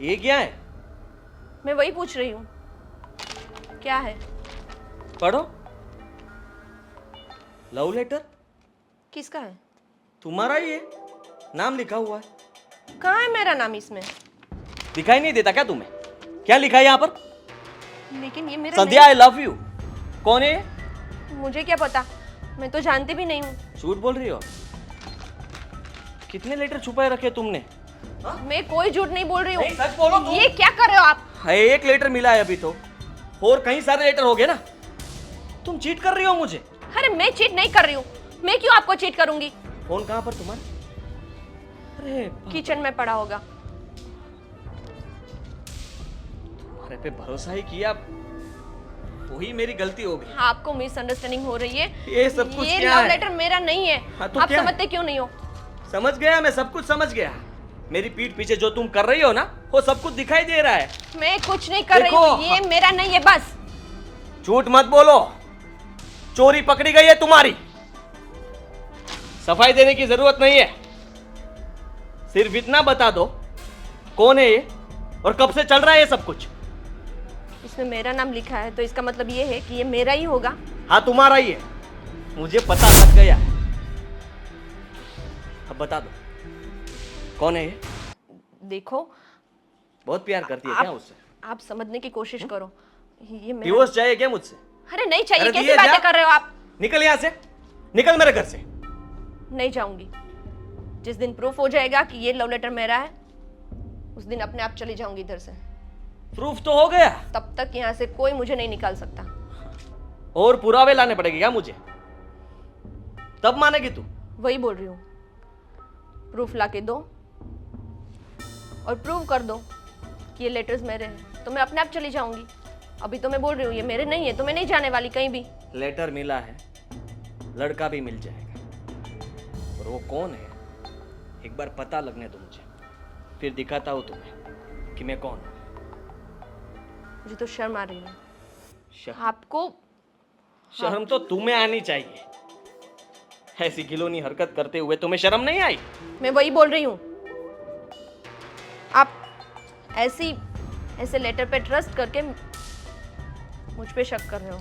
ये क्या है? मैं वही पूछ रही हूँ, क्या है? पढ़ो। लव लेटर किसका है? तुम्हारा ही है, नाम लिखा हुआ है। कहाँ है मेरा नाम इसमें? दिखाई नहीं देता क्या तुम्हें? क्या लिखा है यहाँ पर? लेकिन ये मेरा संध्या आई लव यू। कौन है ये? मुझे क्या पता, मैं तो जानती भी नहीं हूँ। झूठ बोल रही हो। कितने लेटर छुपाए रखे तुमने? मैं कोई झूठ नहीं बोल रही हूँ। नहीं, सच बोलो तुम। ये क्या कर रहे हो आप? एक लेटर मिला है अभी तो, और कई सारे लेटर हो गए ना। तुम चीट कर रही हो मुझे। अरे मैं चीट नहीं कर रही हूँ, मैं क्यों आपको चीट करूंगी? फोन कहाँ पर तुम्हारा? अरे किचन में पड़ा होगा। तुम्हारे पे भरोसा ही किया, वही मेरी गलती हो गई। आपको मिसअंडरस्टैंडिंग हो रही है। ये सब कुछ ये क्या लव है? लेटर मेरा नहीं है। हाँ, तो आप क्या है? समझते क्यों नहीं हो? समझ गया, मैं सब कुछ समझ गया। मेरी पीठ पीछे जो तुम कर रही हो ना, वो सब कुछ दिखाई दे रहा है। मैं कुछ नहीं कर रही देखो, हूँ, ये मेरा नहीं है बस। झूठ मत बोलो, चोरी पकड़ी गई है तुम्हारी। सफाई देने की जरूरत नहीं है, सिर्फ इतना बता दो कौन है ये और कब से चल रहा है ये सब कुछ। इसमें मेरा नाम लिखा है तो इसका मतलब ये है कि ये मेरा ही होगा। हाँ, तुम्हारा ही है, मुझे पता लग गया है। अब बता दो कौन है ये? देखो, बहुत प्यार करती है क्या उससे? आप समझने की कोशिश करो। ये मेरा... डिवोर्स चाहिए क्या मुझसे? अरे नहीं चाहिए। अरे कैसी दिए बातें जा। कर रहे हो आप? निकल यहाँ से, निकल मेरे घर से। नहीं जाऊंगी। जिस दिन प्रूफ हो जाएगा कि ये लव लेटर मेरा है, उस दिन अपने आप चली जाऊंगी इधर से। प्रूफ तो हो गया, तब तक यहाँ से कोई मुझे नहीं निकाल सकता। और पुरावे लाने पड़ेंगे क्या मुझे? तब मानेगी तू? वही बोल रही हूँ, प्रूफ लाके दो और प्रूव कर दो कि ये लेटर्स मेरे हैं, तो मैं अपने आप चली जाऊंगी। अभी तो मैं बोल रही हूँ ये मेरे नहीं है, तो मैं नहीं जाने वाली कहीं भी। लेटर मिला है, लड़का भी मिल जाएगा, और वो कौन है एक बार पता लगने दो मुझे, फिर दिखाता हूँ तुम्हें कि मैं कौन हूँ। मुझे तो शर्म आ रही है। शर्म? आपको शर्म तो तुम्हें आनी चाहिए। ऐसी खिलौनी हरकत करते हुए तुम्हें शर्म नहीं आई? मैं वही बोल रही हूँ, आप ऐसे लेटर पे ट्रस्ट करके मुझ पे शक कर रहे हो।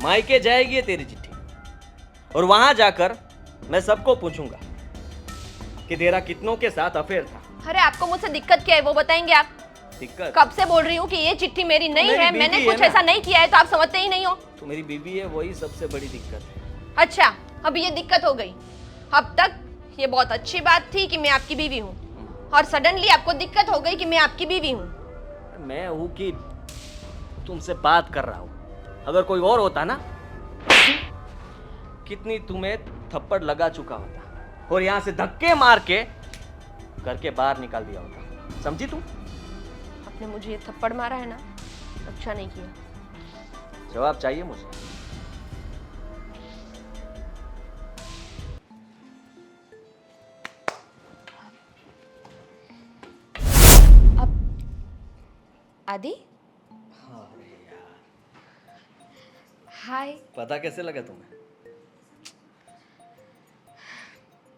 मायके जाएगी तेरी चिट्ठी, और वहां जाकर मैं सबको पूछूंगा कि तेरा कितनों के साथ अफेयर था। अरे आपको मुझसे दिक्कत क्या है वो बताएंगे आप? दिक्कत? कब से बोल रही हूँ कि ये चिट्ठी मेरी नहीं मेरी है, बीवी मैंने है कुछ ना। ऐसा नहीं किया है, तो आप समझते ही नहीं हो। तो मेरी बीवी है, वही सबसे बड़ी दिक्कत है। अच्छा, अभी ये दिक्कत हो गई। अब तक ये बहुत अच्छी बात थी कि मैं आपकी बीवी हूँ, और सडनली आपको दिक्कत हो गई कि मैं आपकी बीवी हूँ। मैं हूं कि तुमसे बात कर रहा हूं। अगर कोई और होता ना, कितनी तुम्हें थप्पड़ लगा चुका होता, और यहां से धक्के मार के घर के बाहर निकाल दिया होता। समझी तुम? आपने मुझे ये थप्पड़ मारा है ना, अच्छा नहीं किया। जवाब चाहिए मुझे। आदि, हाय। पता कैसे लगा तुम्हें?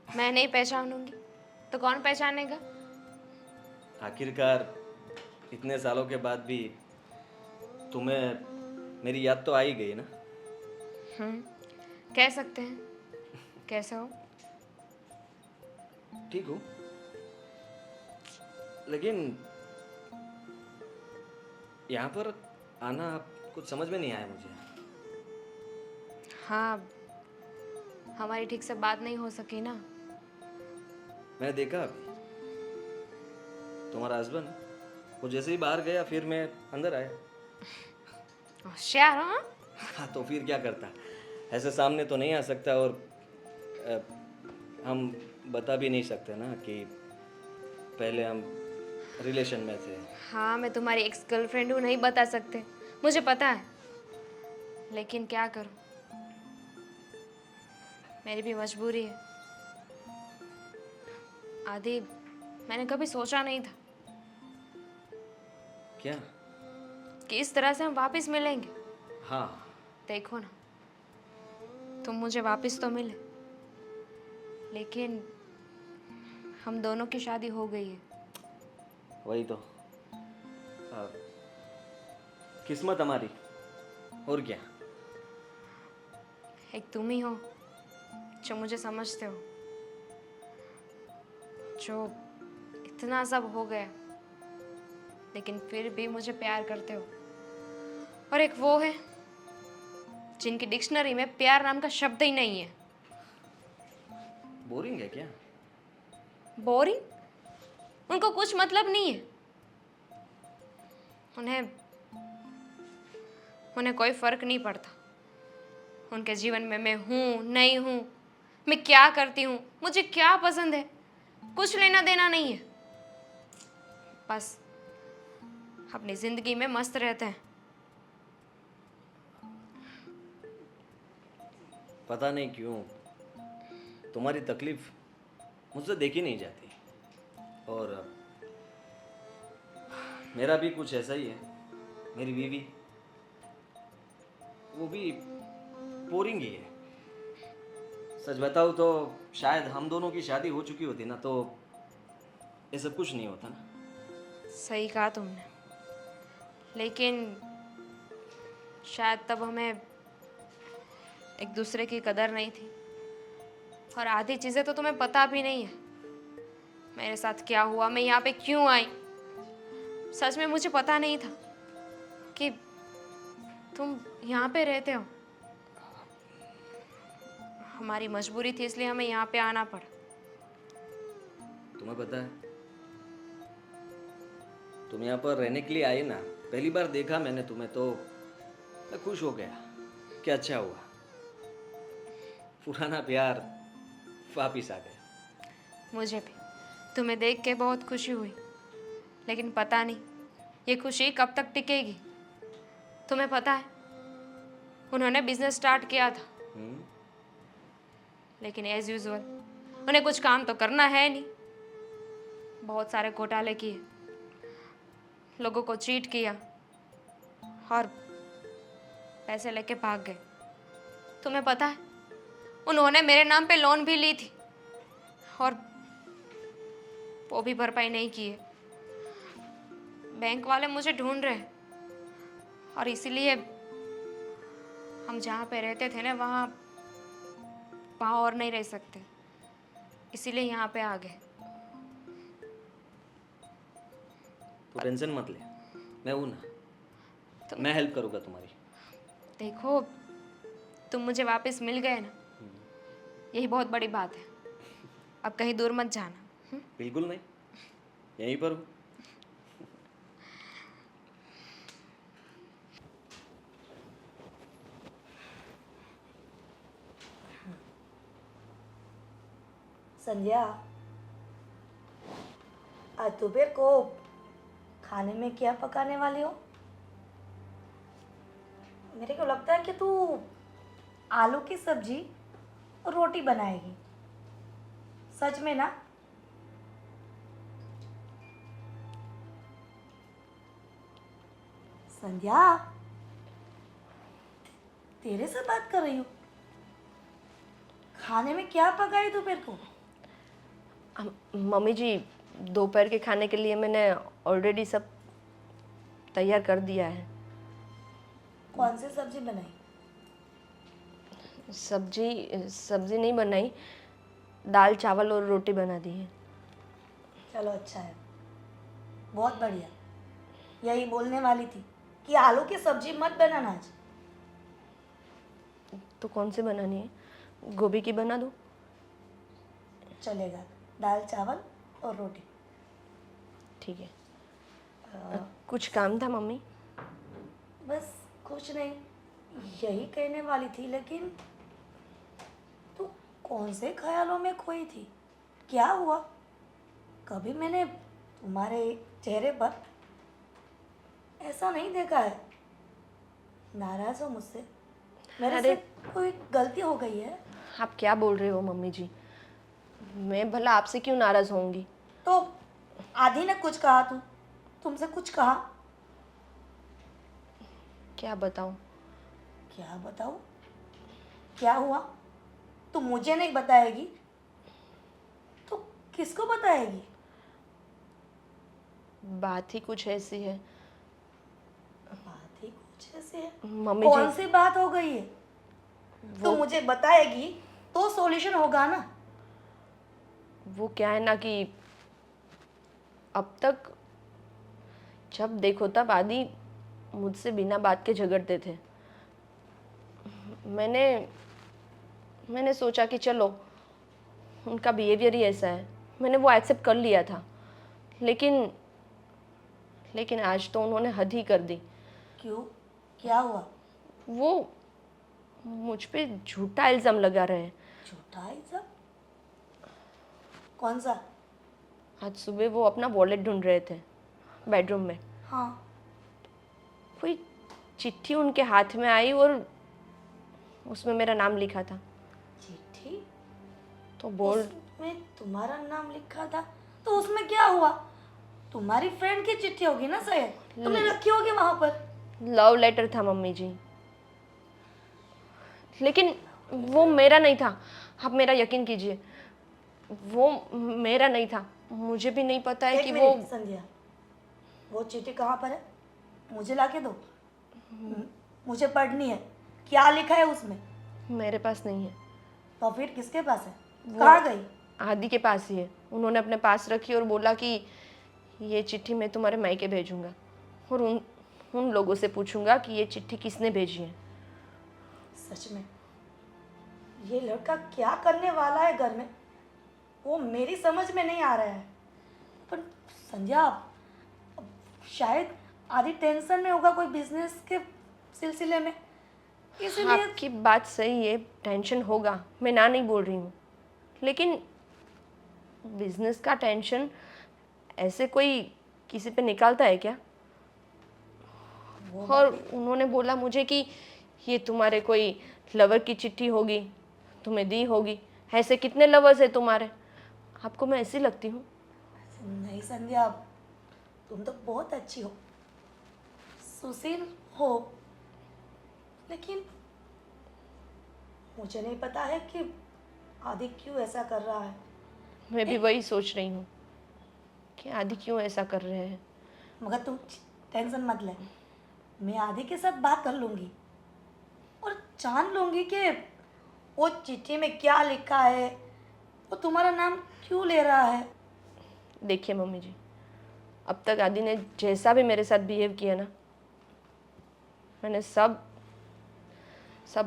मैं नहीं पहचानूंगी तो कौन पहचानेगा? आखिरकार इतने सालों के बाद भी तुम्हें मेरी याद तो आ ही गई ना। कह सकते हैं। कैसे हो? ठीक हूँ, लेकिन यहाँ पर आना कुछ समझ में नहीं आया मुझे। हाँ, हमारी ठीक से बात नहीं हो सकी ना। मैंने देखा अभी तुम्हारा हस्बैंड, वो जैसे ही बाहर गया फिर मैं अंदर आया। होशियार हो? हाँ, तो फिर क्या करता, ऐसे सामने तो नहीं आ सकता, और हम बता भी नहीं सकते ना कि पहले हम रिलेशन में थे। हाँ, मैं तुम्हारी एक्स गर्लफ्रेंड हूँ, नहीं बता सकते, मुझे पता है, लेकिन क्या करूँ, मेरी भी मजबूरी है। आदि, मैंने कभी सोचा नहीं था क्या? कि इस तरह से हम वापस मिलेंगे। हाँ, देखो ना, तुम मुझे वापस तो मिले, लेकिन हम दोनों की शादी हो गई है। वही तो, किस्मत हमारी, और क्या। एक तुम ही हो जो मुझे समझते हो, जो इतना सब हो गया लेकिन फिर भी मुझे प्यार करते हो। और एक वो है जिनकी डिक्शनरी में प्यार नाम का शब्द ही नहीं है। बोरिंग है क्या? बोरिंग? उनको कुछ मतलब नहीं है। उन्हें उन्हें कोई फर्क नहीं पड़ता उनके जीवन में मैं हूँ नहीं हूँ, मैं क्या करती हूँ, मुझे क्या पसंद है, कुछ लेना देना नहीं है। बस अपनी जिंदगी में मस्त रहते हैं। पता नहीं क्यों तुम्हारी तकलीफ मुझसे देखी नहीं जाती, और मेरा भी कुछ ऐसा ही है। मेरी बीवी, वो भी बोरिंग ही है। सच बताऊँ तो शायद हम दोनों की शादी हो चुकी होती ना, तो ये सब कुछ नहीं होता ना। सही कहा तुमने, लेकिन शायद तब हमें एक दूसरे की कदर नहीं थी, और आधी चीज़ें तो तुम्हें पता भी नहीं है। मेरे साथ क्या हुआ, मैं यहाँ पे क्यों आई, सच में मुझे पता नहीं था कि तुम यहाँ पे रहते हो। हमारी मजबूरी थी, इसलिए हमें यहाँ पे आना पड़ा। तुम्हें पता है, तुम यहाँ पर रहने के लिए आए ना, पहली बार देखा मैंने तुम्हें तो मैं खुश हो गया कि अच्छा हुआ, पुराना प्यार वापिस आ गया। मुझे भी तुम्हें देख के बहुत खुशी हुई, लेकिन पता नहीं ये खुशी कब तक टिकेगी। तुम्हें पता है, उन्होंने बिजनेस स्टार्ट किया था, लेकिन एज यूजुअल उन्हें कुछ काम तो करना है नहीं। बहुत सारे घोटाले किए, लोगों को चीट किया और पैसे लेके भाग गए। तुम्हें पता है, उन्होंने मेरे नाम पे लोन भी ली थी और वो भी भरपाई नहीं की है। बैंक वाले मुझे ढूंढ रहे हैं, और इसीलिए हम जहाँ पे रहते थे ना, वहाँ और नहीं रह सकते, इसीलिए यहाँ पे आ गए। तो टेंशन मत ले, मैं हूं ना, तो मैं हेल्प करूंगा तुम्हारी। देखो, तुम मुझे वापस मिल गए ना, यही बहुत बड़ी बात है। अब कहीं दूर मत जाना। बिल्कुल नहीं, यहीं पर हूँ। संध्या, आज दोपहर को खाने में क्या पकाने वाली हो? मेरे को लगता है कि तू आलू की सब्जी और रोटी बनाएगी। सच में ना? संध्या, तेरे से बात कर रही हूँ। खाने में क्या पकाई दोपहर को? मम्मी जी, दोपहर के खाने के लिए मैंने ऑलरेडी सब तैयार कर दिया है। कौन सी सब्जी बनाई? सब्जी नहीं बनाई, दाल चावल और रोटी बना दी है। चलो अच्छा है, बहुत बढ़िया। यही बोलने वाली थी कि आलू की सब्जी मत बनाना आज। तो कौन सी बनानी है? गोभी की बना दूँ? चलेगा, दाल चावल और रोटी। ठीक है। कुछ काम था मम्मी? बस कुछ नहीं, यही कहने वाली थी, लेकिन तू कौन से ख्यालों में खोई थी? क्या हुआ? कभी मैंने तुम्हारे चेहरे पर ऐसा नहीं देखा है। नाराज हो मुझसे? मेरे से कोई गलती हो गई है? आप क्या बोल रहे हो मम्मी जी? मैं भला आपसे क्यों नाराज होंगी? तो आधी ने कुछ कहा, तुमसे कुछ कहा? क्या बताऊं? क्या बताऊं? क्या हुआ? तुम मुझे नहीं बताएगी तो किसको बताएगी? बात ही कुछ ऐसी है जैसे है। मम्मी कौन जी सी बात हो गई है? तो मुझे बताएगी तो सॉल्यूशन होगा ना। वो क्या है ना कि अब तक जब देखो तब आदि मुझसे बिना बात के झगड़ते थे। मैंने सोचा कि चलो उनका बिहेवियर ही ऐसा है, मैंने वो एक्सेप्ट कर लिया था। लेकिन आज तो उन्होंने हद ही कर दी। क्यों? क्या हुआ? वो मुझ पे झूठा इल्ज़ाम लगा रहे हैं। झूठा इल्जाम? कौन सा? आज सुबह वो अपना वॉलेट ढूंढ रहे थे बेडरूम में। हाँ। कोई चिट्ठी उनके हाथ में आई और उसमें मेरा नाम लिखा था। चिट्ठी? तो उसमें तुम्हारा नाम लिखा था? तो उसमें क्या हुआ? तुम्हारी फ्रेंड की चिट्ठी होगी ना शायद, तुमने रखी होगी वहां पर। लव लेटर था मम्मी जी, लेकिन वो मेरा नहीं था। आप मेरा यकीन कीजिए, वो मेरा नहीं था। मुझे भी नहीं पता है एक कि मिनट संध्या, वो चिट्ठी कहाँ पर है? मुझे लाके दो, मुझे पढ़नी है। क्या लिखा है उसमें? मेरे पास नहीं है। तो फिर किसके पास है? कहाँ गई? आदि के पास ही है। उन्होंने अपने पास रखी और बोला कि ये चिट्ठी मैं तुम्हारे मायके भेजूंगा और उन लोगों से पूछूंगा कि ये चिट्ठी किसने भेजी है। सच में ये लड़का क्या करने वाला है घर में, वो मेरी समझ में नहीं आ रहा है। पर संध्या, अब शायद आदि टेंशन में होगा कोई बिजनेस के सिलसिले में, इसीलिए। आपकी बात सही है, टेंशन होगा, मैं ना नहीं बोल रही हूँ। लेकिन बिजनेस का टेंशन ऐसे कोई किसी पे निकालता है क्या? और उन्होंने बोला मुझे कि ये तुम्हारे कोई लवर की चिट्ठी होगी, तुम्हें दी होगी। ऐसे कितने लवर्स है तुम्हारे? आपको मैं ऐसी लगती हूँ? नहीं संध्या, तुम तो बहुत अच्छी हो, सुशील हो, लेकिन मुझे नहीं पता है कि आदि क्यों ऐसा कर रहा है। मैं भी वही सोच रही हूँ कि आदि क्यों ऐसा कर रहे हैं। मगर तुम टेंशन मत ले, मैं आदि के साथ बात कर लूँगी और जान लूँगी कि वो चिट्ठी में क्या लिखा है, वो तुम्हारा नाम क्यों ले रहा है। देखिए मम्मी जी, अब तक आदि ने जैसा भी मेरे साथ बिहेव किया ना, मैंने सब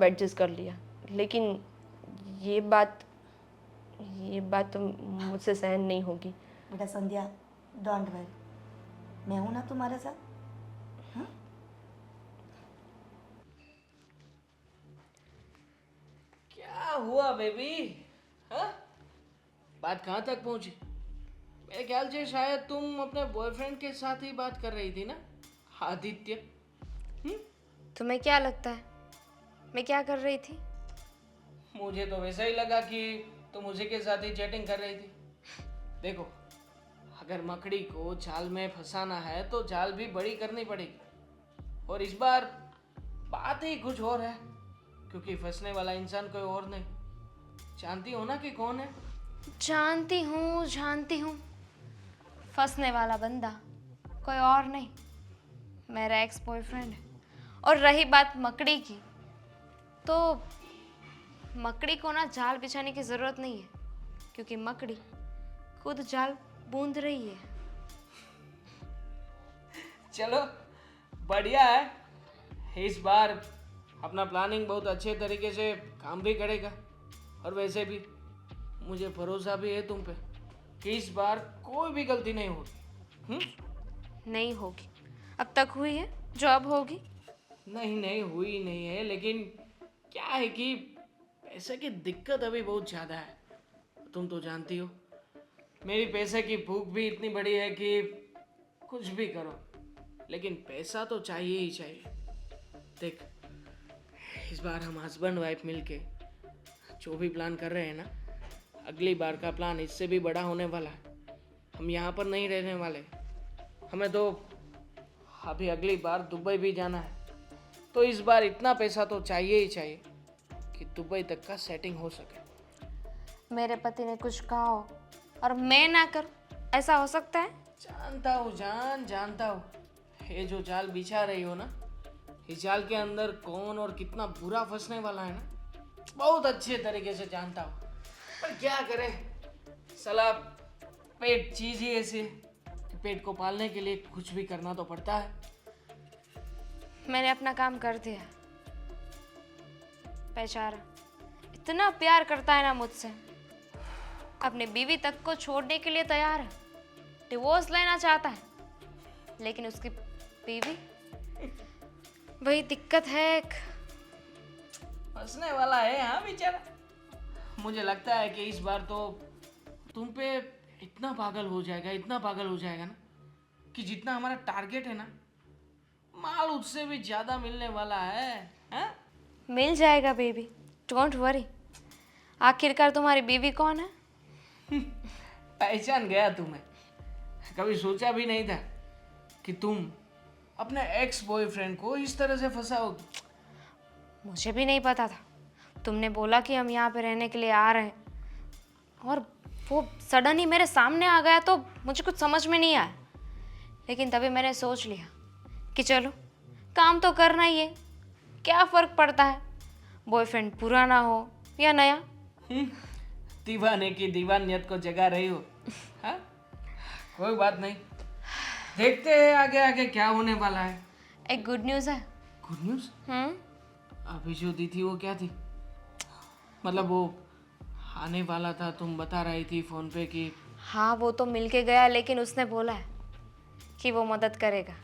एडजस्ट कर लिया। लेकिन ये बात तो मुझसे सहन नहीं होगी। बेटा संध्या, डोंट वरी, मैं हूँ ना तुम्हारे साथ। क्या हुआ बेबी? हाँ, बात कहाँ तक पहुंची? मेरे ख्याल से शायद तुम अपने बॉयफ्रेंड के साथ ही बात कर रही थी ना, आदित्य। तुम्हें क्या लगता है मैं क्या कर रही थी? मुझे तो वैसा ही लगा कि तुम उसी के साथ ही चैटिंग कर रही थी। देखो, अगर मकड़ी को जाल में फंसाना है तो जाल भी बड़ी करनी पड़ेगी। और इस बार बात ही कुछ और है, क्योंकि फंसने वाला इंसान कोई और नहीं। जानती हो ना कि कौन है? जानती हूँ। फंसने वाला बंदा कोई और नहीं, मेरा एक्स बॉयफ्रेंड है। और रही बात मकड़ी की, तो मकड़ी को ना जाल बिछाने की ज़रूरत नहीं है, क्योंकि मकड़ी खुद जाल बूंद रही है। चलो बढ़िया है, इस बार अपना प्लानिंग बहुत अच्छे तरीके से काम भी करेगा। और वैसे भी मुझे भरोसा भी है तुम पे कि इस बार कोई भी गलती नहीं होगी। नहीं होगी, अब तक हुई है जो अब होगी। नहीं हुई नहीं है, लेकिन क्या है कि पैसे की दिक्कत अभी बहुत ज़्यादा है। तुम तो जानती हो मेरी पैसे की भूख भी इतनी बड़ी है कि कुछ भी करो, लेकिन पैसा तो चाहिए ही चाहिए। देख, इस बार हम हस्बैंड वाइफ मिलके जो भी प्लान कर रहे हैं ना, अगली बार का प्लान इससे भी बड़ा होने वाला है। हम यहाँ पर नहीं रहने वाले, हमें तो अभी अगली बार दुबई भी जाना है। तो इस बार इतना पैसा तो चाहिए ही चाहिए कि दुबई तक का सेटिंग हो सके। मेरे पति ने कुछ कहा हो और मैं ना करूं, ऐसा हो सकता है? जानता हूँ जान, जानता हूँ। ये जो जाल बिछा रही हो ना, इस जाल के अंदर कौन और कितना बुरा फंसने वाला है ना, बहुत अच्छे तरीके से जानता हूँ। पर क्या करें, साला पेट चीज ही ऐसी है कि पेट को पालने के लिए कुछ भी करना तो पड़ता है। मैंने अपना काम कर दिया। बेचारा इतना प्यार करता है ना मुझसे, अपने बीवी तक को छोड़ने के लिए तैयार है, डिवोर्स लेना चाहता है, लेकिन उसकी बीवी, वही दिक्कत है एक। फंसने वाला है हाँ बेचारा। मुझे लगता है कि इस बार तो तुम पे इतना पागल हो जाएगा, इतना पागल हो जाएगा ना, कि जितना हमारा टारगेट है ना, माल उससे भी ज्यादा मिलने वाला है। हाँ? मिल जाएगा बेबी, डोंट वरी। आखिरकार तुम्हारी बीवी कौन है? पहचान गया तुम्हें। कभी सोचा भी नहीं था कि तुम अपने एक्स बॉयफ्रेंड को इस तरह से फंसाओगे। मुझे भी नहीं पता था। तुमने बोला कि हम यहाँ पे रहने के लिए आ रहे हैं, और वो सडन ही मेरे सामने आ गया तो मुझे कुछ समझ में नहीं आया। लेकिन तभी मैंने सोच लिया कि चलो काम तो करना ही है, क्या फ़र्क पड़ता है बॉयफ्रेंड पुराना हो या नया। दीवाने की दीवानियत को जगा रही हो। हाँ? कोई बात नहीं, देखते हैं आगे आगे क्या होने वाला है। एक गुड न्यूज़ है। Good news? अभी जो दी थी वो क्या थी? मतलब वो आने वाला था, तुम बता रही थी फोन पे कि हाँ वो तो मिल के गया, लेकिन उसने बोला है कि वो मदद करेगा।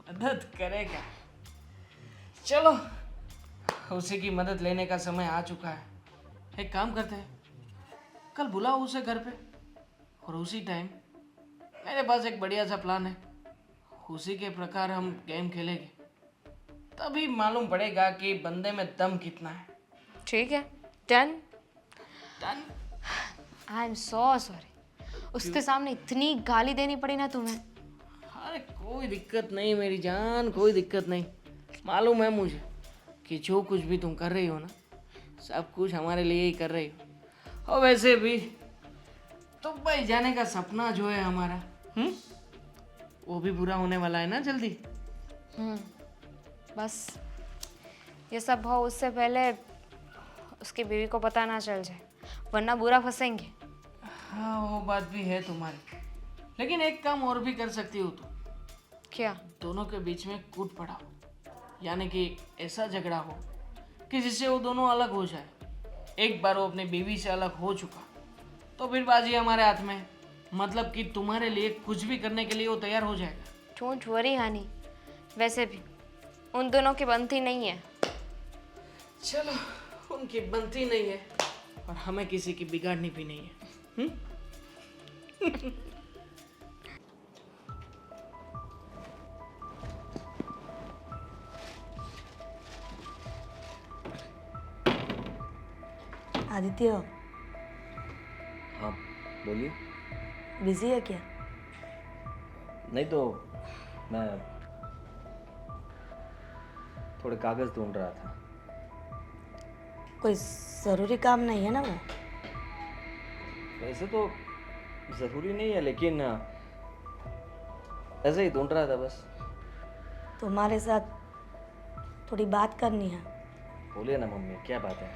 मदद करेगा। चलो उसी की मदद लेने का समय आ चुका है। एक काम करते हैं, कल बुलाओ उसे घर पे, और उसी टाइम मेरे पास एक बढ़िया सा प्लान है। उसी के प्रकार हम गेम खेलेंगे, तभी मालूम पड़ेगा कि बंदे में दम कितना है। ठीक है, done. Done. I am so sorry, उसके सामने इतनी गाली देनी पड़ी ना तुम्हें। अरे कोई दिक्कत नहीं मेरी जान, कोई दिक्कत नहीं। मालूम है मुझे कि जो कुछ भी तुम कर रही हो ना, सब कुछ हमारे लिए ही कर रही हो। और वैसे भी दुबई जाने का सपना जो है हमारा, वो भी पूरा होने वाला है ना जल्दी। बस ये सब हो उससे पहले उसकी बीवी को पता ना चल जाए, वरना बुरा फंसेंगे। हाँ वो बात भी है तुम्हारी, लेकिन एक काम और भी कर सकती हो तुम। क्या? दोनों के बीच में कूट पड़ा हो, यानी कि ऐसा झगड़ा हो कि जिससे वो दोनों अलग हो जाए। एक बार वो अपनी बीवी से अलग हो चुका तो फिर बाजी हमारे हाथ में है। मतलब कि तुम्हारे लिए कुछ भी करने के लिए वो तैयार हो जाएगा। डोंट वरी हनी, वैसे भी उन दोनों की बनती नहीं है। चलो उनकी बनती नहीं है और हमें किसी की बिगाड़नी भी नहीं है। आदित्य, हाँ बोलिए। बिजी है क्या? नहीं तो मैं थोड़े कागज़ ढूंढ रहा था। कोई ज़रूरी काम नहीं है ना वो? वैसे तो ज़रूरी नहीं है, लेकिन ऐसे ही ढूंढ रहा था बस। तुम्हारे साथ थोड़ी बात करनी है। बोलिए ना मम्मी, क्या बात है?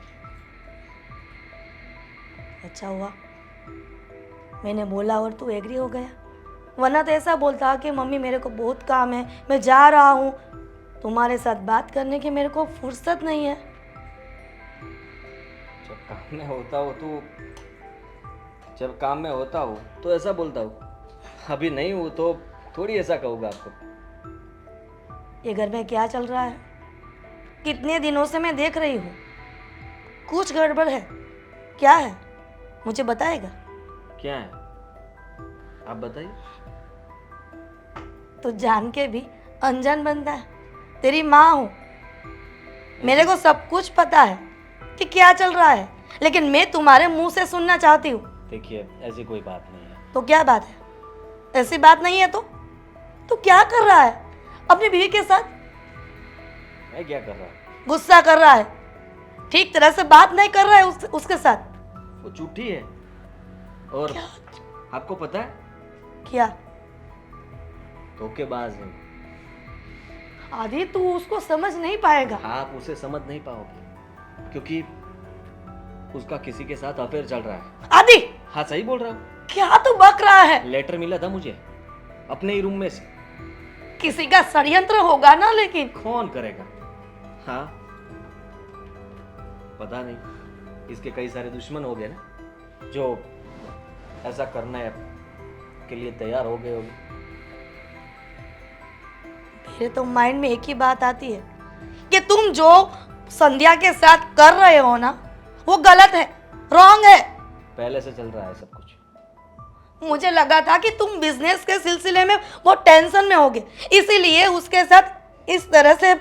अच्छा हुआ मैंने बोला और तू एग्री हो गया, वरना तो ऐसा बोलता कि मम्मी मेरे को बहुत काम है, मैं जा रहा हूँ, तुम्हारे साथ बात करने की मेरे को फुर्सत नहीं है। जब काम में होता हो तो ऐसा बोलता हूँ, अभी नहीं हूँ तो थोड़ी ऐसा कहूँगा आपको। ये घर में क्या चल रहा है? कितने दिनों से मैं देख रही हूँ, कुछ गड़बड़ है। क्या है मुझे बताएगा? क्या है आप बताइए। तो जान के भी अनजान बनता है। तेरी माँ हूँ, मेरे को सब कुछ पता है कि क्या चल रहा है, लेकिन मैं तुम्हारे मुंह से सुनना चाहती हूँ। देखिए ऐसी कोई बात नहीं है। तो क्या बात है? ऐसी बात नहीं है तो क्या कर रहा है अपनी बीवी के साथ? मैं क्या कर रहा हूँ? गुस्सा कर रहा है, ठीक तरह से बात नहीं कर रहा है उसके साथ। वो झूठी है, और आपको पता है क्या? धोखेबाज है। आदि तू उसको समझ नहीं पाएगा। आप उसे समझ नहीं पाओगे क्योंकि उसका किसी के साथ अफेयर चल रहा है। आदि हाँ सही बोल रहा हूँ। क्या तू बक रहा है? लेटर मिला था मुझे अपने ही रूम में से। किसी का षड्यंत्र होगा ना, लेकिन कौन करेगा? हाँ पता नहीं, इसके कई सारे दुश्मन हो गए ना जो ऐसा करने के लिए तैयार हो गए होंगे। मेरे तो माइंड में एक ही बात आती है कि तुम जो संध्या के साथ कर रहे हो ना, वो गलत है, रॉन्ग है। पहले से चल रहा है सब कुछ। मुझे लगा था कि तुम बिजनेस के सिलसिले में बहुत टेंशन में होगे, इसीलिए उसके साथ इस तरह से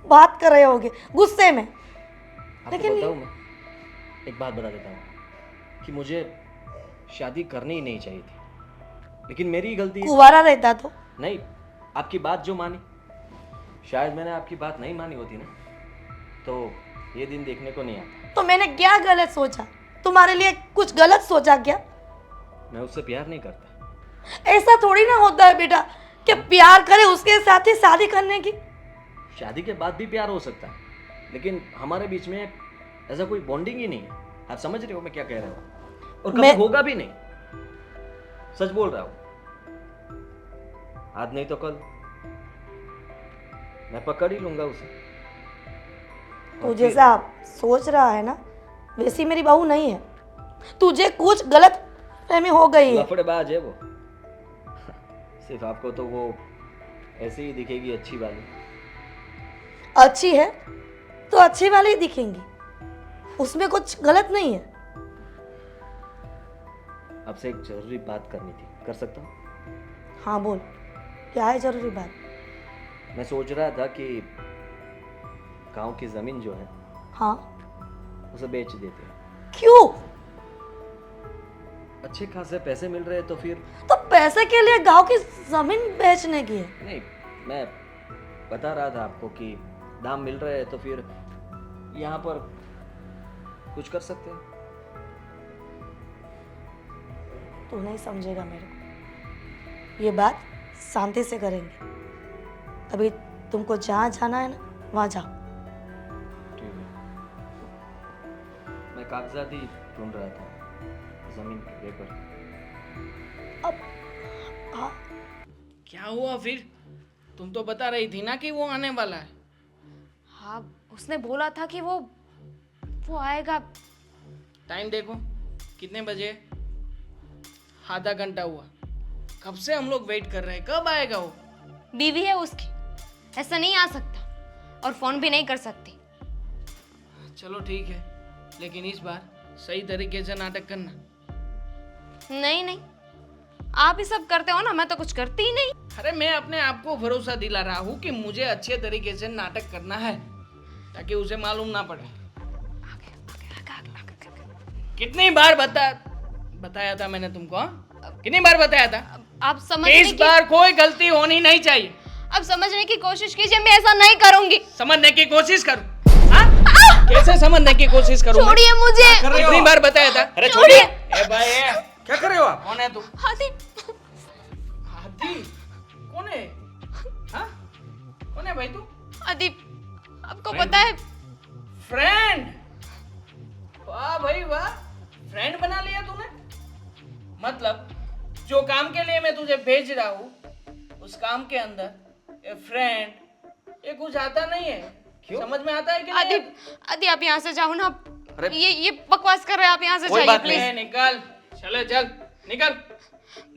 बात कर रहे होगे गुस्से में। आपको लेकिन बताऊं, मैं एक बात बता देता हूँ कि मुझे शादी करनी ही नहीं चाहिए थी, लेकिन मेरी ही गलती है। कुंवारा रहता तो नहीं, आपकी बात जो मानी, शायद मैंने आपकी बात नहीं मानी होती ना तो ये दिन देखने को नहीं आता। तो मैंने क्या गलत सोचा? तुम्हारे लिए कुछ गलत सोचा क्या? मैं उससे प्यार नहीं करता। ऐसा थोड़ी ना होता है बेटा कि प्यार करे उसके साथ ही शादी करने की। शादी के बाद भी प्यार हो सकता है, लेकिन हमारे बीच में ऐसा कोई बॉन्डिंग ही नहीं है। आप समझ रहे हो मैं क्या कह रहा हूँ? और कभी होगा भी नहीं, सच बोल रहा हूँ। आज नहीं तो कल मैं पकड़ ही लूंगा उसे। तू जैसा आप सोच रहा है ना, वैसी मेरी बहू नहीं है। तुझे कुछ गलत फहमी हो गई है। लफड़ेबाज है वो। सिर्फ आपको तो वो ऐसे ही दिखेगी अच्छी वाली। अच्छी है तो अच्छी वाली ही दिखेंगी, उसमें कुछ गलत नहीं है। आपसे एक जरूरी बात करनी थी, कर सकता हूँ? हाँ बोल, क्या है जरूरी बात? मैं सोच रहा था कि गांव की जमीन जो है हाँ, उसे बेच देते हैं। क्यों? अच्छे खासे पैसे मिल रहे हैं तो फिर। तो पैसे के लिए गांव की जमीन बेचने की है? नहीं, मैं बता रहा था आपको कि दाम मिल रहे हैं तो फिर यहाँ पर कुछ कर सकते हैं। तू नहीं समझेगा मेरे को, ये बात शांति से करेंगे। अभी तुमको जहाँ जाना है ना, वहाँ जाओ। ठीक है, मैं कागजात ही ढूंढ रहा था, जमीन के पेपर। अब हाँ, क्या हुआ फिर? तुम तो बता रही थी ना कि वो आने वाला है। हाँ, उसने बोला था कि वो आएगा। टाइम देखो कितने बजे? आधा घंटा हुआ। कब से हम लोग वेट कर रहे हैं, कब आएगा वो? बीवी है उसकी, ऐसा नहीं आ सकता, और फोन भी नहीं कर सकती। चलो ठीक है, लेकिन इस बार सही तरीके से नाटक करना। नहीं नहीं, आप ही सब करते हो ना, मैं तो कुछ करती ही नहीं। अरे मैं अपने आप को भरोसा दिला रहा हूँ कि मुझे अच्छे तरीके से नाटक करना है, ताकि उसे मालूम ना पड़े। कितनी बार बताया था मैंने तुमको? हाँ? कितनी बार बताया था? आप इस समझने बार कोई गलती होनी नहीं चाहिए। अब समझने की कोशिश कीजिए, मैं ऐसा नहीं करूंगी। समझने की कोशिश करूं? हाँ? कैसे समझने की कोशिश करूं? छोड़िए मुझे। कितनी बार बताया था? अरे छोड़िए। ए भाई ए, क्या कर रहे हो आप? कौन है तू? हाथी। हाथी? कौन है? हाँ? कौन है भाई तू? हाथी, आपको पता है? फ्रेंड? वाह भाई वाह, फ्रेंड बना लिया तूने। मतलब जो काम के लिए मैं तुझे भेज रहा हूँ, उस काम के अंदर ये फ्रेंड ये कुछ आता नहीं है। क्यों? समझ में आता है कि नहीं? आदि आप यहाँ से जाओ ना। अरे ये बकवास कर रहे हैं, आप यहाँ से कोई जाइए बात प्लीज। निकल, चले चल, निकल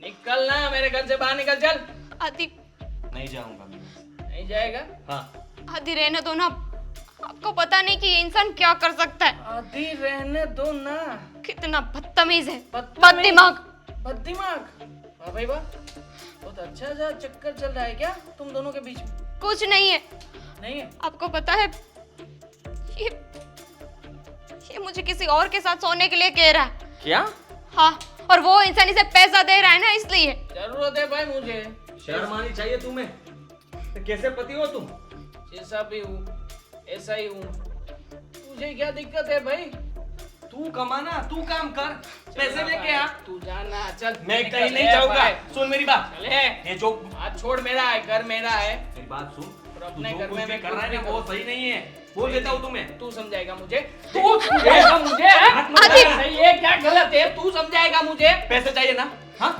निकल ना, मेरे घर से बाहर निकल चल। आदि नहीं जाऊंगा मैं। नहीं जाएगा? हाँ, आदि रहने दो ना, आपको पता नहीं कि ये इंसान क्या कर सकता है। आधी रहने दो ना। कितना बदतमीज है, बदतमीज? बददिमाग। बददिमाग? वाह भाई वाह, बहुत अच्छा सा चक्कर चल रहा है क्या तुम दोनों के बीच में? कुछ नहीं है। नहीं है? आपको पता है, ये मुझे किसी और के साथ सोने के लिए कह रहा है। क्या? हाँ, और वो इंसान इसे पैसा दे रहा है ना, इसलिए। जरूरत है भाई मुझे। शर्म आनी चाहिए तुम्हें। तो कैसे पति हो तुम? जैसा भी हूँ ऐसा ही हूँ, तुझे क्या दिक्कत है भाई? तू तू कमाना, तू काम कर, पैसे लेके आ। तू जाना, चल। मैं निकल, कहीं नहीं ए, जाऊंगा। भाई। सुन मेरी बात, चले। ये जो हाथ छोड़, मेरा है, घर मेरा है। मेरी बात सुन, और तू अपने जो घर कुछ में भी मैं कर रहा है कुछ ना भी वो करूं। सही नहीं है, बोल देता हूँ तुम्हें। तू समझाएगा मुझे, तू समझाएगा मुझे, हाँ? मत क्या लगा। सही है क्या गलत है, तू समझाएगा मुझे। पैसे चाहिए ना? हाँ,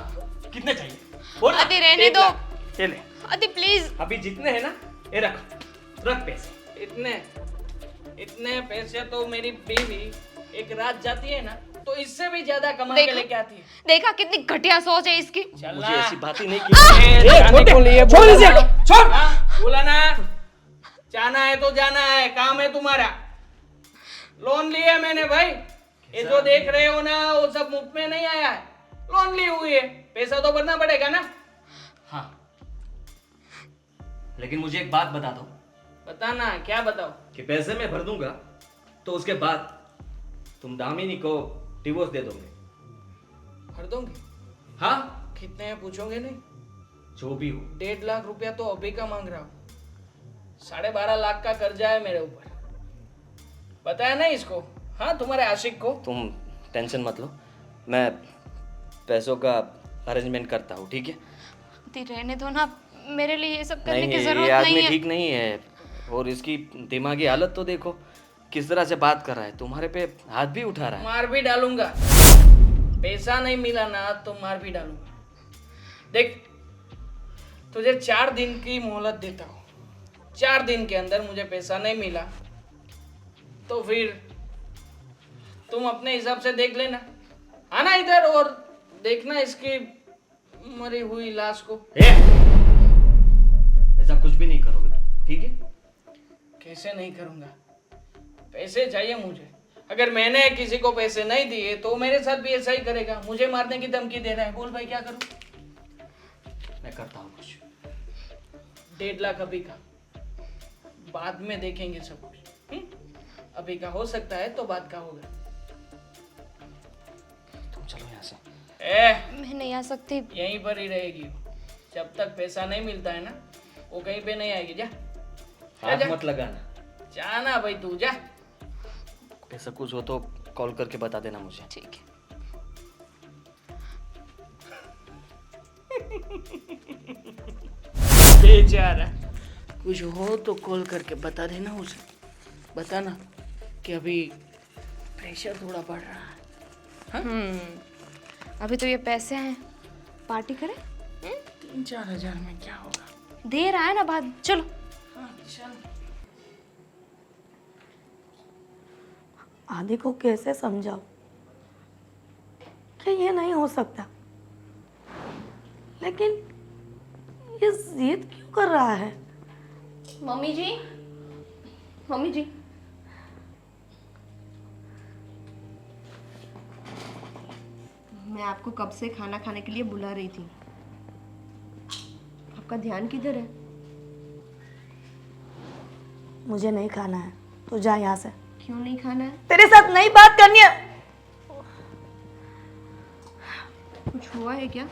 कितने चाहिए बोल ना। आदि रहने 1 दो। लाख। ये ले, आदि प्लीज। अभी जितने हैं ना ये रख पैसे। इतने पैसे तो मेरी बीवी एक रात जाती है ना तो इससे भी ज्यादा कमा के देखा? लेके आती है। देखा कितनी घटिया सोच है इसकी। मुझे ऐसी बात ही नहीं जाने को लिए छोड़ बोला इसे, ना। छोड़। हाँ, बोला ना, जाना है तो जाना है, काम है तुम्हारा। लोन लिया है मैंने भाई, ये जो देख रहे हो ना वो सब मुफ्त में नहीं आया है, लोन ली हुई है, पैसा तो भरना पड़ेगा ना। हाँ, लेकिन मुझे एक बात बता दो बताना, क्या बताओ? कि पैसे मैं भर दूंगा तो उसके बाद तुम दामिनी को डिवोर्स दे दोगे। भर दोगे? हाँ, कितने हैं पूछोगे नहीं? जो भी हो। 1.5 लाख रुपया तो अभी का मांग रहा हूँ, 12.5 लाख का कर्जा है मेरे ऊपर, बताया नहीं इसको? हाँ, तुम्हारे आशिक को। तुम टेंशन मत लो, मैं पैसों का अरेंजमेंट करता हूँ, ठीक है? आदि रहने दो ना, मेरे लिए ये सब करने नहीं, की ये जरूरत आदमी नहीं है। ठीक नहीं है, और इसकी दिमागी हालत तो देखो किस तरह से बात कर रहा है, तुम्हारे पे हाथ भी उठा रहा है। मार भी डालूंगा, पैसा नहीं मिला ना तो मार भी डालूंगा। देख, तुझे 4 दिन की मोहलत देता हूँ, 4 दिन के अंदर मुझे पैसा नहीं मिला तो फिर तुम अपने हिसाब से देख लेना, आना इधर और देखना इसकी मरी हुई लाश को। ऐसा कुछ भी नहीं करोगे तुम, ठीक है? कैसे नहीं करूंगा? पैसे चाहिए मुझे, अगर मैंने किसी को पैसे नहीं दिए तो मेरे साथ भी ऐसा ही करेगा, मुझे मारने की धमकी दे रहा है। बोल भाई क्या करूं? मैं करता हूँ कुछ। 1.5 लाख अभी का, बाद में देखेंगे सब कुछ। अभी का हो सकता है तो बाद का होगा। तुम चलो यहाँ से। ए, मैं नहीं आ सकती। यहीं पर ही रहेगी, जब तक पैसा नहीं मिलता है ना वो कहीं पे नहीं आएगी। जा हाथ जा। मत लगाना। जाना भाई, तू जा। ऐसा कुछ हो तो कॉल करके बता देना मुझे। ठीक है। बेचारा, कुछ हो तो कॉल करके बता देना उसे, बताना कि अभी प्रेशर थोड़ा बढ़ रहा है। अभी तो ये पैसे हैं, पार्टी करें? 3-4 हजार में क्या होगा? दे रहा है ना बाद, चलो। हाँ, चल। आदि को कैसे समझाऊं कि ये नहीं हो सकता, लेकिन ये जिद क्यों कर रहा है? मम्मी जी, मम्मी जी, मैं आपको कब से खाना खाने के लिए बुला रही थी, आपका ध्यान किधर है? मुझे नहीं खाना है, तो जा यहाँ से। क्यों नहीं खाना है? तेरे साथ नहीं बात करनी है। कुछ हुआ है क्या?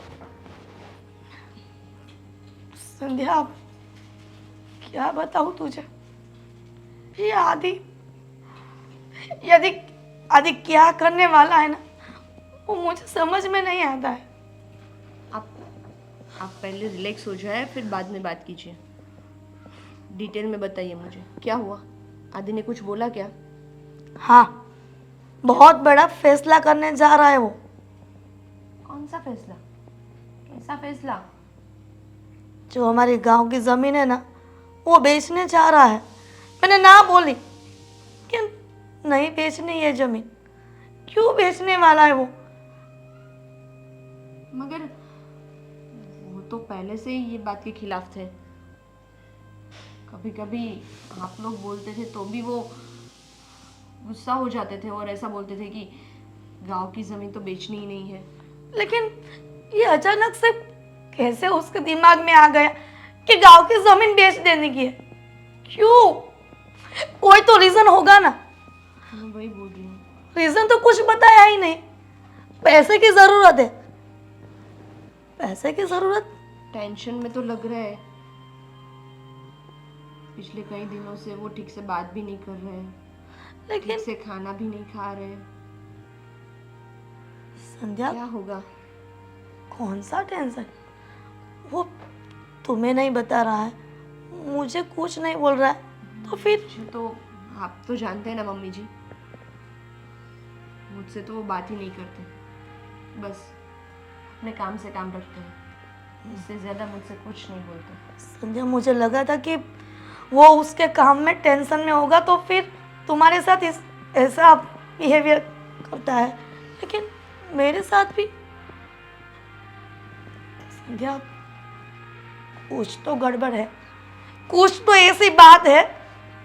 संध्या, अब क्या बताऊं तुझे? ये आदि, यदि आदि क्या करने वाला है ना वो मुझे समझ में नहीं आता है। आप पहले रिलैक्स हो जाए, फिर बाद में बात कीजिए। डिटेल में बताइए मुझे, क्या हुआ? आदि ने कुछ बोला क्या? हाँ, बहुत बड़ा फैसला करने जा रहा है वो। कौन सा फैसला? कैसा फैसला? जो हमारे गांव की जमीन है ना वो बेचने जा रहा है। मैंने ना बोली कि नहीं बेचनी ये जमीन। क्यों बेचने वाला है वो? मगर वो तो पहले से ही ये बात के खिलाफ थे। कभी कभी आप लोग बोलते थे तो भी वो गुस्सा हो जाते थे और ऐसा बोलते थे कि गांव की जमीन तो बेचनी ही नहीं है। लेकिन ये अचानक से कैसे उसके दिमाग में आ गया कि गांव की जमीन बेच देने की है? क्यों? कोई तो रीजन होगा ना। मैं वही बोल रही हूँ। रीजन तो कुछ बताया ही नहीं। पैसे की जरूरत है, पैसे की जरूरत। टेंशन में तो लग रहा है। पिछले कई दिनों से वो ठीक से बात भी नहीं कर रहे हैं, ठीक लेकिन से खाना भी नहीं खा रहे हैं। संध्या, क्या होगा? कौन सा टेंशन? वो तुम्हें नहीं बता रहा है, मुझे कुछ नहीं बोल रहा है, तो फिर मुझे तो आप तो जानते हैं ना मम्मी जी, मुझसे तो वो बात ही नहीं करते, बस अपने काम से काम रखते हैं, इससे ज़्यादा मुझसे कुछ नहीं बोलते। संध्या, मुझे लगा था कि वो उसके काम में टेंशन में होगा तो फिर तुम्हारे साथ ऐसा बिहेवियर करता है, लेकिन मेरे साथ भी संध्या कुछ तो गड़बड़ है, कुछ तो ऐसी बात है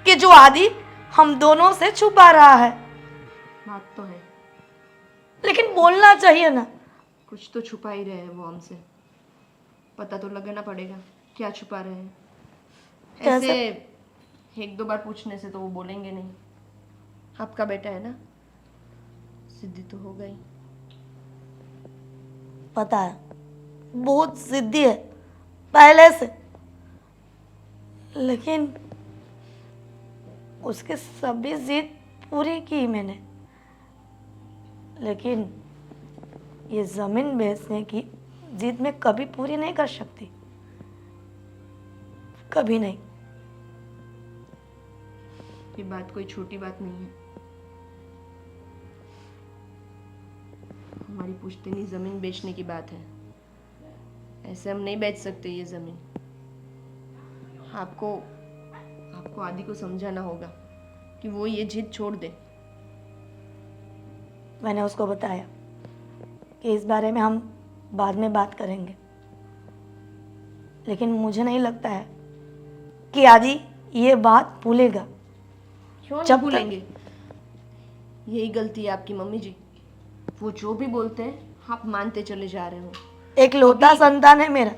कि जो आदि हम दोनों से छुपा रहा है। बात तो है, लेकिन बोलना चाहिए ना। कुछ तो छुपा ही रहे हैं वो हमसे, पता तो लगाना पड़ेगा क्या छुपा रहे हैं। ऐसे एक दो बार पूछने से तो वो बोलेंगे नहीं। आपका बेटा है ना, सिद्धि तो हो गई। पता है बहुत जिद्दी है पहले से, लेकिन उसकी सभी जिद पूरी की मैंने, लेकिन ये जमीन बेचने की जिद मैं कभी पूरी नहीं कर सकती, कभी नहीं। ये बात कोई छोटी बात नहीं है। हमारी पुश्तैनी जमीन बेचने की बात है, ऐसे हम नहीं बेच सकते ये जमीन। आपको आदि को समझाना होगा कि वो ये जिद छोड़ दे। मैंने उसको बताया कि इस बारे में हम बाद में बात करेंगे, लेकिन मुझे नहीं लगता है कि आदि ये बात भूलेगा। क्यों नहीं जब तक- भूलेंगे? यही गलती है आपकी मम्मी जी, वो जो भी बोलते हैं आप मानते चले जा रहे हो। एक लौता संतान है मेरा।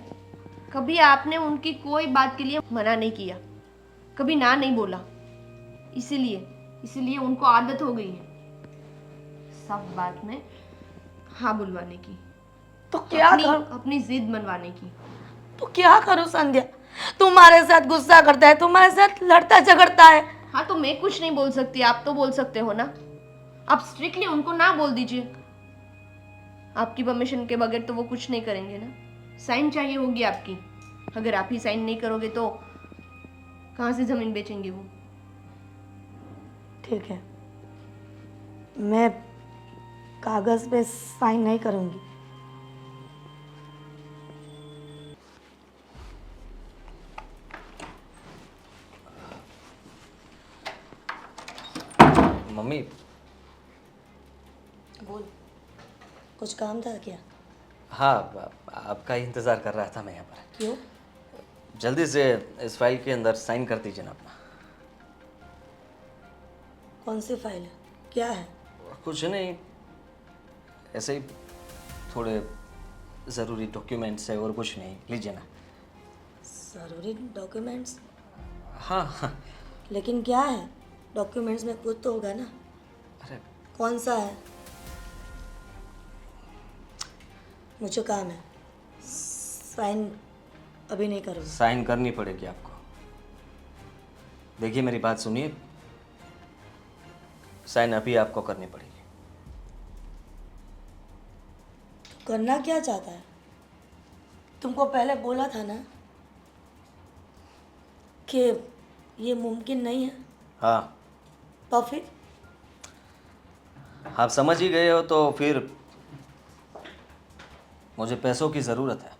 कभी आपने उनकी कोई बात के लिए मना नहीं किया, कभी ना नहीं बोला, इसीलिए उनको आदत हो गई है सब बात में हाँ बुलवाने की, तो क्या करूं? अपनी जिद मनवाने की। तो क्या करूं संध्या? तुम्हारे साथ गुस्सा करता है, तुम्हारे साथ लड़ता झगड़ता है। हाँ तो मैं कुछ नहीं बोल सकती, आप तो बोल सकते हो ना। आप स्ट्रिक्टली उनको ना बोल दीजिए, आपकी परमिशन के बगैर तो वो कुछ नहीं करेंगे ना। साइन चाहिए होगी आपकी, अगर आप ही साइन नहीं करोगे तो कहाँ से जमीन बेचेंगे वो। ठीक है, मैं कागज पे साइन नहीं करूंगी। मम्मी, बोल, कुछ काम था क्या? हाँ, आपका ही इंतज़ार कर रहा था मैं यहाँ पर। क्यों? जल्दी से इस फाइल के अंदर साइन कर दीजिए ना अपना। कौन सी फाइल है, क्या है? कुछ नहीं, ऐसे ही थोड़े ज़रूरी डॉक्यूमेंट्स है और कुछ नहीं, लीजिए ना। जरूरी डॉक्यूमेंट्स? हाँ हाँ। लेकिन क्या है? डॉक्यूमेंट्स में कुछ तो होगा ना। अरे कौन सा है? मुझे काम है, साइन अभी नहीं करूँगी। साइन करनी पड़ेगी आपको। देखिए मेरी बात सुनिए, साइन अभी आपको करनी पड़ेगी। करना क्या चाहता है? तुमको पहले बोला था ना कि ये मुमकिन नहीं है, हाँ, तो फिर आप समझ ही गए हो तो फिर मुझे पैसों की ज़रूरत है।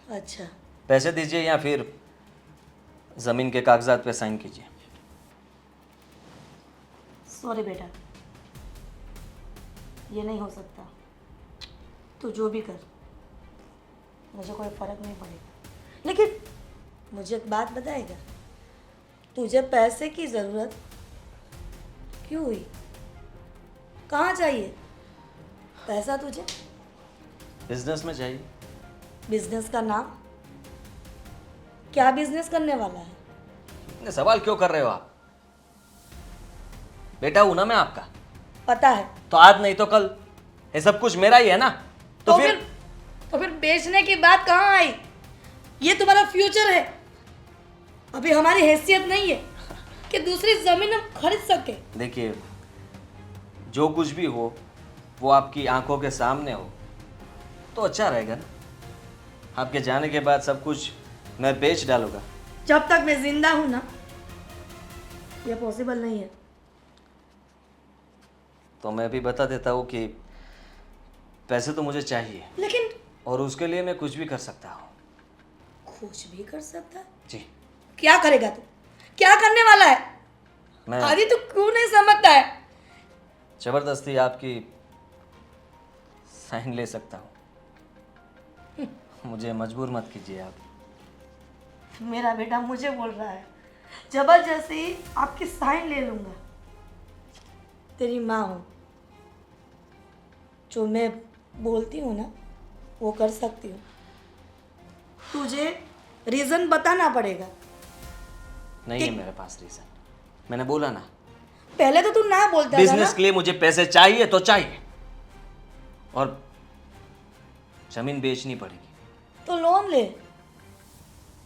अच्छा, पैसे दीजिए या फिर ज़मीन के कागजात पे साइन कीजिए। सॉरी बेटा, ये नहीं हो सकता। तू जो भी कर, मुझे कोई फ़र्क नहीं पड़ेगा। लेकिन मुझे एक बात बताएगा, तुझे पैसे की ज़रूरत क्यों हुई? कहाँ चाहिए पैसा तुझे? बिजनेस में चाहिए। बिजनेस का नाम क्या? बिजनेस करने वाला है? इतने सवाल क्यों कर रहे हो आप? बेटा हूं ना मैं आपका। पता है। तो आज नहीं तो कल ये सब कुछ मेरा ही है ना। तो फिर बेचने की बात कहाँ आई? ये तुम्हारा फ्यूचर है। अभी हमारी हैसियत नहीं है कि दूसरी जमीन हम खरीद सके। देखिए, जो कुछ भी हो वो आपकी आंखों के सामने हो तो अच्छा रहेगा ना। आपके जाने के बाद सब कुछ मैं बेच डालूंगा। जब तक मैं जिंदा हूं ना, ये पॉसिबल नहीं है। तो मैं भी बता देता हूँ कि पैसे तो मुझे चाहिए लेकिन और उसके लिए मैं कुछ भी कर सकता हूँ। कुछ भी कर सकता है? जी। क्या करेगा तू? क्या करने वाला है? मैं आदि तू क्यों नहीं समझता है? जबरदस्ती आपकी साइन ले सकता हूँ। मुझे मजबूर मत कीजिए आप। मेरा बेटा मुझे बोल रहा है जबरदस्ती आपकी साइन ले लूंगा। तेरी माँ हूँ, जो मैं बोलती हूँ ना वो कर सकती हूँ। तुझे रीज़न बताना पड़ेगा। नहीं है मेरे पास रीजन, मैंने बोला ना। पहले तो तू ना बोलता था ना। बिजनेस के लिए मुझे पैसे चाहिए तो चाहिए, और जमीन बेचनी पड़ेगी। तो लोन ले,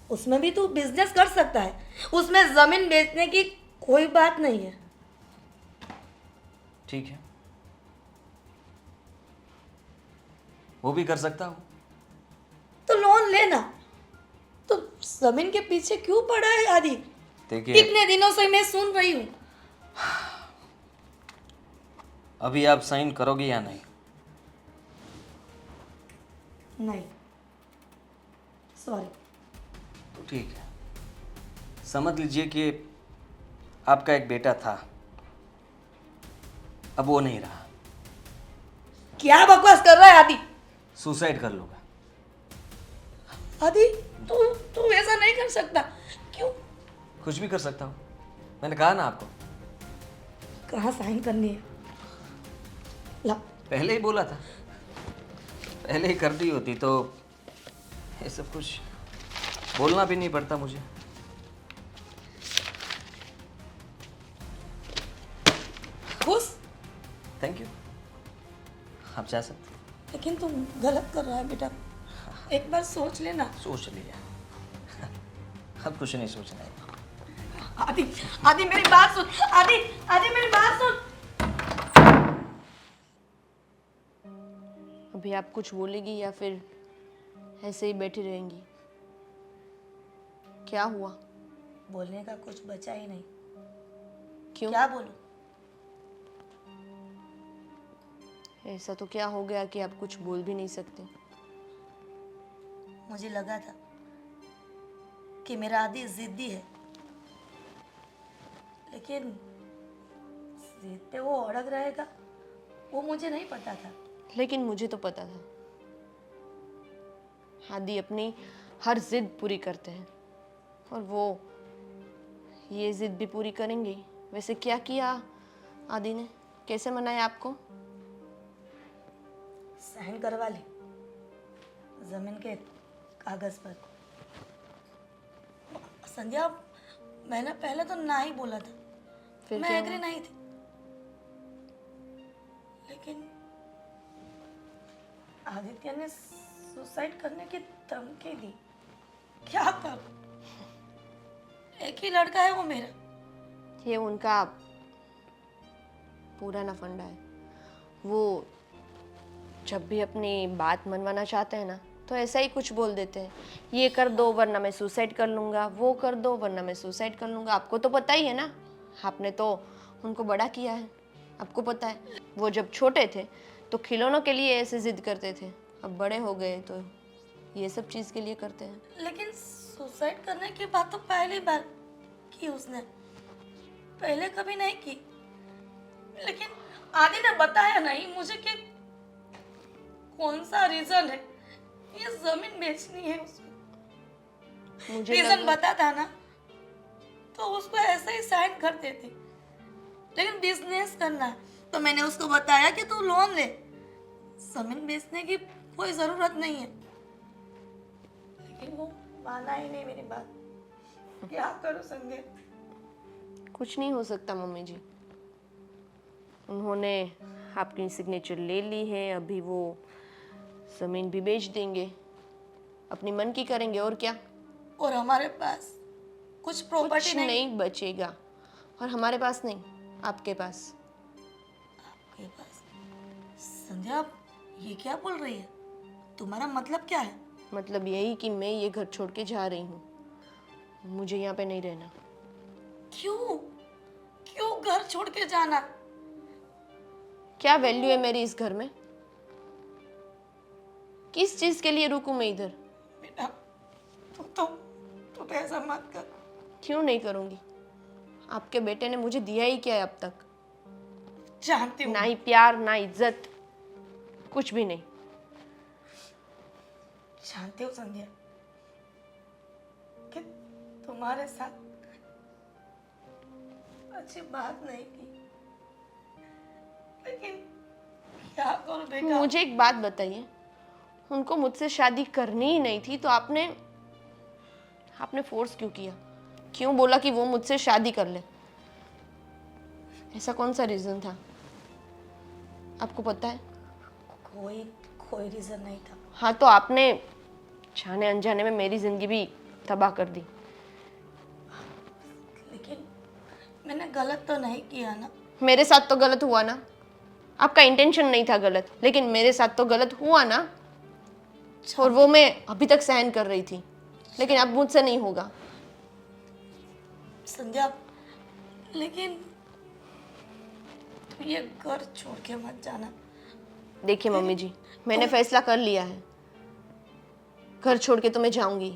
उसमें भी तू बिजनेस कर सकता है। उसमें जमीन बेचने की कोई बात नहीं है। ठीक है, वो भी कर सकता हूँ। तो लोन लेना। तो जमीन के पीछे क्यों पड़ा है आदि? देखिए कितने दिनों से मैं सुन रही हूँ। अभी आप साइन करोगे या नहीं? नहीं, सॉरी। तो ठीक है, समझ लीजिए कि आपका एक बेटा था, अब वो नहीं रहा। क्या बकवास कर रहा है आदि? सुसाइड कर लूंगा। आदि तू तू ऐसा नहीं कर सकता। क्यों? कुछ भी कर सकता हूँ, मैंने कहा ना आपको। कहाँ साइन करनी है? ला। पहले ही बोला था, पहले ही कर दी होती तो ये सब कुछ बोलना भी नहीं पड़ता मुझे। खुश? थैंक यू, आप जा सकते। लेकिन तुम गलत कर रहा है बेटा। एक बार सोच लेना। सोच लिया, अब कुछ नहीं सोचना है। आदि आदि मेरी बात सुन। आदि आदि मेरी बात सुन। अभी आप कुछ बोलेगी या फिर ऐसे ही बैठी रहेंगी? क्या हुआ? बोलने का कुछ बचा ही नहीं। क्यों? क्या बोलूं? ऐसा तो क्या हो गया कि आप कुछ बोल भी नहीं सकते? मुझे लगा था कि मेरा आदि जिद्दी है, लेकिन जिद पे वो अड़ग रहेगा वो मुझे नहीं पता था। लेकिन मुझे तो पता था। आदि अपनी हर जिद पूरी करते हैं और वो ये जिद भी पूरी करेंगे। वैसे क्या किया आदि ने? कैसे मनाया आपको? साइन करवा ली जमीन के कागज पर। संध्या, मैंने पहले तो ना ही बोला था। फिर मैं क्या एग्री हुआ? नहीं थी, लेकिन आदित्य ने सुसाइड करने की धमकी दी। क्या कर? एक ही लड़का है वो मेरा। ये उनका पुराना फंडा है। वो जब भी अपनी बात मनवाना चाहते हैं ना तो ऐसा ही कुछ बोल देते हैं, ये कर दो वरना मैं सुसाइड कर लूँगा, वो कर दो वरना मैं सुसाइड कर लूँगा। आपको तो पता ही है ना, आपने तो उनको बड़ा किया है, आपको पता है। वो जब छोटे थे तो खिलौनों के लिए ऐसे जिद करते थे, अब बड़े हो गए तो ये सब चीज़ के लिए करते हैं। लेकिन सुसाइड करने की बात तो पहली बार की उसने, पहले कभी नहीं की। लेकिन आदि ने बताया नहीं मुझे कि कौन सा रीजन है। ये जमीन बेचनी है उसको। मुझे रीजन लगा- बताता ना तो उसको ऐसे ही साइन कर देते। लेकिन बिजनेस करना है तो मैंने उसको बताया कि तू लोन ले, जमीन बेचने की कोई जरूरत नहीं है। लेकिन वो माना ही नहीं मेरी बात। क्या करूं संजय? कुछ नहीं हो सकता मम्मी जी। उन्होंने आपकी सिग्नेचर ले ली है, अभी वो ज़मीन भी बेच देंगे, अपनी मन की करेंगे और क्या। और हमारे पास कुछ प्रॉपर्टी कुछ नहीं। नहीं बचेगा, और हमारे पास नहीं, आपके पास। आपके पास संध्या आप ये क्या बोल रही है? तुम्हारा मतलब क्या है? मतलब यही कि मैं ये घर छोड़ के जा रही हूँ, मुझे यहाँ पे नहीं रहना। क्यों? क्यों घर छोड़ के जाना? क्या वैल्यू है मेरी इस घर में? किस चीज के लिए रुकूं मैं इधर? बेटा तू ऐसा मत कर। क्यों नहीं करूंगी? आपके बेटे ने मुझे दिया ही क्या है अब तक? जानती हूँ ना ही प्यार, ना इज्जत, कुछ भी नहीं। जानती हूँ संध्या कि तुम्हारे साथ अच्छी बात नहीं की, लेकिन क्या करूं बेटा? मुझे एक बात बताइए, उनको मुझसे शादी करनी ही नहीं थी तो आपने फोर्स क्यों किया? क्यों बोला कि वो मुझसे शादी कर ले? ऐसा कौन सा रीजन था? आपको पता है? कोई रीजन नहीं था। हाँ, तो आपने जाने अनजाने में मेरी जिंदगी भी तबाह कर दी। लेकिन मैंने गलत तो नहीं किया ना? मेरे साथ तो गलत हुआ ना। आपका इंटेंशन नहीं था गलत, लेकिन मेरे साथ तो गलत हुआ ना। और वो मैं अभी तक सहन कर रही थी, लेकिन अब मुझसे नहीं होगा। संध्या, लेकिन तू ये घर छोड़ के मत जाना। देखिए मम्मी जी, मैंने फैसला कर लिया है, घर छोड़ के तो मैं जाऊंगी।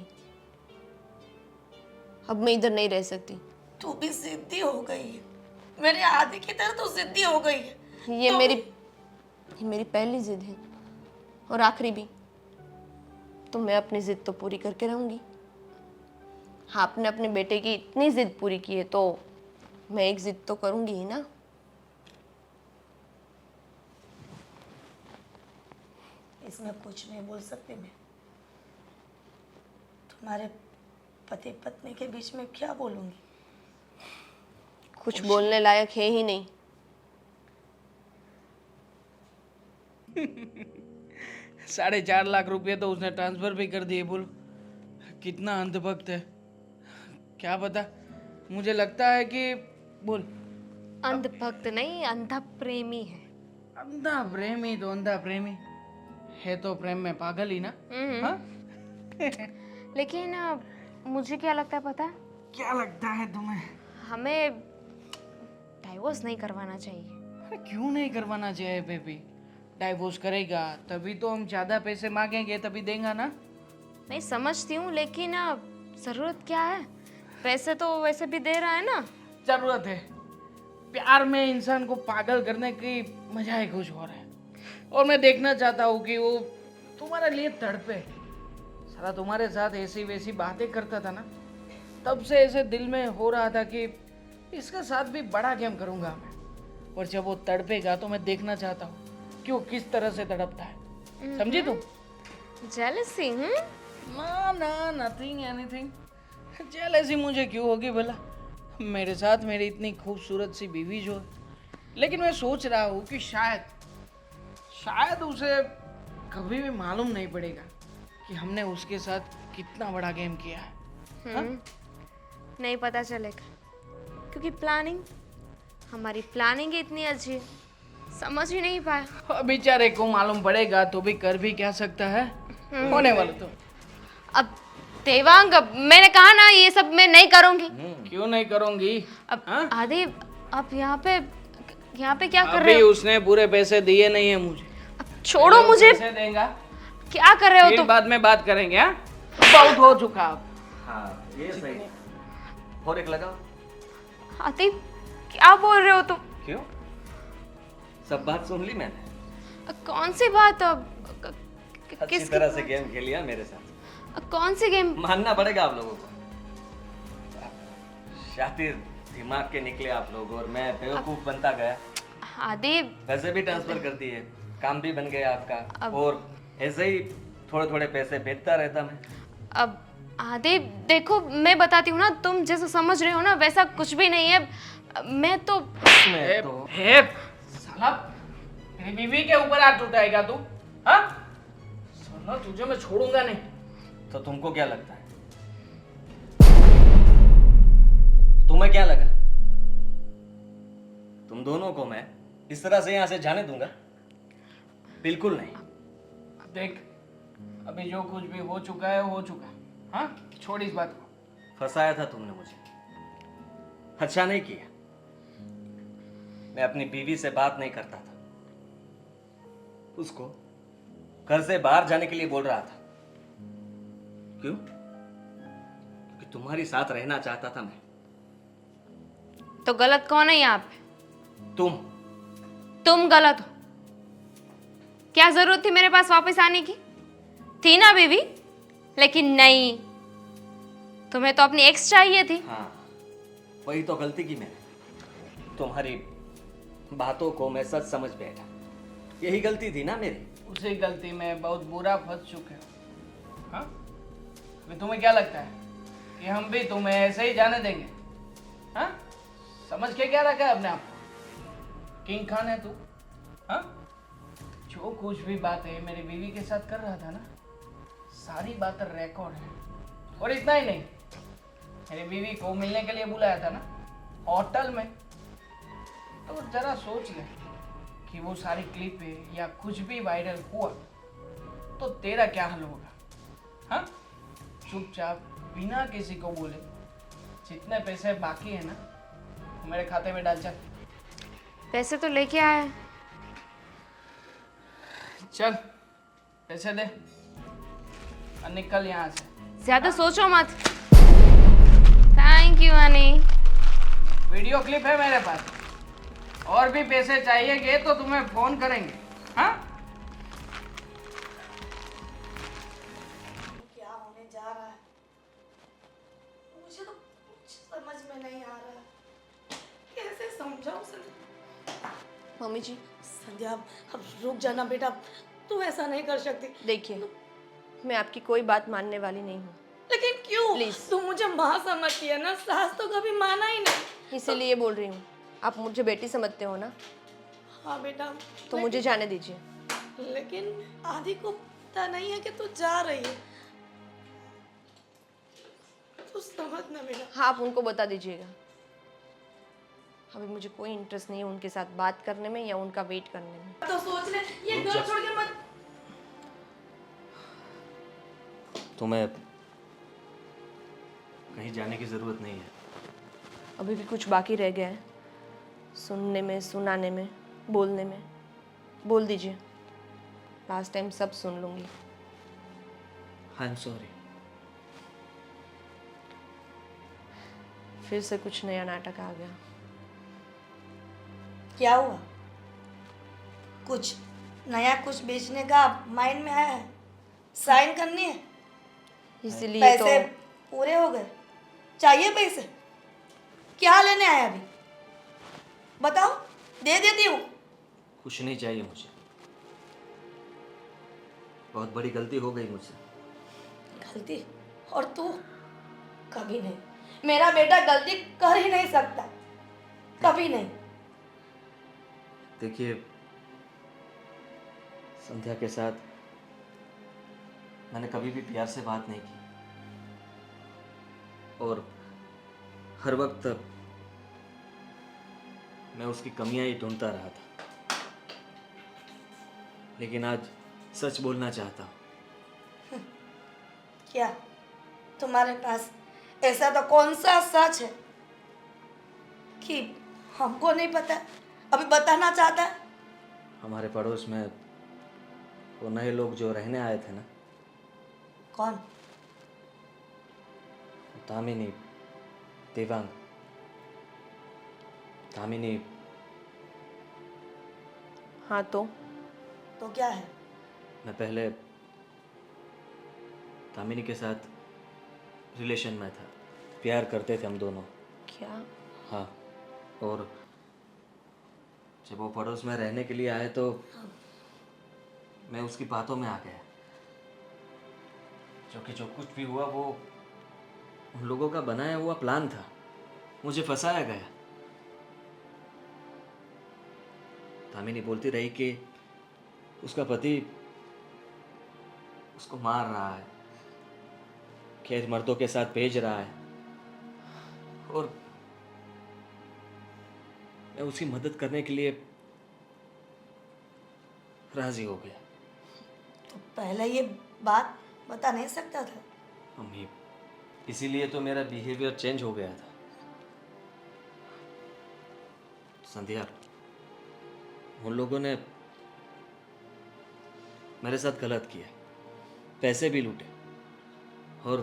अब मैं इधर नहीं रह सकती। तू भी जिद्दी हो गई है, मेरे आदि की तरह तू जिद्दी हो गई है। ये मेरी पहली जिद है और आखिरी भी। तो मैं अपनी जिद तो पूरी करके रहूंगी। हाँ, आपने अपने बेटे की इतनी जिद पूरी की है तो मैं एक जिद तो करूंगी ही ना। इसमें कुछ नहीं बोल सकती मैं। तुम्हारे पति पत्नी के बीच में क्या बोलूंगी? कुछ बोलने लायक है ही नहीं। 4.5 लाख रुपए तो उसने ट्रांसफर भी कर दिए। बोल कितना अंधभक्त है, क्या पता। मुझे लगता है कि बोल अंधभक्त नहीं, अंधा प्रेमी है। अंधा प्रेमी तो अंधा प्रेमी है, तो प्रेम में पागल ही ना। हाँ? लेकिन मुझे क्या लगता है पता है? क्या लगता है तुम्हें? हमें डाइवोर्स नहीं करवाना चाहिए। अरे क्यों नहीं करवाना चाहिए बेबी? डाइवोर्स करेगा तभी तो हम ज्यादा पैसे मांगेंगे, तभी देगा ना। नहीं समझती हूँ, लेकिन जरूरत क्या है? पैसे तो वैसे भी दे रहा है ना। जरूरत है। प्यार में इंसान को पागल करने की मजा ही कुछ और है। और मैं देखना चाहता हूँ कि वो तुम्हारे लिए तड़पे। सारा तुम्हारे साथ ऐसी वैसी बातें करता था ना, तब से ऐसे दिल में हो रहा था कि इसके साथ भी बड़ा गेम करूंगा मैं। और जब वो तड़पेगा तो मैं देखना चाहता हूँ कि वो किस तरह से तड़पता है। समझी तुम? जेलसी? ना ना, नथिंग एनीथिंग। जेलसी मुझे क्यों होगी भला? मेरे साथ मेरी इतनी खूबसूरत सी बीवी जो है। लेकिन मैं सोच रहा हूँ कि शायद उसे कभी भी मालूम नहीं पड़ेगा कि हमने उसके साथ कितना बड़ा गेम किया है। हाँ? नहीं पता चलेगा, क्योंकि हमारी प्लानिंग ही इतनी अच्छी है, समझ ही नहीं पाया। बेचारे को मालूम पड़ेगा तो भी कर भी क्या सकता है। होने वाला तो। अब देवांग, मैंने कहा ना ये सब मैं नहीं करूंगी। क्यों नहीं करूंगी? अब हाँ? आदि, आप यहाँ पे क्या कर अभी रहे हो? उसने पूरे पैसे दिए नहीं है मुझे। अब छोड़ो मुझे। पैसे देगा, क्या कर रहे हो फिर तुम? बाद में बात करेंगे। हाँ, बहुत हो चुका अब। हाँ ये सही। और एक लगाओ। आदि, क्या बोल रहे हो तुम? क्यों? सब बात सुन ली मैंने। कौन सी बात? अच्छी तरह से गेम खेलिया मेरे साथ। कौन सी गेम? मानना पड़ेगा आप लोगों को। शातिर दिमाग के निकले आप लोग और मैं बेवकूफ बनता गया। आदि, पैसे भी ट्रांसफर कर दिए, काम भी बन गया आपका, और ऐसे ही थोड़े थोड़े पैसे भेजता रहता मैं। अब आदि देखो, मैं बताती हूँ ना, तुम जैसा समझ रहे हो ना वैसा कुछ भी नहीं है। मैं तो साला मेरी बीवी के ऊपर हाथ उठाएगा तू? हाँ? साला तुझे मैं छोड़ूंगा नहीं। तो तुमको क्या लगता है? तुम्हें क्या लगा? तुम दोनों को मैं इस तरह से यहाँ से जाने दूंगा? बिल्कुल नहीं। देख, अभी जो कुछ भी हो चुका है हो चुका है। हाँ, छोड़ इस बात को। फंसाया था तुमने मुझे, अच्छा नहीं किया। मैं अपनी बीवी से बात नहीं करता था, उसको घर से बाहर जाने के लिए बोल रहा था। क्यों? क्योंकि तुम्हारी साथ रहना चाहता था मैं। तो गलत कौन है यहाँ पे? तुम गलत हो। क्या जरूरत थी मेरे पास वापस आने की? थी ना बीवी? लेकिन नहीं, तुम्हें तो अपनी एक्स चाहिए थी। हाँ, वही तो गलती की मैंने। तुम्हारी बातों को मैं सच समझ बैठा, यही गलती थी ना मेरी। उसी गलती में बहुत बुरा फंस चुके हो। हाँ, अभी तुम्हें क्या लगता है कि हम भी तुम्हें ऐसे ही जाने देंगे? हाँ, समझ के क्या रखा है अपने आप को? किंग खान है तू? हाँ, जो कुछ भी बातें मेरी बीवी के साथ कर रहा था ना, सारी बातें रिकॉर्ड है। और इतना ही नहीं, मेरी बीवी को मिलने के लिए बुलाया था ना होटल में, तो जरा सोच ले कि वो सारी क्लिप है या कुछ भी वायरल हुआ तो तेरा क्या हाल होगा? हाँ, चुपचाप बिना किसी को बोले जितने पैसे बाकी है ना मेरे खाते में डाल। चल पैसे तो लेके आए। चल, पैसे दे और निकल यहाँ से। ज्यादा सोचो मत। Thank you Honey. Video clip है मेरे पास, और भी पैसे चाहिए तो तुम्हें फोन करेंगे। हाँ, क्या होने जा रहा है मुझे तो कुछ समझ में नहीं आ रहा है। कैसे समझाऊं संध्या? मम्मी जी संध्या, अब रुक जाना बेटा, तू ऐसा नहीं कर सकती। देखिए, मैं आपकी कोई बात मानने वाली नहीं हूँ, लेकिन क्यों? Please. तू मुझे माँ समझती है ना, सास तो कभी माना ही नहीं। इसीलिए बोल रही हूँ। आप मुझे बेटी समझते हो ना, हाँ बेटा, तो मुझे जाने दीजिए। लेकिन आदि को पता नहीं है कि तू जा रही है। तू समझ ना बेटा। हाँ, आप उनको बता दीजिएगा। अभी मुझे कोई इंटरेस्ट नहीं है उनके साथ बात करने में या उनका वेट करने में। तो सोच ले, ये घर छोड़ के मत। तुम्हें कहीं जाने की जरूरत नहीं है। अभी भी कुछ बाकी रह गया है, सुनने में, सुनाने में, बोलने में। बोल दीजिए, लास्ट टाइम सब सुन लूंगी। I am sorry. फिर से कुछ नया नाटक आ गया। क्या हुआ? कुछ नया, कुछ बेचने का माइंड में आया है? साइन करनी है? इसीलिए पैसे तो पूरे हो गए? चाहिए पैसे? क्या लेने आया अभी? बताओ, दे देती हूँ। कुछ नहीं चाहिए मुझे, बहुत बड़ी गलती हो गई मुझसे। गलती? और तू? कभी नहीं। मेरा बेटा गलती कर ही नहीं सकता, कभी नहीं। देखिए, संध्या के साथ मैंने कभी भी प्यार से बात नहीं की, और हर वक्त मैं उसकी कमियां ही ढूंढता रहा था। लेकिन आज सच बोलना चाहता हूँ। क्या तुम्हारे पास ऐसा तो कौन सा सच है कि हमको नहीं पता, अभी बताना चाहता है? हमारे पड़ोस में वो नए लोग जो रहने आए थे ना, कौन? दामिनी, देवांग, दामिनी। हाँ, तो क्या है? मैं पहले दामिनी के साथ रिलेशन में था, प्यार करते थे हम दोनों। क्या? हाँ, और जब वो पड़ोस में रहने के लिए आए तो मैं उसकी बातों में आ गया, जो कुछ भी हुआ वो उन लोगों का बनाया हुआ प्लान था, मुझे फंसाया गया। दामिनी बोलती रही कि उसका पति उसको मार रहा है, खैर मर्दों के साथ भेज रहा है, और मैं उसकी मदद करने के लिए राजी हो गया। तो पहले ये बात बता नहीं सकता था? मम्मी, इसीलिए तो मेरा बिहेवियर चेंज हो गया था। संध्या, उन लोगों ने मेरे साथ गलत किया, पैसे भी लूटे, और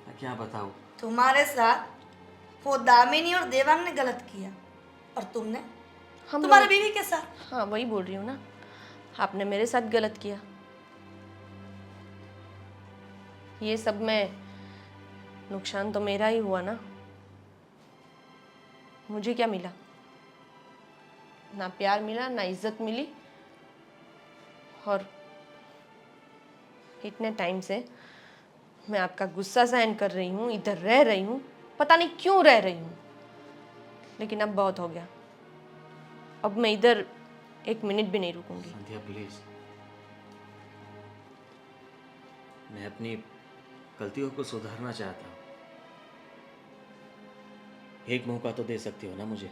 मैं क्या बताऊं। तुम्हारे साथ वो दामिनी और देवांग ने गलत किया, और तुमने हम तुम्हारे बीवी के साथ। हाँ वही बोल रही हूँ ना, आपने मेरे साथ गलत किया। ये सब में नुकसान तो मेरा ही हुआ ना। मुझे क्या मिला? ना प्यार मिला, ना इज्जत मिली, और इतने टाइम से मैं आपका गुस्सा सहन कर रही हूँ, इधर रह रही हूँ, पता नहीं क्यों रह रही हूँ, लेकिन अब बहुत हो गया। अब मैं इधर 1 मिनट भी नहीं रुकूंगी। संध्या प्लीज, मैं अपनी गलतियों को सुधारना चाहता हूँ। एक मौका तो दे सकती हो ना मुझे।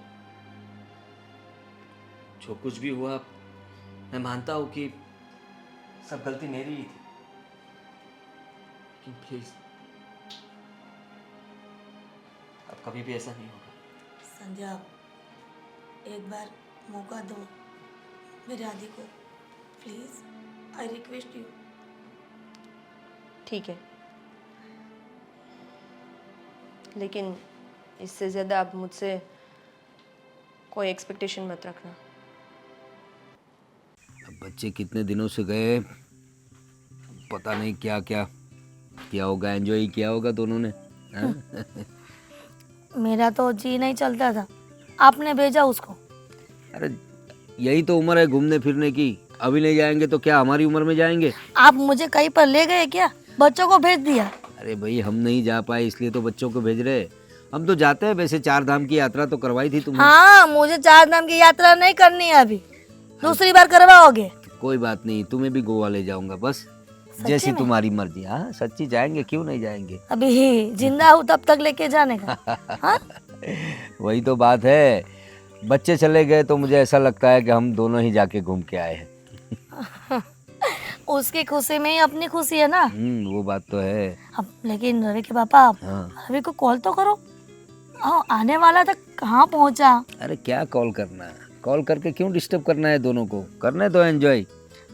जो कुछ भी हुआ, मैं मानता हूँ कि सब गलती मेरी ही थी, लेकिन प्लीज अब कभी भी ऐसा नहीं होगा। संध्या, एक बार मौका दो मेरे आदि को, प्लीज, आई रिक्वेस्ट यू। ठीक है, लेकिन इससे ज़्यादा आप मुझसे कोई एक्सपेक्टेशन मत रखना। अब बच्चे कितने दिनों से गए, पता नहीं क्या क्या किया होगा, एंजॉय किया होगा दोनों ने। हाँ? मेरा तो जी नहीं चलता था, आपने भेजा उसको। अरे यही तो उम्र है घूमने फिरने की, अभी नहीं जाएंगे तो क्या हमारी उम्र में जाएंगे? आप मुझे कहीं पर ले गए क्या? बच्चों को भेज दिया? अरे भाई हम नहीं जा पाए इसलिए तो बच्चों को भेज रहे। हम तो जाते हैं, वैसे 4 धाम की यात्रा तो करवाई थी तुमने। हाँ, मुझे 4 धाम की यात्रा नहीं करनी है अभी, दूसरी बार करवाओगे? कोई बात नहीं, तुम्हें भी गोवा ले जाऊंगा, बस जैसी तुम्हारी मर्जी। हाँ सच्ची, जाएंगे, क्यों नहीं जाएंगे। अभी जिंदा हूँ तब तक लेके जाने का। हाँ? वही तो बात है, बच्चे चले गए तो मुझे ऐसा लगता है कि हम दोनों ही जाके घूम के आए हैं। उसकी खुशी में ही अपनी खुशी है ना। वो बात तो है। अब लेकिन रवि के पापा, हाँ। रवि को कॉल तो करो। आने वाला था, कहाँ पहुँचा? अरे क्या कॉल करना है, कॉल करके क्यों डिस्टर्ब करना है, दोनों को करने दो एंजॉय।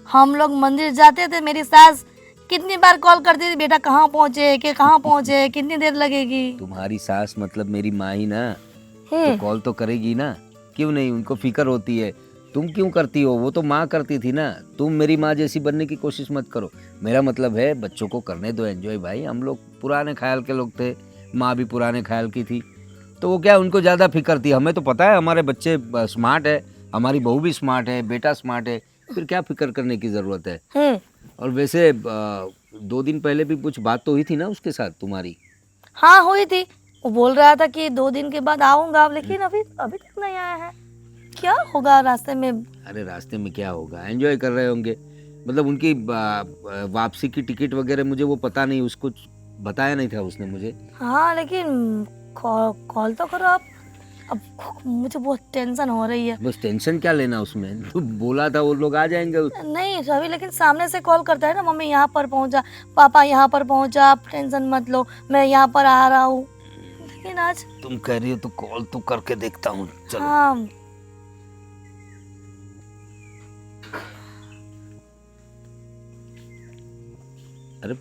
हम लोग मंदिर जाते थे, मेरी सास कितनी बार कॉल करती थी, बेटा कहाँ पहुँचे, कि कहाँ पहुँचे, कितनी देर लगेगी। तुम्हारी सास मतलब मेरी माँ ही ना, तो कॉल तो करेगी ना, क्यों नहीं, उनको फिक्र होती है। तुम क्यों करती हो, वो तो माँ करती थी ना। तुम मेरी माँ जैसी बनने की कोशिश मत करो। मेरा मतलब है बच्चों को करने दो एंजॉय भाई। हम लोग पुराने ख्याल के लोग थे, माँ भी पुराने ख्याल की थी, तो वो क्या उनको ज़्यादा फिक्र थी। हमें तो पता है हमारे बच्चे स्मार्ट है, हमारी बहू भी स्मार्ट है, बेटा स्मार्ट है, फिर क्या फिक्र करने की ज़रूरत है। और वैसे 2 दिन पहले भी कुछ बात तो हुई थी ना उसके साथ तुम्हारी? हाँ हुई थी, वो बोल रहा था कि 2 दिन के बाद आऊंगा, लेकिन अभी तक नहीं आया है। क्या होगा रास्ते में? अरे रास्ते में क्या होगा, एंजॉय कर रहे होंगे। मतलब उनकी वापसी की टिकट वगैरह मुझे वो पता नहीं, उसको बताया नहीं था उसने मुझे। हाँ लेकिन कॉल तो करो आप। अब मुझे बहुत टेंशन हो रही है। बस टेंशन क्या लेना उसमें, तो बोला था वो लोग आ जाएंगे। नहीं रवि, लेकिन सामने से कॉल करता है ना, मम्मी यहाँ पर पहुँचा, पापा यहाँ पर पहुँचा, आप टेंशन मत लो, मैं यहाँ पर आ रहा हूँ। लेकिन आज तुम कह रही हो तो कॉल तो करके देखता हूँ, चलो। हाँ अरे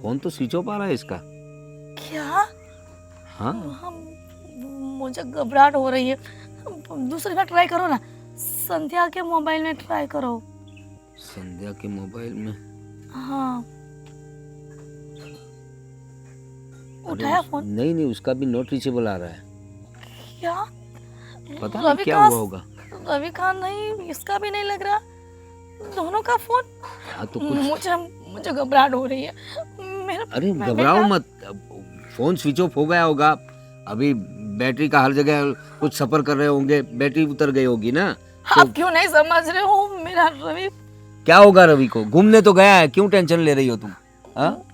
फोन तो स्विच ऑफ आ रहा है इसका। क्या? हाँ मुझे घबराहट हो रही है, दूसरी बार ट्राई करो ना, संध्या के मोबाइल में ट्राई करो। संध्या के मोबाइल में? हाँ उठाया फोन? नहीं नहीं, उसका भी नॉट रीचेबल आ रहा है। क्या? पता नहीं क्या हुआ होगा। रवि का नहीं, इसका भी नहीं लग रहा, दोनों का फोन। हाँ तो कुछ मुझे घबराहट हो रही है मेरा। अरे घबराओ मत, फोन स्विच ऑफ हो गया होगा। अभी बैटरी का हर जगह कुछ सफर कर रहे होंगे, बैटरी उतर गई होगी ना। आप क्यों नहीं समझ रहे हो मेरा रवि? क्या होगा रवि को, घूमने तो गया है, क्यों टेंशन ले रही हो तुम?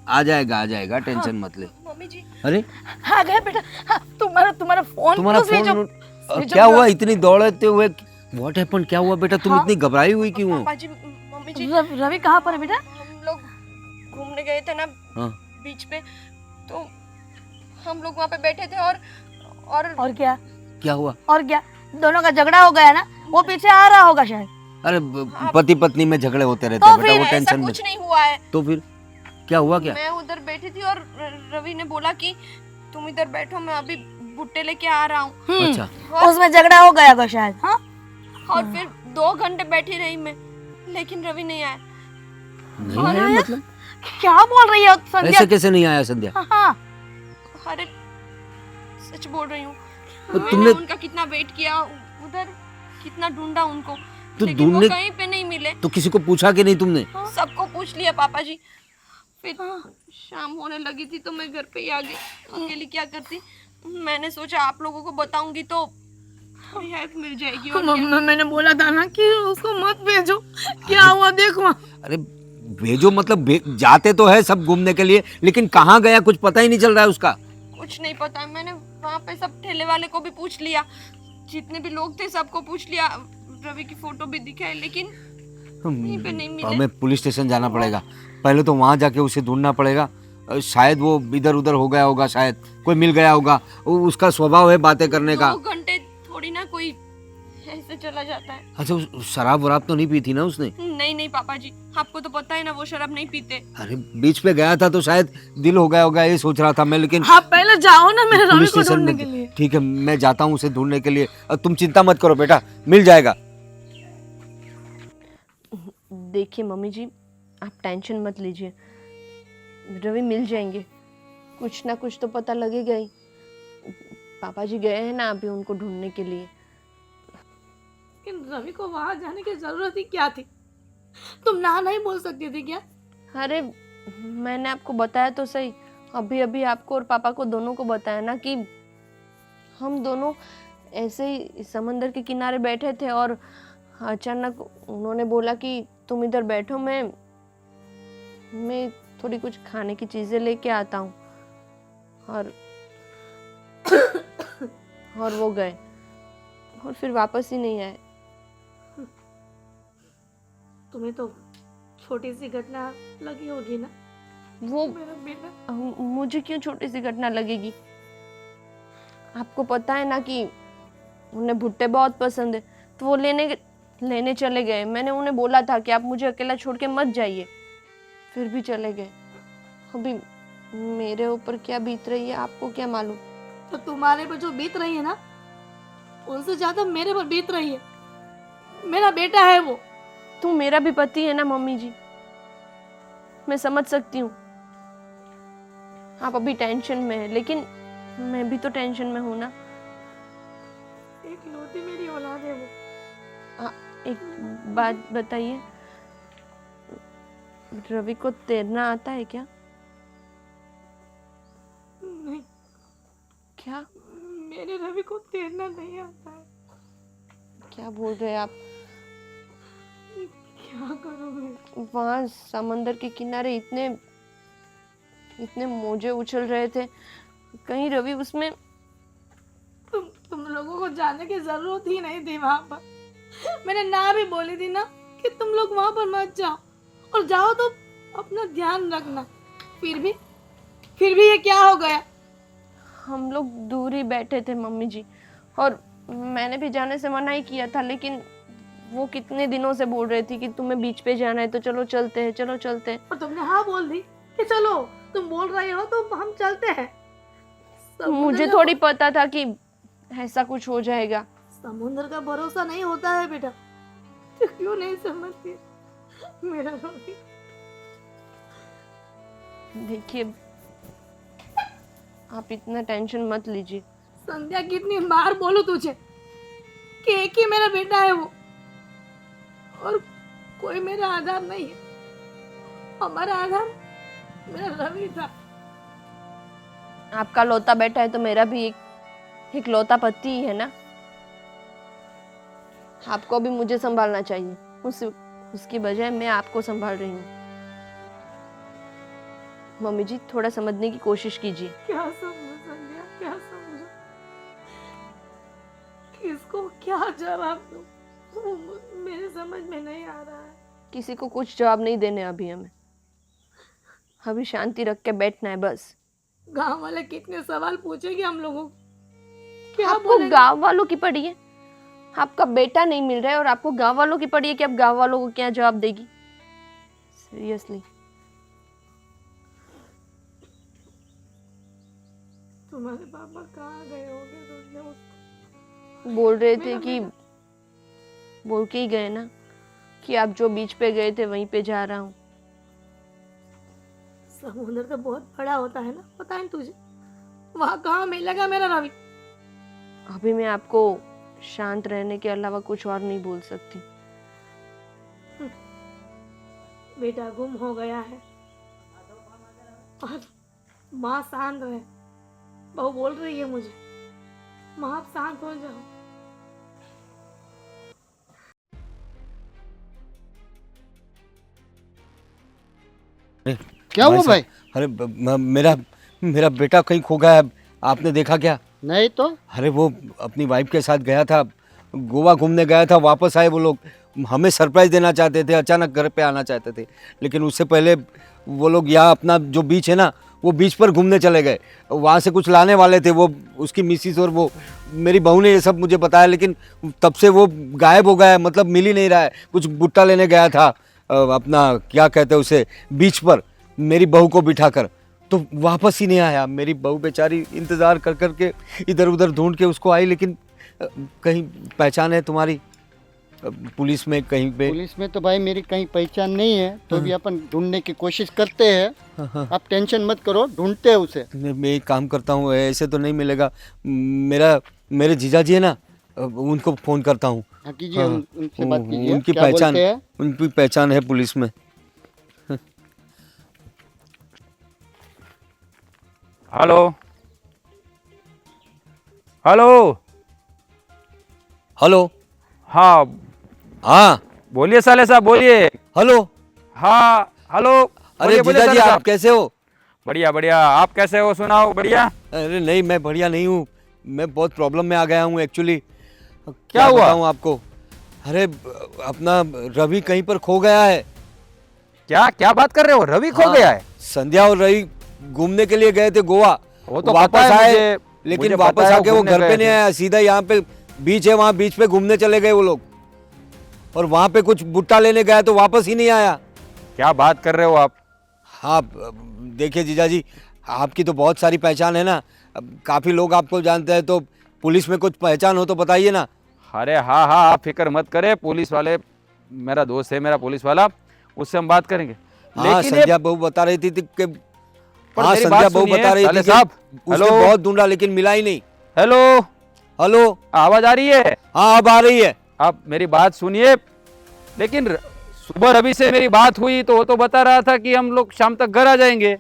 आ जाएगा, टेंशन मत ले। मम्मी जी अरे आ गया बेटा। तुम्हारा फोन क्या हुआ, इतनी दौड़ते हुए व्हाट हैपेंड? क्या हुआ बेटा? तुम इतनी घबराई हुई क्यों हो? पापा जी, मम्मी जी, रवि कहाँ पर है बेटा? हम लोग घूमने गए थे ना हाँ। बीच पे, तो हम लोग वहाँ पे बैठे थे और और क्या? क्या हुआ? और क्या? दोनों का झगड़ा हो गया ना, वो पीछे आ रहा होगा शायद। अरे पति पत्नी में झगड़े होते रहते तो हैं बेटा, फिर वो ऐसा टेंशन में। कुछ नहीं हुआ है। तो फिर क्या हुआ? क्या? मैं उधर बैठी थी और रवि ने बोला कि तुम इधर बैठो, मैं अभी भुट्टे लेके आ रहा हूँ। अच्छा। उसमें झगड़ा हो गया होगा शायद। हाँ, और फिर 2 घंटे बैठी रही मैं, लेकिन रवि नहीं आया। नहीं आया मतलब? क्या बोल रही है संध्या? ऐसे कैसे नहीं आया संध्या? हाँ, अरे सच बोल रही हूँ, तो मैंने तुमने उनका कितना वेट किया उधर, कितना ढूंढा उनको, तो लेकिन वो ढूंढने- कहीं पे नहीं मिले। तो किसी को पूछा कि नहीं तुमने? सबको पूछ लिया पापा जी। फिर शाम होने लगी थी तो मैं घर पे ही आ गई। अकेली क्या करती, मैंने सोचा आप लोगों को बताऊंगी तो हेल्प मिल जाएगी। और क्या? मैंने बोला था ना कि उसको मत भेजो। क्या हुआ देखो। अरे भेजो मतलब जाते तो है सब घूमने के लिए, लेकिन कहाँ गया कुछ पता ही नहीं चल रहा है उसका। कुछ नहीं पता है। मैंने वहाँ पे सब ठेले वाले को भी पूछ लिया, जितने भी लोग थे सबको पूछ लिया, रवि की फोटो भी दिखाई, लेकिन कहीं पे नहीं मिले। हमें पुलिस स्टेशन जाना पड़ेगा, पहले तो वहाँ जाके उसे ढूंढना पड़ेगा। शायद वो इधर उधर हो गया होगा, शायद कोई मिल गया होगा। उसका स्वभाव है बातें करने का। 2 घंटे थोड़ी ना कोई ऐसे चला जाता है। अच्छा, शराब वराब तो नहीं पी थी ना उसने? नहीं नहीं पापा जी, आपको तो पता है ना वो शराब नहीं पीते। अरे बीच पे गया था तो शायद दिल हो गया होगा, ये सोच रहा था मैं। लेकिन आप पहले जाओ ना मेरे रवि पुलिस को स्टेशन ढूंढने में के लिए। ठीक है, मैं जाता हूँ उसे ढूंढने के लिए। तुम चिंता मत करो बेटा, मिल जाएगा। देखिए मम्मी जी, आप टेंशन मत लीजिए, रवि मिल जाएंगे। कुछ ना कुछ तो पता लगेगा ही। पापा जी गए हैं ना अभी उनको ढूंढने के लिए। लेकिन रवि को वहां जाने की जरूरत ही क्या थी? तुम ना नहीं बोल सकती थी क्या? अरे मैंने आपको बताया तो सही, अभी अभी आपको और पापा को दोनों को बताया ना कि हम दोनों ऐसे ही समंदर के किनारे बैठे थे और अचानक उन्होंने बोला कि तुम इधर बैठो, मैं थोड़ी कुछ खाने की चीज़ें लेके आता हूँ। और वो गए और फिर वापस ही नहीं आए। तुम्हें तो छोटी सी घटना लगी होगी ना वो मेरा बेटा? मुझे क्यों छोटी सी घटना लगेगी? आपको पता है ना कि उन्हें भुट्टे बहुत पसंद है, तो वो लेने चले गए। मैंने उन्हें बोला था कि आप मुझे अकेला छोड़ के मत जाइए, फिर भी चले गए। अभी मेरे ऊपर क्या बीत रही है आपको क्या मालूम। तो तुम्हारे पर जो बीत रही है ना, उनसे ज्यादा मेरे पर बीत रही है। मेरा बेटा है वो। तू मेरा भी पति है ना मम्मी जी, मैं समझ सकती हूँ आप अभी टेंशन में है, लेकिन मैं भी तो टेंशन में हूँ ना। एक लौती मेरी औलाद है वो। एक बात बताइए, रवि को तैरना आता है क्या? नहीं, क्या मेरे रवि को तैरना नहीं आता है। क्या बोल रहे हैं आप? क्या करूं मैं? वहां समंदर के किनारे इतने मोजे उछल रहे थे, कहीं रवि उसमें। तुम लोगों को जाने की जरूरत ही नहीं थी वहां पर। मैंने ना भी बोली थी ना कि तुम लोग वहां पर मत जाओ, और जाओ तो अपना ध्यान रखना। फिर भी ये क्या हो गया? हम लोग दूर ही बैठे थे मम्मी जी, और मैंने भी जाने से मना ही किया था, लेकिन वो कितने दिनों से बोल रही थी कि तुम्हें बीच पे जाना है तो चलो चलते हैं, चलो चलते हैं। और तुमने हाँ बोल दी कि चलो, तुम बोल रहे हो तो हम चलते हैं। मुझे थोड़ी पता था कि ऐसा कुछ हो जाएगा। समुद्र का भरोसा नहीं होता है बेटा। तो क्यों नहीं समझती मेरा रवि? देखिए आप इतना टेंशन मत लीजिए। संध्या कितनी बार बोलूं तुझे कि एक ही मेरा बेटा है वो, और कोई मेरा आधार नहीं है। हमारा आधार मेरा रवि था। आपका लौता बेटा है तो मेरा भी एक लौता पति ही है ना। आपको भी मुझे संभालना चाहिए, उसकी बजाय मैं आपको संभाल रही हूँ। मम्मी जी थोड़ा समझने की कोशिश कीजिए। क्या समझो संध्या, क्या समझो? किसको क्या जवाब दूं? मेरे समझ में नहीं आ रहा है। किसी को कुछ जवाब नहीं देने अभी हमें, अभी शांति रख के बैठना है बस। गांव वाले कितने सवाल पूछेंगे हम लोगों को, क्या आपको बोलेंगे? गांव वालों की पड़ी है, आपका बेटा नहीं मिल रहा है और आपको गांव वालों की पड़ी है कि आप गांव वालों को क्या जवाब देगी? सीरियसली। तुम्हारे पापा कहाँ गए होंगे? तुमने उसको बोल रहे थे कि बोल के ही गए ना कि आप जो बीच पे गए थे वहीं पे जा रहा हूँ। समुद्र तो बहुत बड़ा होता है ना, पता है तुझे? वहाँ कहाँ मिलेगा मेरा रवि? अभी मैं आपको शांत रहने के अलावा कुछ और नहीं बोल सकती। बेटा गुम हो गया है और माँ शांत है। बहू बोल रही है मुझे, माँ आप शांत हो जाओ। क्या हुआ भाई? अरे मेरा मेरा बेटा कहीं खो गया है, आपने देखा क्या? नहीं तो अरे वो अपनी वाइफ के साथ गया था, गोवा घूमने गया था, वापस आए वो लोग। हमें सरप्राइज देना चाहते थे, अचानक घर पे आना चाहते थे, लेकिन उससे पहले वो लोग यहाँ अपना जो बीच है ना, वो बीच पर घूमने चले गए। वहाँ से कुछ लाने वाले थे, वो उसकी मिसिस और वो मेरी बहू ने ये सब मुझे बताया, लेकिन तब से वो गायब हो गया है, मतलब मिल ही नहीं रहा है। कुछ भुट्टा लेने गया था अपना क्या कहते हैं उसे, बीच पर मेरी बहू को बिठाकर, तो वापस ही नहीं आया। मेरी बहू बेचारी इंतज़ार कर कर के इधर उधर ढूंढ के उसको आई, लेकिन कहीं पहचान है तुम्हारी पुलिस में कहीं पे? पुलिस में तो भाई मेरी कहीं पहचान नहीं है, तो भी अपन ढूंढने की कोशिश करते हैं। आप टेंशन मत करो, ढूंढते हैं उसे। मैं एक काम करता हूँ, ऐसे तो नहीं मिलेगा। मेरे जीजा जी है ना, उनको फ़ोन करता हूँ। हाँ कीजिए, उनसे बात कीजिए। उनकी क्या पहचान बोलते हैं? उनकी पहचान है पुलिस में। Hello hello. हेलो। हाँ हाँ बोलिए साले साहब, बोलिए। हेलो। हाँ हेलो। अरे बोलिए, बोलिए जीजा जी, साले आप साहब। कैसे हो? बढ़िया बढ़िया, आप कैसे हो? सुनाओ। बढ़िया। अरे नहीं, मैं बढ़िया नहीं हूँ, मैं बहुत प्रॉब्लम में आ गया हूँ एक्चुअली। क्या हुआ? बताऊँ आपको? अरे अपना रवि कहीं पर खो गया है। क्या क्या बात कर रहे हो? रवि खो हाँ, गया है? संध्या और रवि घूमने के लिए गए थे गोवा, वो तो वापस पता है आए, मुझे, लेकिन मुझे वापस पता है आके वो घूमने घर पे गए नहीं थे। आया, सीधा यहाँ पे बीच है, वहाँ बीच पे घूमने चले गए वो लोग, और वहाँ पे कुछ भुट्टा लेने गया तो वापस ही नहीं आया। क्या बात कर रहे हो आप? हाँ देखिए जीजा जी, आपकी तो बहुत सारी पहचान है ना, काफ़ी लोग आपको जानते हैं, तो पुलिस में कुछ पहचान हो तो बताइए ना। अरे हाँ हाँ, आप फिक्र मत करें, पुलिस वाले, मेरा दोस्त है मेरा पुलिस वाला, उससे हम बात करेंगे। हाँ लेकिन ये- संध्या बहू बता रही थी कि पर हाँ मेरी संध्या बात बहू सुनिए, बता रही साले थी कि साहब। उसने हेलो बहुत ढूंढा लेकिन मिला ही नहीं। Hello, hello. आवाज आ रही है? हाँ अब आ रही है। आप मेरी बात सुनिए। लेकिन सुबह रवि से मेरी बात हुई तो वो तो बता रहा था कि हम लोग शाम तक घर आ जाएंगे।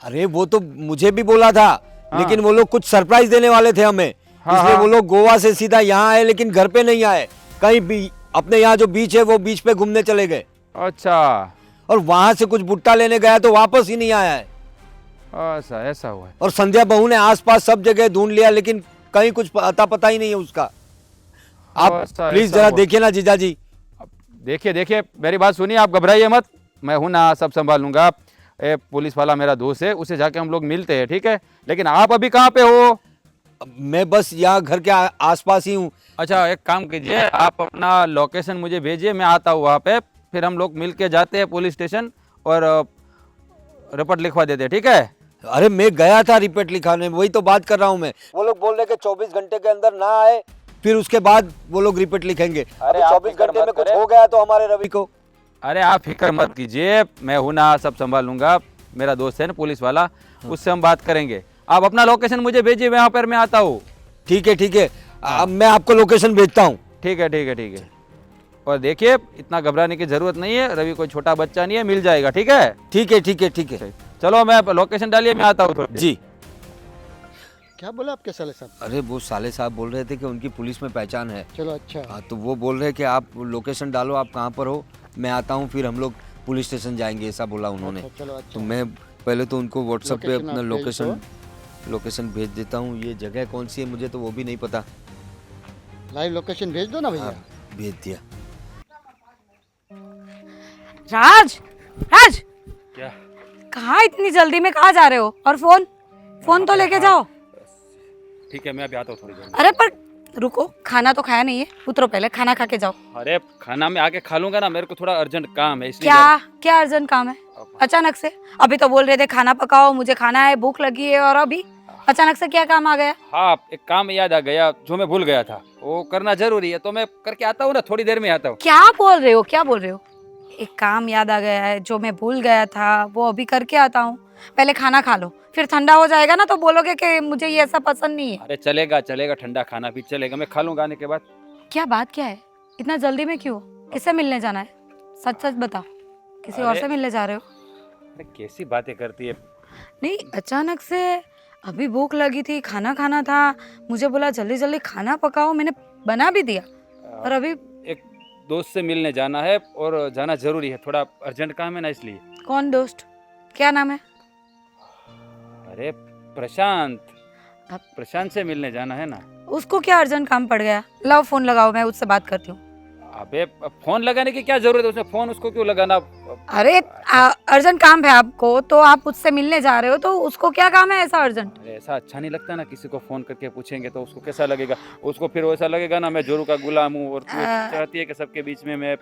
अरे वो तो मुझे भी बोला था, हाँ। लेकिन वो लोग कुछ सरप्राइज देने वाले थे हमें, हाँ, इसलिए हाँ। वो लोग गोवा से सीधा यहाँ आए, लेकिन घर पे नहीं आए, कहीं भी अपने यहाँ जो बीच है वो बीच पे घूमने चले गए, अच्छा और वहां से कुछ भुट्टा लेने गया तो वापस ही नहीं आया है। ऐसा ऐसा हुआ है। और संध्या बहू ने आसपास सब जगह ढूंढ लिया, लेकिन कहीं कुछ पता ही नहीं है उसका। आप ऐसा- प्लीज ऐसा जरा हुआ। देखिए ना जीजा जी। देखिए देखिए, मेरी बात सुनिए, आप घबराइए मत, मैं हूं ना, सब संभाल लूंगा। पुलिस वाला मेरा दोस्त है, उसे जाके हम लोग मिलते हैं, ठीक है? लेकिन आप अभी कहाँ पे हो? मैं बस यहाँ घर के आसपास ही हूँ। अच्छा एक काम कीजिए, आप अपना लोकेशन मुझे भेजिए, मैं आता हूँ वहाँ पे, फिर हम लोग मिल के जाते हैं पुलिस स्टेशन और रिपोर्ट लिखवा देते हैं, ठीक है? अरे मैं गया था रिपोर्ट लिखाने, वही तो बात कर रहा हूँ मैं। वो लोग बोल रहे कि 24 घंटे के अंदर ना आए, फिर उसके बाद वो लोग रिपोर्ट लिखेंगे। अरे आप 24 फिक्र घंटे मत में कुछ करें। हो गया तो हमारे रवि को। अरे आप फिक्र मत कीजिए, मैं हूं ना, सब संभाल लूंगा। मेरा दोस्त है ना पुलिस वाला, उससे हम बात करेंगे। आप अपना लोकेशन मुझे भेजिए, वहाँ पर मैं आता हूँ। ठीक है ठीक है, अब मैं आपको लोकेशन भेजता हूँ। ठीक है ठीक है ठीक है। और देखिए, इतना घबराने की जरूरत नहीं है, रवि कोई छोटा बच्चा नहीं है, मिल जाएगा, ठीक है? ठीक है ठीक है ठीक है। चलो मैं लोकेशन डालिए, मैं आता हूँ थोड़ी। जी। क्या बोला आपके साले साहब? अरे वो साले साहब बोल रहे थे कि उनकी पुलिस में पहचान है। चलो अच्छा। हाँ तो वो बोल रहे हैं कि आप लोकेशन डालो, आप कहाँ पर हो, मैं आता हूँ, फिर हम लोग पुलिस स्टेशन जाएंगे, ऐसा बोला उन्होंने। अच्छा, चलो अच्छा। तो मैं पहले तो उनको व्हाट्सएप पे लोकेशन अपना आप भेज लोकेशन भेज देता हूँ। ये जगह कौन सी है मुझे तो वो भी नहीं पता। लाइव लोकेशन भेज दो ना भैया। भेज दिया। राज, राज, क्या? कहाँ इतनी जल्दी में कहाँ जा रहे हो? और फोन फोन तो लेके जाओ। ठीक है, मैं अभी आता हूँ थोड़ी देर में। अरे पर रुको, खाना तो खाया नहीं है, उतरो पहले, खाना खा के जाओ। अरे खाना मैं आके खा लूंगा ना, मेरे को थोड़ा अर्जेंट काम है इसलिए। क्या क्या अर्जेंट काम है अचानक से? अभी तो बोल रहे थे खाना पकाओ, मुझे खाना है, भूख लगी है, और अभी अचानक से क्या काम आ गया? हाँ, एक काम याद आ गया जो मैं भूल गया था, वो करना जरूरी है, तो मैं करके आता हूँ ना, थोड़ी देर में आता हूँ। क्या बोल रहे हो, क्या बोल रहे हो? एक काम याद आ गया है जो मैं भूल गया था, वो अभी करके आता हूँ। पहले खाना खा लो, फिर ठंडा हो जाएगा ना तो बोलोगे कि मुझे ये ऐसा पसंद नहीं है। अरे चलेगा चलेगा, ठंडा खाना भी चलेगा, मैं खा लूंगा आने के बाद। क्या बात क्या है, इतना जल्दी में क्यों? किससे मिलने जाना है? सच सच बताओ, किसी और अरे- से मिलने जा रहे हो? अरे कैसी बातें करती है। नहीं, अचानक से अभी भूख लगी थी, खाना खाना था, मुझे बोला जल्दी जल्दी खाना पकाओ, मैंने बना भी दिया, और अभी एक दोस्त से मिलने जाना है और जाना जरूरी है, थोड़ा अर्जेंट काम है ना इसलिए। कौन दोस्त, क्या नाम है? अरे प्रशांत, अब- प्रशांत से मिलने जाना है ना। उसको क्या अर्जेंट काम पड़ गया? लाओ फोन लगाओ, मैं उससे बात करती हूँ। अबे फोन लगाने की क्या जरूरत है, उसने फोन उसको क्यों लगाना। अरे अर्जेंट काम है आपको, तो आप उससे मिलने जा रहे हो, तो उसको क्या काम है ऐसा अर्जेंट? अरे ऐसा अच्छा नहीं लगता ना, किसी को फोन करके पूछेंगे तो उसको कैसा लगेगा, उसको फिर वैसा लगेगा ना मैं जोरू का गुलाम हूँ, और तू चाहती है कि सबके बीच में मैं।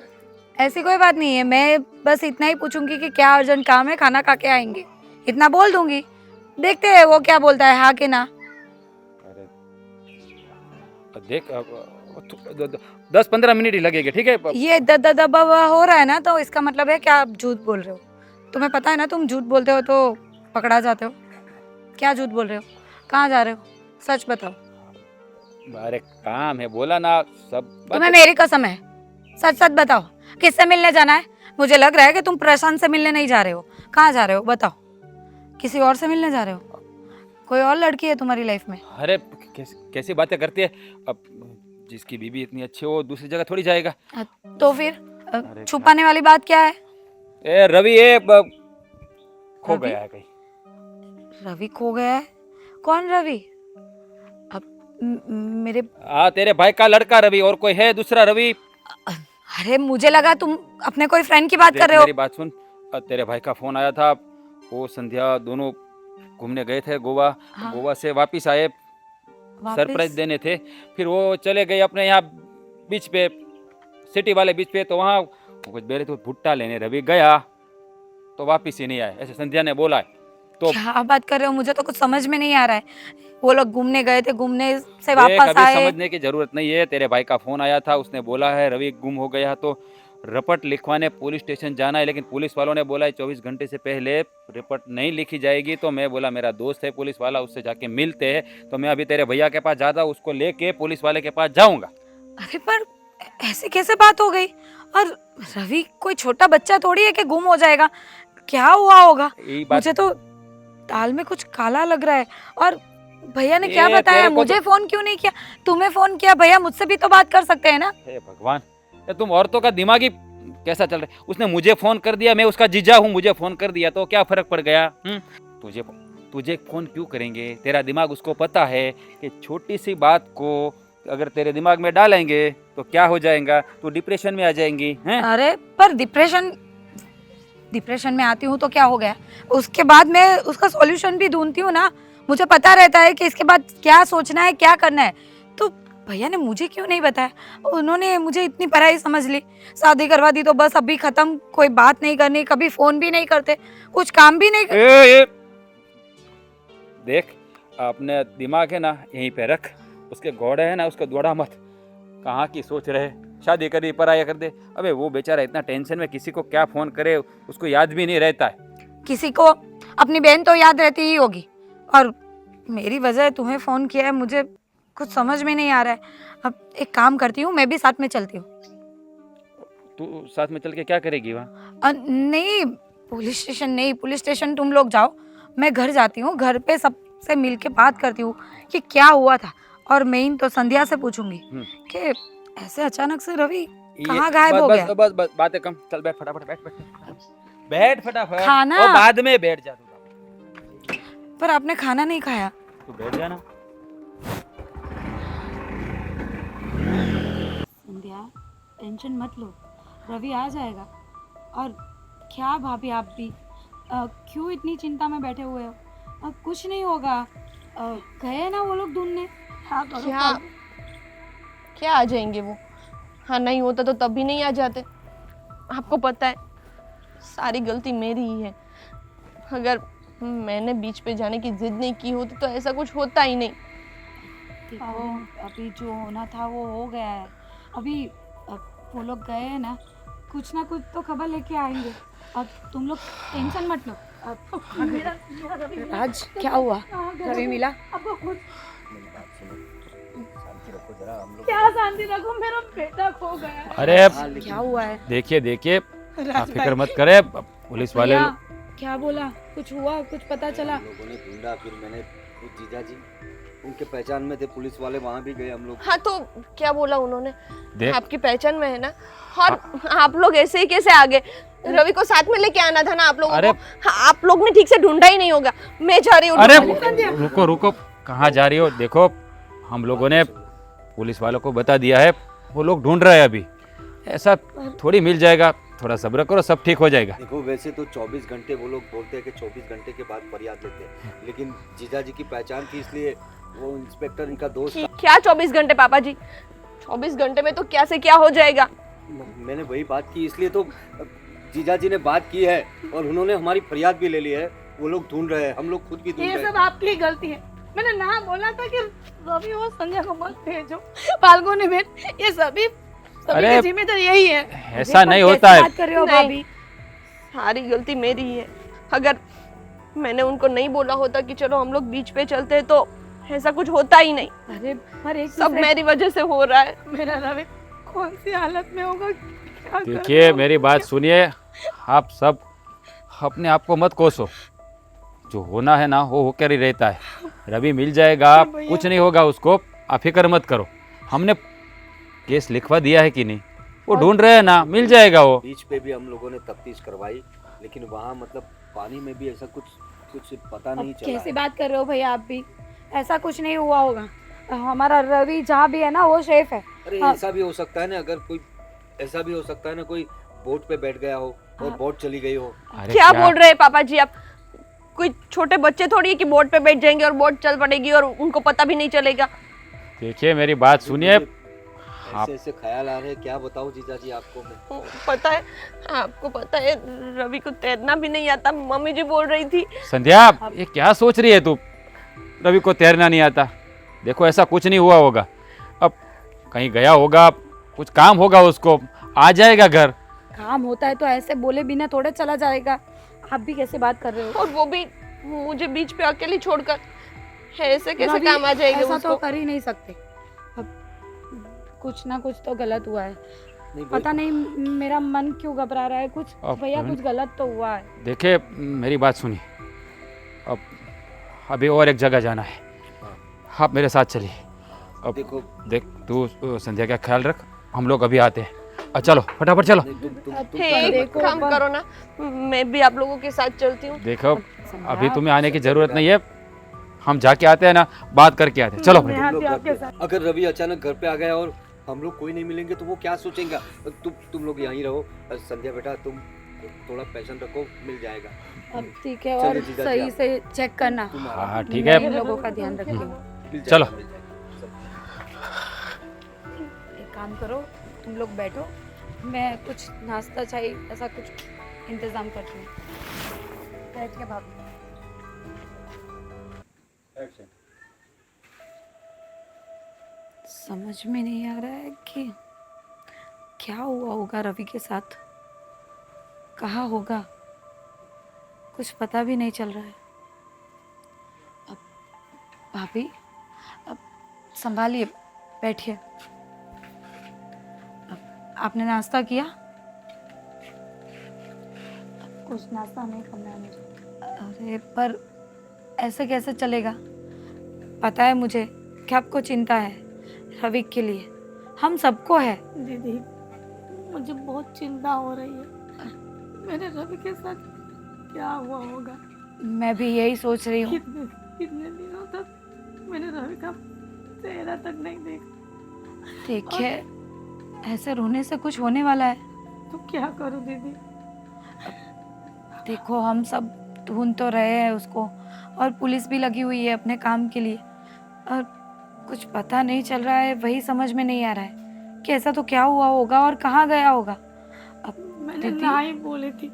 ऐसी कोई बात नहीं है, मैं बस इतना ही पूछूंगी कि क्या अर्जेंट काम है, खाना खा के आएंगे, इतना बोल दूंगी, देखते हैं वो क्या बोलता है, हाँ कि ना। अरे देख 10-15 मिनट ही लगेंगे, ठीक है। ये दबा हो रहा है ना, तो इसका मतलब है कि आप झूठ बोल रहे हो। तुम्हें पता है ना, तुम झूठ बोलते हो तो पकड़ा जाते हो। क्या झूठ बोल रहे हो, कहाँ जा रहे हो, सच बताओ। अरे काम है, बोला ना सब। तुम्हें मेरी कसम है, सच सच बताओ, किससे मिलने जाना है? मुझे लग रहा है कि तुम प्रशांत से मिलने नहीं जा रहे हो। कहाँ जा रहे हो बताओ? किसी और से मिलने जा रहे हो? कोई और लड़की है तुम्हारी लाइफ में? अरे कैसी बातें करती है, अब जिसकी बीवी इतनी अच्छी हो दूसरी जगह थोड़ी जाएगा। तो फिर छुपाने वाली बात क्या है? ए रवि, ये खो रवि? गया है कहीं। रवि खो गया है? कौन रवि? अब मेरे, तेरे भाई का लड़का रवि, और कोई है दूसरा रवि? अरे मुझे लगा तुम अपने कोई फ्रेंड की बात देख कर रहे हो। मेरी बात सुन, तेरे भाई का फोन आया था, वो संध्या दोनों घूमने गए थे गोवा। हाँ। गोवा से वापिस आए, सरप्राइज देने थे, फिर वो चले गए अपने यहाँ बीच पे, सिटी वाले बीच पे, तो वहाँ कुछ बेरे तो भुट्टा लेने रवि गया, तो वापिस ही नहीं आए, ऐसे संध्या ने बोला है। तो क्या बात कर रहे हो, मुझे तो कुछ समझ में नहीं आ रहा है। वो लोग घूमने गए थे, घूमने से देख, वापस अभी आए। समझने की जरूरत नहीं है, तेरे भाई का फोन आया था, उसने बोला है रवि गुम हो गया, तो रिपोर्ट लिखवाने पुलिस स्टेशन जाना है, लेकिन पुलिस वालों ने बोला है 24 घंटे से पहले रिपोर्ट नहीं लिखी जाएगी। तो मैं बोला मेरा दोस्त है पुलिस वाला, उससे जाके मिलते हैं, तो मैं अभी तेरे भैया के पास जाता, उसको लेके पुलिस वाले के पास जाऊंगा। अरे पर ऐसे कैसे बात हो गई? और रवि कोई छोटा बच्चा थोड़ी है कि गुम हो जाएगा। क्या हुआ होगा? यही बात। मुझे तो दाल में कुछ काला लग रहा है। और भैया ने क्या ये बताया? तेरे को मुझे फोन क्यों नहीं किया? तुम्हें फोन किया, भैया मुझसे भी तो बात कर सकते हैं ना। हे भगवान, ये तुम औरतों का दिमाग ही कैसा चल रहा है। उसने मुझे फोन कर दिया, मैं उसका जीजा हूँ, मुझे फोन कर दिया तो क्या फर्क पड़ गया? तुझे फोन क्यों करेंगे? तेरा दिमाग उसको पता है कि छोटी सी बात को अगर तेरे दिमाग में डालेंगे तो क्या हो जाएगा, तू डिप्रेशन में आ जाएंगी हैं? अरे पर डिप्रेशन में आती हूँ तो क्या हो गया? उसके बाद मैं उसका सॉल्यूशन भी ढूंढती हूँ ना। मुझे पता रहता है कि इसके बाद क्या सोचना है, क्या करना है। तो भैया ने मुझे क्यों नहीं बताया? उन्होंने मुझे इतनी पराई समझ ली, शादी करवा दी तो बस अभी खत्म, कोई बात नहीं करनी, कभी फोन भी नहीं करते, कुछ काम भी नहीं ए, देख अपने दिमाग है ना यहीं पे रख, उसके घोड़े है ना उसको दौड़ा मत। कहाँ की सोच रहे, शादी करी पराया कर दे। अबे वो बेचारा इतना टेंशन में, किसी को क्या फोन करे उसको याद भी नहीं रहता है। किसी को अपनी बहन तो याद रहती ही होगी, और मेरी वजह तुम्हें फोन किया है, मुझे कुछ समझ में नहीं आ रहा है। अब एक काम करती हूँ, मैं भी साथ में चलती हूँ। तू साथ में चल के क्या करेगी वहाँ? नहीं, पुलिस स्टेशन नहीं, पुलिस स्टेशन तुम लोग जाओ, मैं घर जाती हूँ, घर पे सबसे मिल के बात करती हूँ कि क्या हुआ था। और मेन तो संध्या से पूछूंगी कि ऐसे अचानक से रवि कहाँ गायब हो गया। बस बातें कम, चल बैठ फटाफट, बैठ फटाफट। खाना? और बाद में बैठ जा तू। पर आपने खाना नहीं खाया। तू बैठ जाना। संध्या, टेंशन मत लो, रवि आ जाएगा। और क्या भाभी आप भी क्यों इतनी चिंता में बैठे हुए हो? कुछ नहीं होगा। गए ना वो लोग ढूंढने। हाँ करो क्या क्या आ जाएंगे वो? हाँ, नहीं होता तो तब भी नहीं आ जाते। आपको पता है सारी गलती मेरी ही है। अगर मैंने बीच पे जाने की जिद नहीं की होती तो ऐसा कुछ होता ही नहीं। देखो अभी जो होना था वो हो गया है। अभी वो लोग गए हैं ना, कुछ ना कुछ तो खबर लेके आएंगे। अब तुम लोग टेंशन मत लो। राज क्या हुआ? रवि मिला? आपको कुछ मेरी बात सुनो, शांति रखो जरा, हम लोग क्या शांति रखो, मेरा बेटा खो गया है। अरे क्या हुआ है? देखिए देखिए, आप फिक्र मत करें, पुलिस वाले भैया, क्या बोला? कुछ हुआ? कुछ पता चला? हम लोगों ने ढूंढा, फिर मैंने वो जीजा जी उनके पहचान में थे, पुलिस वाले वहाँ भी गए हम लोग। हाँ तो क्या बोला उन्होंने? देख आपकी पहचान में है ना? और आप लोग ऐसे ही कैसे आ गए? रवि को साथ में लेके आना था ना आप लोगों अरे को। हाँ, आप लोग ने ठीक से ढूंढा ही नहीं होगा। मैं जा रही हूँ अरे ढूंढने। रुको रुको, कहाँ जा रही हो? देखो हम लोगों ने पुलिस वालों को बता दिया है, वो लोग ढूंढ रहे हैं अभी। ऐसा थोड़ी मिल जाएगा, थोड़ा सब्र करो, सब ठीक हो जाएगा। देखो वैसे तो 24 घंटे वो लोग बोलते हैं कि 24 घंटे के बाद फरियाद लेते हैं, लेकिन जीजा जी की पहचान थी इसलिए वो इंस्पेक्टर इनका दोस्त था। क्या 24 घंटे पापा जी? 24 घंटे में तो क्या से क्या हो जाएगा। मैंने वही बात की, इसलिए तो जीजा जी ने बात की है और उन्होंने हमारी फरियाद भी ले ली है। वो लोग ढूंढ रहे हैं, हम लोग खुद भी ढूंढ ये रहे सब हैं। आपकी ही गलती है। मैंने ना बोला था कि रवि और संजय को मत भेजो, फाल्गुनी बहन, ये सभी अरे, जिम्मेदार यही है। ऐसा देखो, नहीं कैसी होता है। बात कर रहे हो नहीं। भाभी? सारी गलती मेरी ही है। अगर मैंने उनको नहीं बोला होता कि चलो हम लोग बीच पे चलते हैं तो ऐसा कुछ होता ही नहीं। अरे पर एक सब मेरी वजह से हो रहा है। मेरा रवि कौन सी हालत में होगा, क्या देखिए मेरी बात सुनिए, आप सब अपने आप को मत कोसो, जो होना है ना वो होकर ही रहता है। रवि मिल जाएगा, कुछ नहीं होगा उसको, आप फिक्र मत करो। हमने केस लिखवा दिया है कि नहीं, वो ढूंढ रहे हैं ना, मिल जाएगा वो। बीच पे भी हम लोगों ने तफ्तीश करवाई, लेकिन वहाँ मतलब पानी में भी ऐसा कुछ पता नहीं चला कैसी है। बात कर रहे हो भैया आप भी? ऐसा कुछ नहीं हुआ होगा। हमारा रवि जहाँ भी है ना वो सेफ है। अरे ऐसा भी हो सकता है ना, अगर कोई ऐसा भी हो सकता है ना, कोई बोट पे बैठ गया हो और बोट चली गई हो। अरे क्या बोल रहे हैं पापा जी आप? कोई छोटे बच्चे थोड़ी है कि बोट पे बैठ जाएंगे और बोट चल पड़ेगी और उनको पता भी नहीं चलेगा। देखिए मेरी बात सुनिए, ऐसे ऐसे ख्याल आ रहे हैं, क्या बताऊं जीजा जी आपको मैं। पता है, आपको पता है रवि को तैरना भी नहीं आता। मम्मी जी बोल रही थी। संध्या ये क्या सोच रही है तू? रवि को तैरना नहीं आता? देखो ऐसा कुछ नहीं हुआ होगा, अब कहीं गया होगा, कुछ काम होगा उसको, आ जाएगा घर। काम होता है तो ऐसे बोले बिना थोड़े चला जाएगा। आप भी कैसे बात कर रहे हो? और वो भी मुझे बीच पे अकेली छोड़कर, ऐसे कैसे रवि, काम आ जाएगा ऐसा उसको? तो कर ही नहीं सकते। अब कुछ ना कुछ तो गलत हुआ है। नहीं पता नहीं मेरा मन क्यों घबरा रहा है। कुछ अब भैया मन- कुछ गलत तो हुआ है। देखिए मेरी बात सुनिए, अब अभी और एक जगह जाना है, आप मेरे साथ चलिए। अब देखो देख तू संध्या का ख्याल रख, हम लोग अभी आते हैं। चलो फटाफट चलो। नहीं, तुम एक देखो, काम पर- करो ना, मैं भी आप लोगों के साथ चलती हूँ। देखो अभी तुम्हें आने की जरूरत नहीं है, हम जाके आते हैं ना, बात करके आते हैं। चलो मैं अपने। आती हूँ आपके साथ। अगर रवि अचानक घर पे आ गया और हम लोग कोई नहीं मिलेंगे तो वो क्या सोचेंगे। तुम लोग यहीं रहो। संध्या बेटा तुम थोड़ा पैशन रखो, मिल जाएगा। अब ठीक है, चलिए और जीजा जी, सही आप- से चेक करना। तुम हाँ ठीक मैं है, इन लोगों का ध्यान रखूंगी। मिल जाएगा, चलो। मिल जाएगा। एक काम करो, तुम लोग बैठो, मैं कुछ नाश्ता चाय ऐसा कुछ इंतजाम करती हूँ। बैठ के भाभी। समझ में नहीं आ रहा है कि क्या हुआ होगा रवि के साथ, कहाँ होगा, कुछ पता भी नहीं चल रहा है। अब भाभी, अब संभालिए, बैठिए। अब आपने नाश्ता किया? अब कुछ नाश्ता नहीं करना है मुझे। अरे पर ऐसे कैसे चलेगा? पता है मुझे कि आपको चिंता है रवि के लिए, हम सबको है। दीदी मुझे बहुत चिंता हो रही है, मेरे रवि के साथ क्या हुआ होगा। मैं भी यही सोच रही हूँ। कितने दिनों तक मैंने रवि का चेहरा तक नहीं देखा। देखिए ऐसे रोने से कुछ होने वाला है। तो क्या करूं दीदी? देखो हम सब ढूंढ तो रहे हैं उसको, और पुलिस भी लगी हुई है अपने काम के लिए, और कुछ पता नहीं चल रहा है। वही समझ में नहीं आ रहा है कि ऐसा तो क्या हुआ होगा और कहाँ गया होगा। अब मैंने ना ही बोली थी,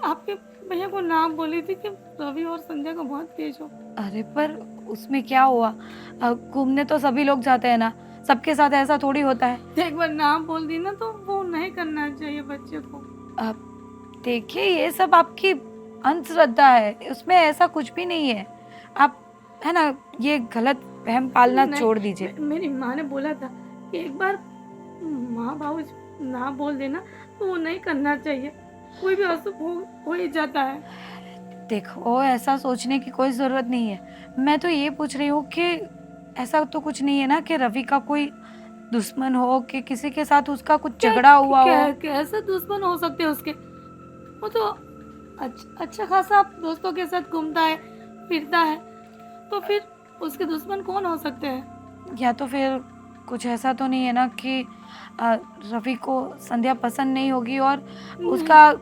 आपके भैया को ना बोली थी कि रवि और संध्या को बहुत भेजो। अरे पर उसमें क्या हुआ? घूमने तो सभी लोग जाते हैं ना, सबके साथ ऐसा थोड़ी होता है। एक बार ना बोल दी ना तो वो नहीं करना चाहिए बच्चे को। अब देखिए ये सब आपकी अंधश्रद्धा है, उसमें ऐसा कुछ भी नहीं है। आप है ना, ये गलत वहम पालना नहीं, छोड़ दीजिए। मेरी माँ ने बोला था कि एक बार माँ बाबू ना बोल देना तो वो नहीं करना चाहिए, कोई भी अशुभ हो ही जाता है। देखो ऐसा सोचने की कोई ज़रूरत नहीं है। मैं तो ये पूछ रही हूँ कि ऐसा तो कुछ नहीं है ना कि रवि का कोई दुश्मन हो, कि किसी के साथ उसका कुछ झगड़ा हुआ हो। कैसे दुश्मन हो सकते हैं उसके? वो तो अच्छा खासा दोस्तों के साथ घूमता है फिरता है, तो फिर उसके दुश्मन कौन हो सकते हैं? या तो फिर कुछ ऐसा तो नहीं है ना कि रवि को संध्या पसंद नहीं होगी और उसका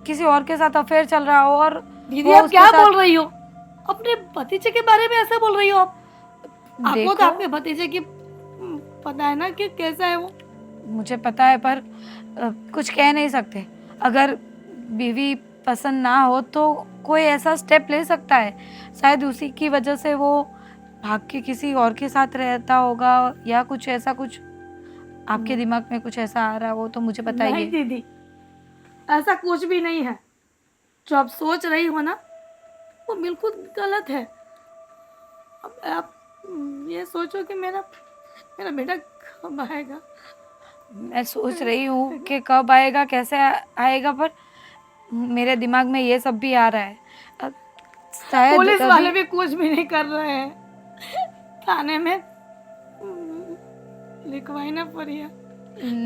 किसी और के साथ अफेयर चल रहा हो, और दीदी आप क्या बोल रही हो? अपने भतीजे के बारे में ऐसे बोल रही हो आप? आपको तो आपके भतीजे की पता है ना कि कैसा है वो। मुझे पता है पर कुछ कह नहीं सकते। अगर बीवी पसंद ना हो तो कोई ऐसा स्टेप ले सकता है, शायद उसी की वजह से वो भाग के किसी और के साथ रहता होगा, या कुछ ऐसा, कुछ आपके दिमाग में कुछ ऐसा आ रहा हो तो मुझे बताइए। नहीं दीदी, ऐसा कुछ भी नहीं है। जो आप सोच रही हो ना वो बिल्कुल गलत है। अब आप ये सोचो कि मेरा बेटा कब आएगा। मैं सोच रही हूँ कि कब आएगा, कैसे आएगा, पर मेरे दिमाग में ये सब भी आ रहा है। अब शायद पुलिस वाले भी कुछ भी नहीं कर रहे हैं, थाने में लिखवाई ना पड़ी है।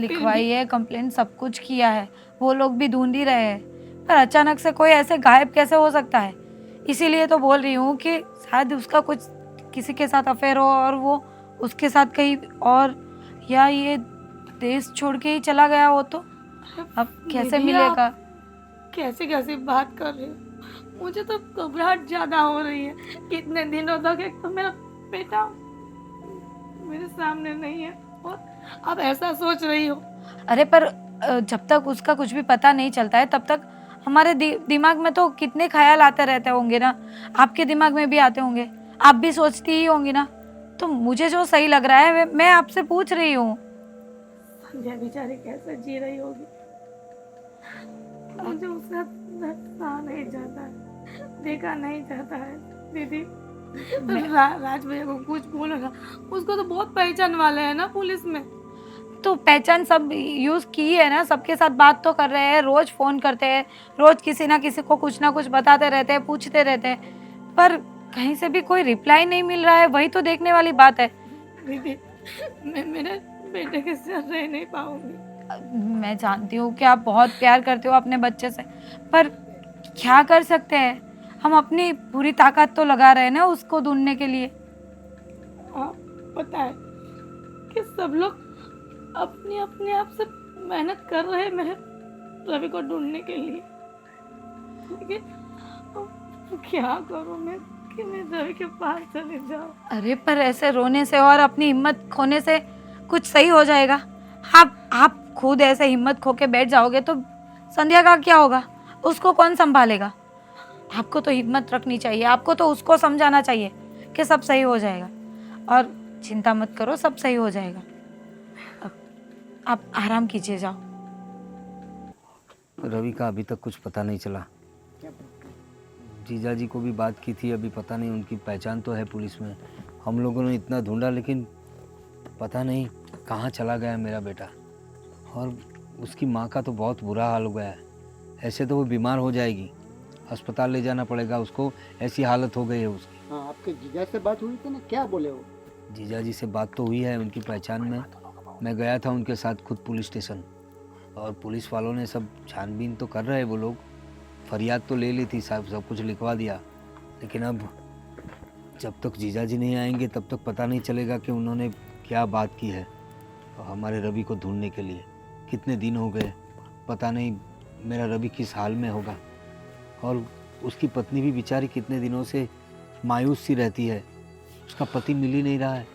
लिखवाई है, कंप्लेन सब कुछ किया है, वो लोग भी ढूंढ ही रहे हैं, पर अचानक से कोई ऐसे गायब कैसे हो सकता है? इसीलिए तो बोल रही हूँ कि शायद उसका कुछ किसी के साथ अफेयर हो और वो उसके साथ कहीं और, या ये देश छोड़ के ही चला गया हो तो अब कैसे दीदी, मिलेगा? आप कैसी बात कर रही हो? मुझे तो घबराहट ज्यादा हो रही है। कितने दिनों तक एक तो मेरा बेटा मेरे सामने नहीं है और अब ऐसा सोच रही हो। अरे पर जब तक उसका कुछ भी पता नहीं चलता है तब तक हमारे दिमाग में तो कितने ख्याल आते रहते होंगे ना। आपके दिमाग में भी आते होंगे, आप भी सोचती ही होंगी ना। तो मुझे जो सही लग रहा है मैं आपसे पूछ रही हूँ। संध्या बेचारी कैसे जी रही होगी, मुझे उसका दर्द सहा नहीं जाता है, देखा नहीं जाता है। दीदी राज भैया को कुछ बोलो ना, उसको तो बहुत पहचान वाले हैं ना पुलिस में। तो पहचान सब यूज की है ना, सबके साथ बात तो कर रहे हैं, रोज फोन करते हैं, रोज किसी ना किसी को कुछ ना कुछ बताते रहते हैं, पूछते रहते हैं, पर कहीं से भी कोई रिप्लाई नहीं मिल रहा है। वही तो देखने वाली बात है। दीदी मैं मेरे बेटे के साथ रह नहीं पाऊंगी। मैं जानती हूँ कि आप बहुत प्यार करते हो अपने बच्चे से, पर क्या कर सकते हैं? हम अपनी पूरी ताकत तो लगा रहे हैं ना उसको ढूंढने के लिए। हाँ पता है कि सब लोग अपने अपने आप से मेहनत कर रहे हैं मेरे रवि को ढूंढने के लिए, लेकिन क्या करूं मैं कि मैं रवि के पास चले जाऊं। अरे पर ऐसे रोने से और अपनी हिम्मत खोने से कुछ सही हो जाएगा? आप खुद ऐसे हिम्मत खो के बैठ जाओगे तो संध्या का क्या होगा? उसको कौन संभालेगा? आपको तो हिम्मत रखनी चाहिए, आपको तो उसको समझाना चाहिए कि सब सही हो जाएगा, और चिंता मत करो, सब सही हो जाएगा। आप आराम कीजिए, जाओ। रवि का अभी तक कुछ पता नहीं चला। जीजा जी को भी बात की थी, अभी पता नहीं, उनकी पहचान तो है पुलिस में। हम लोगों ने इतना ढूंढा लेकिन पता नहीं कहाँ चला गया मेरा बेटा। और उसकी माँ का तो बहुत बुरा हाल हो गया है, ऐसे तो वो बीमार हो जाएगी, अस्पताल ले जाना पड़ेगा उसको, ऐसी हालत हो गई है उसकी। हाँ, आपके जीजा से बात हुई थी ना, क्या बोले वो? जीजा जी से बात तो हुई है उनकी पहचान में। मैं गया था उनके साथ खुद पुलिस स्टेशन, और पुलिस वालों ने सब छानबीन तो कर रहे हैं, वो लोग फरियाद तो ले ली थी, सब कुछ लिखवा दिया, लेकिन अब जब तक जीजा जी नहीं आएंगे तब तक पता नहीं चलेगा कि उन्होंने क्या बात की है। हमारे रवि को ढूंढने के लिए। कितने दिन हो गए, पता नहीं मेरा रवि किस हाल में होगा। और उसकी पत्नी भी बेचारी कितने दिनों से मायूस सी रहती है, उसका पति मिल ही नहीं रहा है।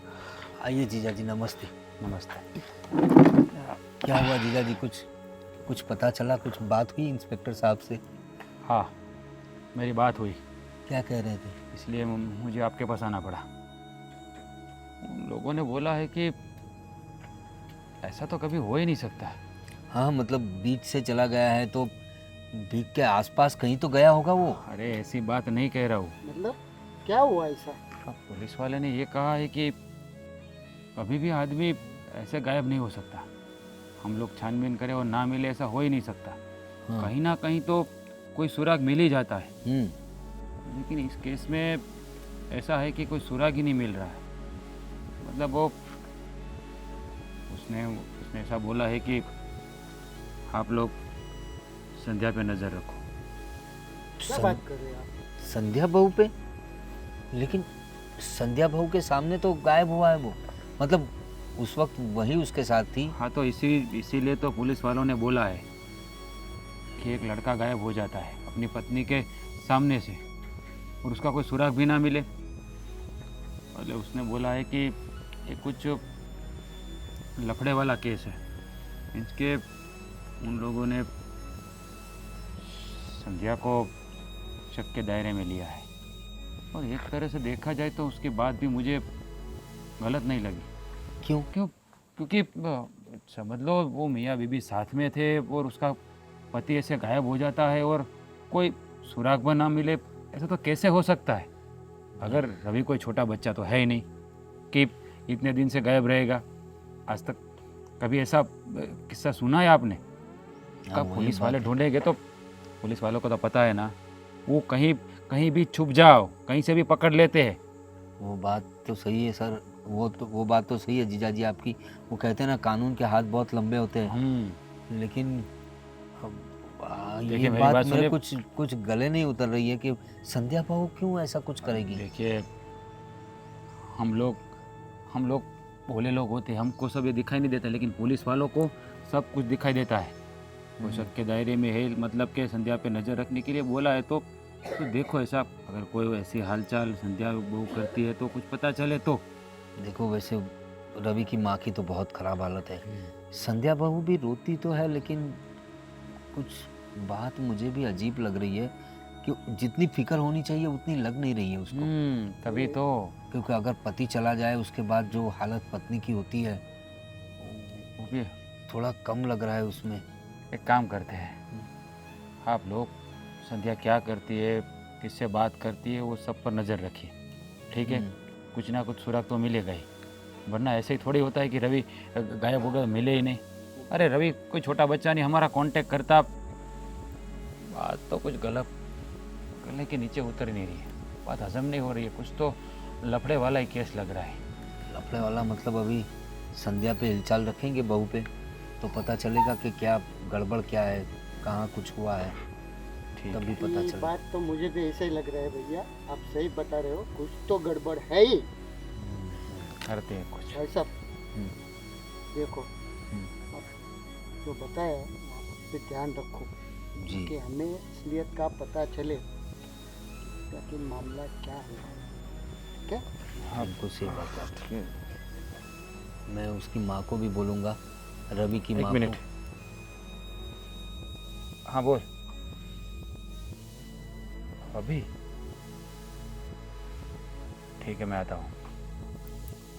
आइए जीजा जी, नमस्ते। नमस्ते। क्या हुआ जीजा जी, कुछ पता चला, कुछ बात हुई इंस्पेक्टर साहब से? हाँ, मेरी बात हुई, क्या कह रहे थे? इसलिए मुझे आपके पास आना पड़ा। उन लोगों ने बोला है कि ऐसा तो कभी हो ही नहीं सकता। हाँ मतलब बीच से चला गया है तो बीच के आसपास कहीं तो गया होगा वो। अरे ऐसी बात नहीं कह रहा हूँ। मतलब क्या हुआ ऐसा? पुलिस वाले ने ये कहा है कि कभी भी आदमी ऐसे गायब नहीं हो सकता। हम लोग छानबीन करें और ना मिले, ऐसा हो ही नहीं सकता। हाँ। कहीं ना कहीं तो कोई सुराग मिल ही जाता है। हम्म। लेकिन इस केस में ऐसा है कि कोई सुराग ही नहीं मिल रहा है। मतलब वो उसने ऐसा बोला है कि आप लोग संध्या पे नज़र रखो। क्या बात कर रहे हैं आप? संध्या बहू पे? लेकिन संध्या बहू के सामने तो गायब हुआ है वो, मतलब उस वक्त वही उसके साथ थी। हाँ, तो इसीलिए तो पुलिस वालों ने बोला है कि एक लड़का गायब हो जाता है अपनी पत्नी के सामने से और उसका कोई सुराग भी ना मिले। पहले उसने बोला है कि ये कुछ लफड़े वाला केस है, इसके उन लोगों ने संध्या को शक के दायरे में लिया है। और एक तरह से देखा जाए तो उसकी बात भी मुझे गलत नहीं लगी। क्यों? क्योंकि समझ लो वो मियाँ बीबी साथ में थे और उसका पति ऐसे गायब हो जाता है और कोई सुराग भी ना मिले, ऐसा तो कैसे हो सकता है? अगर रवि कोई छोटा बच्चा तो है ही नहीं कि इतने दिन से गायब रहेगा। आज तक कभी ऐसा किस्सा सुना है आपने? कब पुलिस वाले ढूंढेंगे तो पुलिस वालों को तो पता है ना, वो कहीं भी छुप जाओ, कहीं से भी पकड़ लेते हैं। वो बात तो सही है सर, वो बात तो सही है जीजा जी आपकी। वो कहते हैं ना, कानून के हाथ बहुत लंबे होते हैं। लेकिन देखिए, ये मेरी बात बात मेरे सुनिए। कुछ गले नहीं उतर रही है कि संध्या बहू क्यों ऐसा कुछ करेगी। देखिए, हम लोग भोले लोग होते हैं, हमको सब ये दिखाई नहीं देता, लेकिन पुलिस वालों को सब कुछ दिखाई देता है। वो शक के दायरे में है, मतलब कि संध्या पे नज़र रखने के लिए बोला है। तो देखो, ऐसा अगर कोई ऐसी हालचाल संध्या बहू करती है तो कुछ पता चले तो। देखो वैसे रवि की माँ की तो बहुत खराब हालत है। संध्या बहू भी रोती तो है, लेकिन कुछ बात मुझे भी अजीब लग रही है कि जितनी फिक्र होनी चाहिए उतनी लग नहीं रही है उसको। तभी तो। क्योंकि अगर पति चला जाए उसके बाद जो हालत पत्नी की होती है वो भी थोड़ा कम लग रहा है उसमें। एक काम करते हैं, आप लोग संध्या क्या करती है, किससे बात करती है, वो सब पर नज़र रखिए, ठीक है? कुछ ना कुछ सुराग तो मिलेगा ही, वरना ऐसे ही थोड़ी होता है कि रवि गायब हो गया तो मिले ही नहीं। अरे रवि कोई छोटा बच्चा नहीं, हमारा कांटेक्ट करता। बात तो कुछ गले के नीचे उतर नहीं रही है, बात हजम नहीं हो रही है। कुछ तो लफड़े वाला ही केस लग रहा है। लफड़े वाला मतलब अभी संध्या पे हिलचाल रखेंगे बहू पे तो पता चलेगा कि क्या गड़बड़ क्या है, कहाँ कुछ हुआ है, तभी पता ये चलेगा। बात तो मुझे भी ऐसा ही लग रहा है भैया, आप सही बता रहे हो, कुछ तो गड़बड़ है ही। करते हैं कुछ। भाई साहब देखो, आप जो बताया आप उस पर ध्यान रखो जी कि हमें असलियत का पता चले ताकि मामला क्या है। ठीक है? आपको सही बात है। मैं उसकी माँ को भी बोलूँगा, रवि की एक माँ मिनट। हाँ बोल। अभी ठीक है, मैं आता हूँ।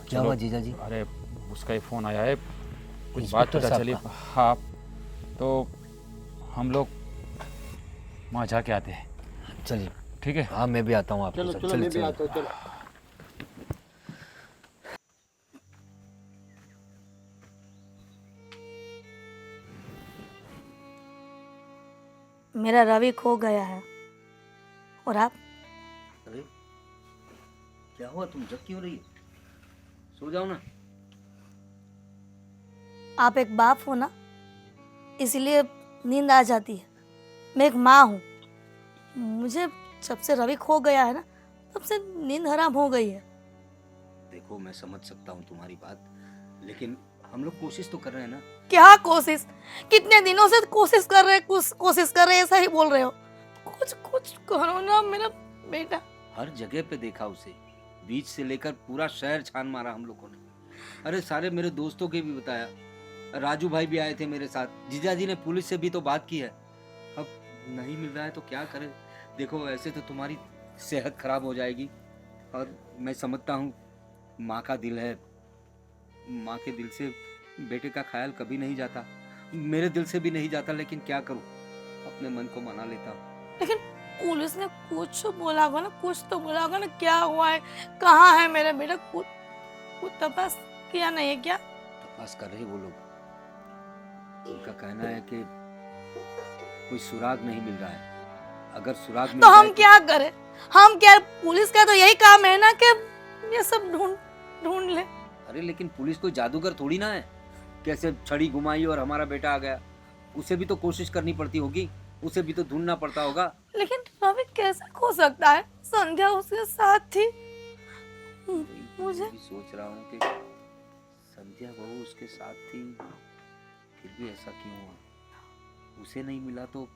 क्या हुआ जीजा जी? अरे उसका ही फ़ोन आया है, कुछ बात इंस्पेक्टर पता साहब चली। का? हाँ, तो हम लोग वहाँ जाके आते हैं, चलिए ठीक है? हाँ मैं भी आता हूँ आपके चलो साथ। चलो, चलिए, मैं भी चलिए। आता हूँ, चलो। मेरा रवि खो गया है। और आप? अरे क्या हुआ, तुम जग क्यों रही है? सो जाओ ना। आप एक बाप हो ना, इसलिए नींद आ जाती है। मैं एक माँ हूँ, मुझे जब से रवि खो गया है ना तब से नींद हराम हो गई है। देखो मैं समझ सकता हूँ तुम्हारी बात, लेकिन हम लोग कोशिश तो कर रहे हैं ना। क्या कोशिश? कितने दिनों से कोशिश कर रहे, कोशिश कर रहे, ऐसा ही बोल रहे हो। कुछ कुछ करो ना मेरा बेटा। हर जगह पे देखा उसे, बीच से लेकर पूरा शहर छान मारा हम लोगों ने। अरे सारे मेरे दोस्तों के भी बताया, राजू भाई भी आए थे मेरे साथ, जीजाजी ने पुलिस से भी तो बात की है। अब नहीं मिल रहा है तो क्या करें। देखो ऐसे तो तुम्हारी सेहत खराब हो जाएगी, और मैं समझता हूँ माँ का दिल है, माँ के दिल से बेटे का ख्याल कभी नहीं जाता, मेरे दिल से भी नहीं जाता, लेकिन क्या करूँ, अपने मन को मना लेता हूँ। लेकिन पुलिस ने कुछ बोला होगा ना, कुछ तो बोला होगा ना, क्या हुआ है, कहाँ है मेरा बेटा? कुछ तपास किया नहीं है क्या? तपास कर रहे वो लोग, उनका कहना है कि कोई सुराग नहीं मिल रहा है। अगर सुराग मिल तो जाए हम क्या करें? हम क्या, पुलिस का तो यही काम है ना कि ये सब ढूंढ ले। अरे लेकिन पुलिस कोई जादूगर थोड़ी ना है, कैसे छड़ी घुमाई और हमारा बेटा आ गया। उसे भी तो कोशिश करनी पड़ती होगी, उसे भी तो ढूंढना पड़ता होगा। लेकिन रवि कैसे खो सकता है? संध्या उसके साथ थी। मुझे मैं भी सोच रहा हूँ कि संध्या बहू उसके साथ थी, फिर भी ऐसा क्यों हुआ? उसे नहीं मिला तो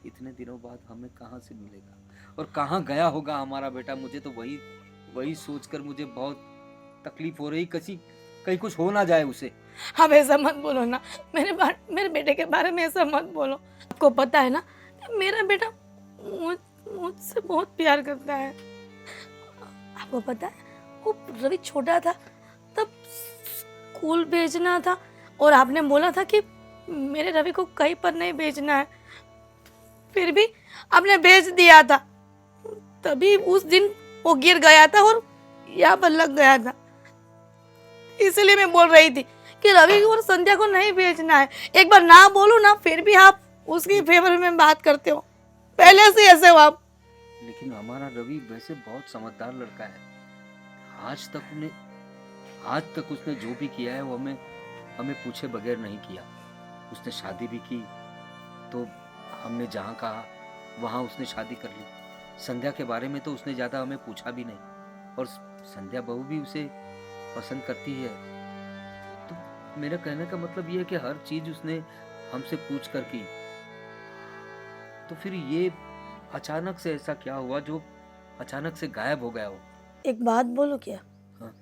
इतने दिनों बाद हमें कहाँ से मिलेगा, और कहाँ गया होगा हमारा बेटा? मुझे तो वही सोचकर मुझे बहुत तकलीफ हो रही, कहीं कुछ हो ना जाए उसे। अब ऐसा मत बोलो ना, मेरे बेटे के बारे में ऐसा मत बोलो। आपको पता है ना कि मेरा बेटा मुझसे बहुत प्यार करता है। आपको पता है, वो रवि छोटा था तब स्कूल भेजना था, और आपने बोला था कि मेरे रवि को कहीं पर नहीं भेजना है, फिर भी आपने भेज दिया था। तभी उस दिन वो गिर गया था और यहाँ पर लग गया था। इसलिए मैं बोल रही थी कि रवि और संध्या को नहीं भेजना है। एक बार ना बोलो ना, फिर भी आप उसकी फेवर में बात करते हो। पहले से ऐसे हो आप। लेकिन हमारा रवि वैसे बहुत समझदार लड़का है। आज तक उसने जो भी किया है वो हमें पूछे बगैर नहीं किया। उसने शादी भी की तो हमने जहाँ कहा वहाँ उसने शादी कर ली। संध्या के बारे में तो उसने ज़्यादा हमें पूछा भी नहीं, और संध्या बहू भी उसे पसंद करती है। तो मेरा कहने का मतलब ये है कि हर चीज़ उसने हमसे पूछ कर की। तो फिर ये अचानक से ऐसा क्या हुआ जो अचानक से गायब हो गया हो? एक बात बोलो क्या? हाँ।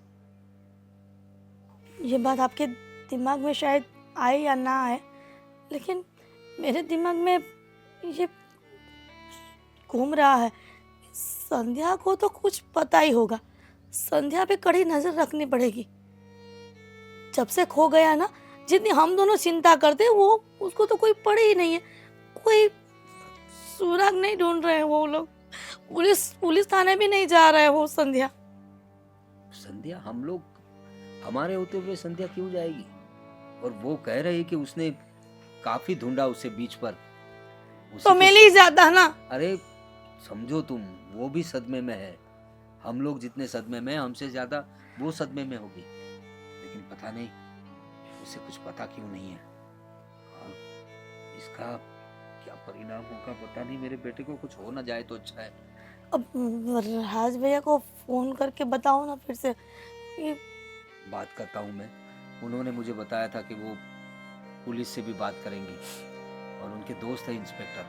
ये बात आपके दिमाग में शायद आए या ना आए, लेकिन मेरे दिमाग में ये घूम रहा है। संध्या को तो कुछ पता ही होगा, संध्या पे कड़ी नजर रखनी पड़ेगी। जब से खो गया ना, जितनी हम दोनों चिंता करते वो उसको तो कोई पड़ी ही नहीं है। कोई सुराग नहीं ढूंढ रहे हैं वो लोग, पुलिस थाने भी नहीं जा रहा है वो संध्या। हम लोग हमारे होते हुए संध्या क्यों जाएगी? और वो कह रही कि उसने काफी ढूंढा उसे बीच पर, तो मिल ही जाता ना। अरे समझो तुम, वो भी सदमे में है। हम लोग जितने सदमे में, हमसे ज्यादा वो सदमे में होगी। लेकिन पता नहीं उसे कुछ पता क्यों नहीं है। और इसका क्या परिणाम होगा पता नहीं। मेरे बेटे को कुछ हो ना जाए तो अच्छा है। अब राज भैया को फोन करके बताओ ना फिर से। ये बात करता हूँ मैं। उन्होंने मुझे बताया था कि वो पुलिस से भी बात करेंगी, और उनके दोस्त है इंस्पेक्टर,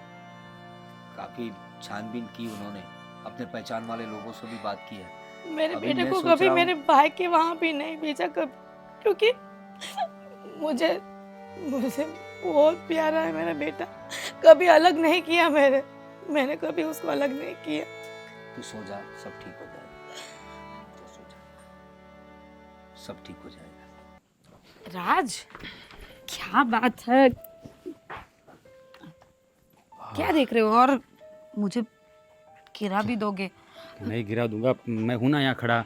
काफी छानबीन की उन्होंने, अपने पहचान वाले लोगों से भी बात की है। मेरे अभी बेटे मैं को सोच कभी रहा हूँ- मेरे भाई के वहां भी नहीं भेजा कभी, क्योंकि मुझे बहुत प्यारा है मेरा बेटा। कभी अलग नहीं किया मैंने कभी उसको अलग नहीं किया। तू सो जा, सब ठीक हो जाएगा। तू सो जा, सब ठीक हो जाएगा। राज, क्या बात है? क्या देख रहे हो? और मुझे गिरा भी दोगे? नहीं गिरा दूंगा, मैं हूं ना यहाँ खड़ा,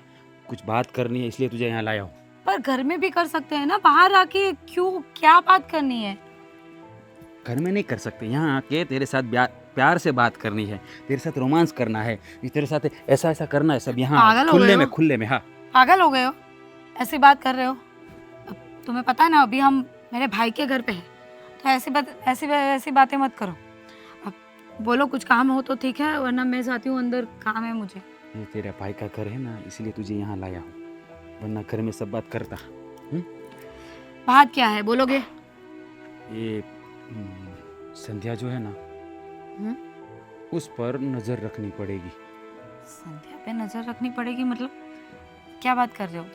कुछ बात करनी है इसलिए तुझे यहाँ लाया हूँ। पर घर में भी कर सकते हैं ना, बाहर आके क्यों, क्या बात करनी है? घर में नहीं कर सकते, यहाँ आके तेरे साथ प्यार से बात करनी है, तेरे साथ रोमांस करना है, तेरे साथ ऐसा ऐसा करना है सब यहाँ पागल हो गए हो? खुले में। हाँ पागल हो गए हो? ऐसी बात कर रहे हो? अब तुम्हें पता है ना, अभी हम मेरे भाई के घर पे हैं, तो ऐसी बातें मत करो। अब बोलो कुछ काम हो तो ठीक है, वरना मैं जाती हूँ अंदर, काम है मुझे। ये तेरे भाई का घर है ना, इसलिए तुझे यहाँ लाया हूँ, वरना घर में सब बात करता। बात क्या है, बोलोगे? ये संध्या जो है ना, हम्म? उस पर नजर रखनी पड़ेगी। संध्या पे नजर रखनी पड़ेगी मतलब क्या बात कर रहे हो?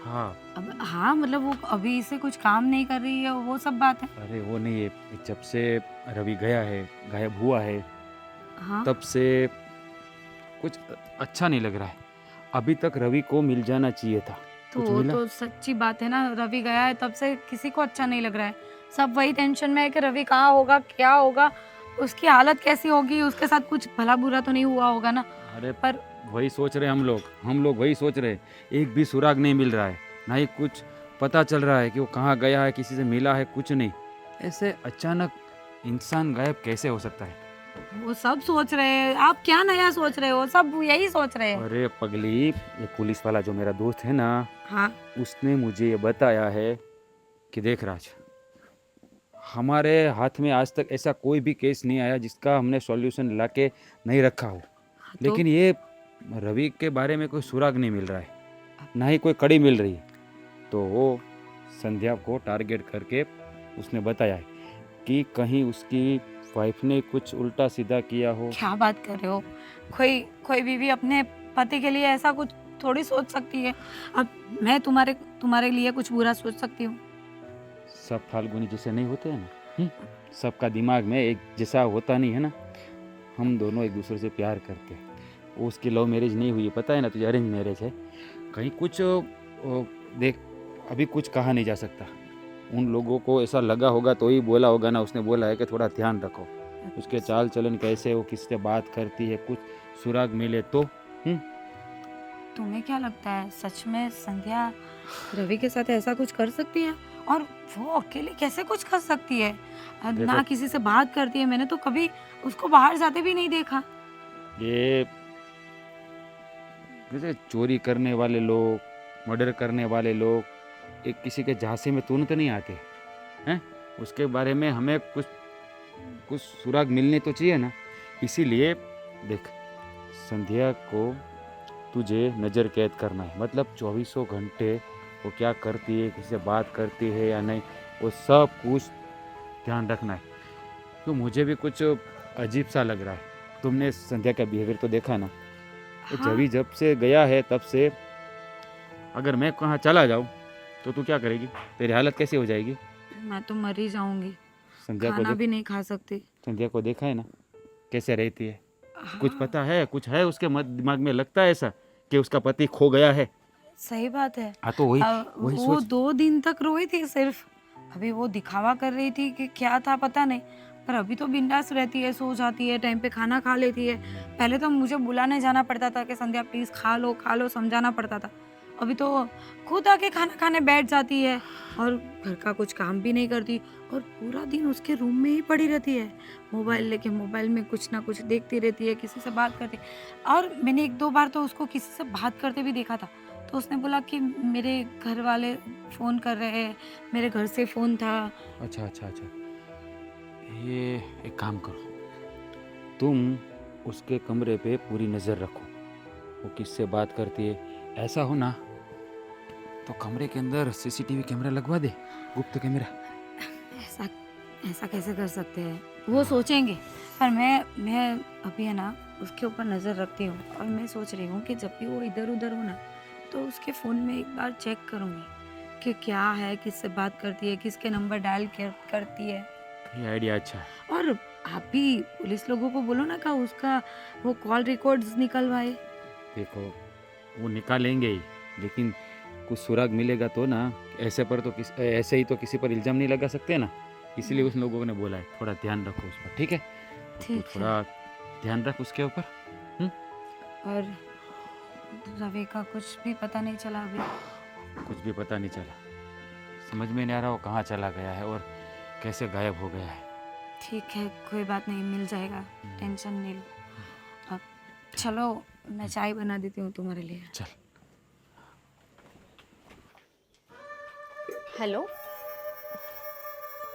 हाँ। अब हाँ मतलब वो अभी से कुछ काम नहीं कर रही है, वो सब बात है। अरे वो नहीं है, जब से रवि गया है, गायब हुआ है, हाँ तब से कुछ अच्छा नहीं लग रहा है। अभी तक रवि को मिल जाना चाहिए था। तो कुछ वो मिला? तो सच्ची बात है ना, रवि गया है तब से किसी को अच्छा नहीं लग रहा है। सब वही टेंशन में है कि रवि कहाँ होगा, क्या होगा, उसकी हालत कैसी होगी, उसके साथ कुछ भला बुरा तो नहीं हुआ होगा ना। अरे पर वही सोच रहे हम लोग वही सोच रहे। एक भी सुराग नहीं मिल रहा है, ना ही कुछ पता चल रहा है कि वो कहाँ गया है, किसी से मिला है, कुछ नहीं। ऐसे अचानक इंसान गायब कैसे हो सकता है? वो सब सोच रहे हैं, आप क्या नया सोच रहे हो, सब यही सोच रहे हैं। अरे पगली, ये पुलिस वाला जो मेरा दोस्त है ना, हाँ उसने मुझे ये बताया है कि देख राज, हमारे हाथ में आज तक ऐसा कोई भी केस नहीं आया जिसका हमने सॉल्यूशन लाके नहीं रखा हो। तो लेकिन ये रवि के बारे में कोई सुराग नहीं मिल रहा है, ना ही कोई कड़ी मिल रही है। तो वो संध्या को टारगेट करके उसने बताया है कि कहीं उसकी वाइफ ने कुछ उल्टा सीधा किया हो। क्या बात कर रहे हो? कोई बीवी अपने पति के लिए ऐसा कुछ थोड़ी सोच सकती है। अब मैं तुम्हारे लिए कुछ बुरा सोच सकती हूँ? सब फाल्गुनी जैसे नहीं होते हैं ना, सबका दिमाग में एक जैसा होता नहीं है ना। हम दोनों एक दूसरे से प्यार करते हैं। उसकी लव मैरिज नहीं हुई है, पता है ना तुझे, अरेंज मैरिज है। कहीं कुछ देख, अभी कुछ कहा नहीं जा सकता। उन लोगों को ऐसा लगा होगा तो ही बोला होगा ना। उसने बोला है कि थोड़ा ध्यान रखो, उसके चाल चलन कैसे, वो किससे बात करती है, कुछ सुराग मिले तो। तुम्हें क्या लगता है सच में संध्या रवि के साथ ऐसा कुछ कर सकती है? और वो अकेले कैसे कुछ कर सकती है? ना देखो, किसी से बात करती है, मैंने तो कभी उसको बाहर जाते भी नहीं देखा। ये जैसे चोरी करने वाले लोग, मर्डर करने वाले लोग एक किसी के झांसे में तुरंत नहीं आते हैं। उसके बारे में हमें कुछ सुराग मिलने तो चाहिए ना। इसीलिए देख, संध्या को तुझे नज़र कैद करना है। मतलब 24 घंटे वो क्या करती है, किसी से बात करती है या नहीं, वो सब कुछ ध्यान रखना है। तो मुझे भी कुछ अजीब सा लग रहा है। तुमने संध्या का बिहेवियर तो देखा ना। हाँ। जब से गया है तब से, अगर मैं कहाँ चला जाऊँ तो तू क्या करेगी? तेरी हालत कैसी हो जाएगी? मैं तो मर ही जाऊंगी, संध्या खाना को भी नहीं खा सकती। संध्या को देखा है ना कैसे रहती है। हाँ, कुछ पता है, कुछ है उसके दिमाग में, लगता है ऐसा कि उसका पति खो गया है। सही बात है। हाँ तो वही वही वो सोच। 2 दिन तक रोई थी सिर्फ। अभी वो दिखावा कर रही थी कि क्या था पता नहीं, पर अभी तो बिंदास रहती है, सो जाती है, टाइम पे खाना खा लेती है। पहले तो मुझे बुलाने जाना पड़ता था कि संध्या प्लीज खा लो, समझाना पड़ता था। अभी तो खुद आके खाना खाने बैठ जाती है और घर का कुछ काम भी नहीं करती और पूरा दिन उसके रूम में ही पड़ी रहती है, मोबाइल लेके मोबाइल में कुछ ना कुछ देखती रहती है, किसी से बात करती। और मैंने 1-2 बार तो उसको किसी से बात करते भी देखा था, तो उसने बोला कि मेरे घर वाले फ़ोन कर रहे हैं, मेरे घर से फ़ोन था। अच्छा, ये एक काम करो, तुम उसके कमरे पे पूरी नज़र रखो, वो किससे बात करती है। ऐसा हो ना तो कमरे के अंदर सीसीटीवी कैमरा लगवा दे, गुप्त कैमरा। ऐसा कैसे कर सकते हैं? वो सोचेंगे, पर मैं अभी है ना उसके ऊपर नज़र रखती हूँ। और मैं सोच रही हूँ कि जब भी वो इधर उधर हो ना तो उसके फ़ोन में एक बार चेक करूँगी कि क्या है, किससे बात करती है, किसके नंबर डायल करती है। ये आइडिया अच्छा है। और आप भी पुलिस लोगों को बोलो ना कि उसका वो कॉल रिकॉर्ड्स निकलवाए। देखो वो निकालेंगे ही, लेकिन कुछ सुराग मिलेगा तो ना। ऐसे ही तो किसी पर इल्ज़ाम नहीं लगा सकते ना। इसीलिए उस लोगों ने बोला है थोड़ा ध्यान रखो उस पर, ठीक है? ठीक है। थोड़ा ध्यान रख उसके ऊपर। और रवि का कुछ भी पता नहीं चला अभी? कुछ भी पता नहीं चला, समझ में नहीं आ रहा वो कहाँ चला गया है और कैसे गायब हो गया है। ठीक है, कोई बात नहीं, मिल जाएगा, टेंशन नहीं लो। अब चलो मैं चाय बना देती हूँ तुम्हारे लिए। चल। हेलो,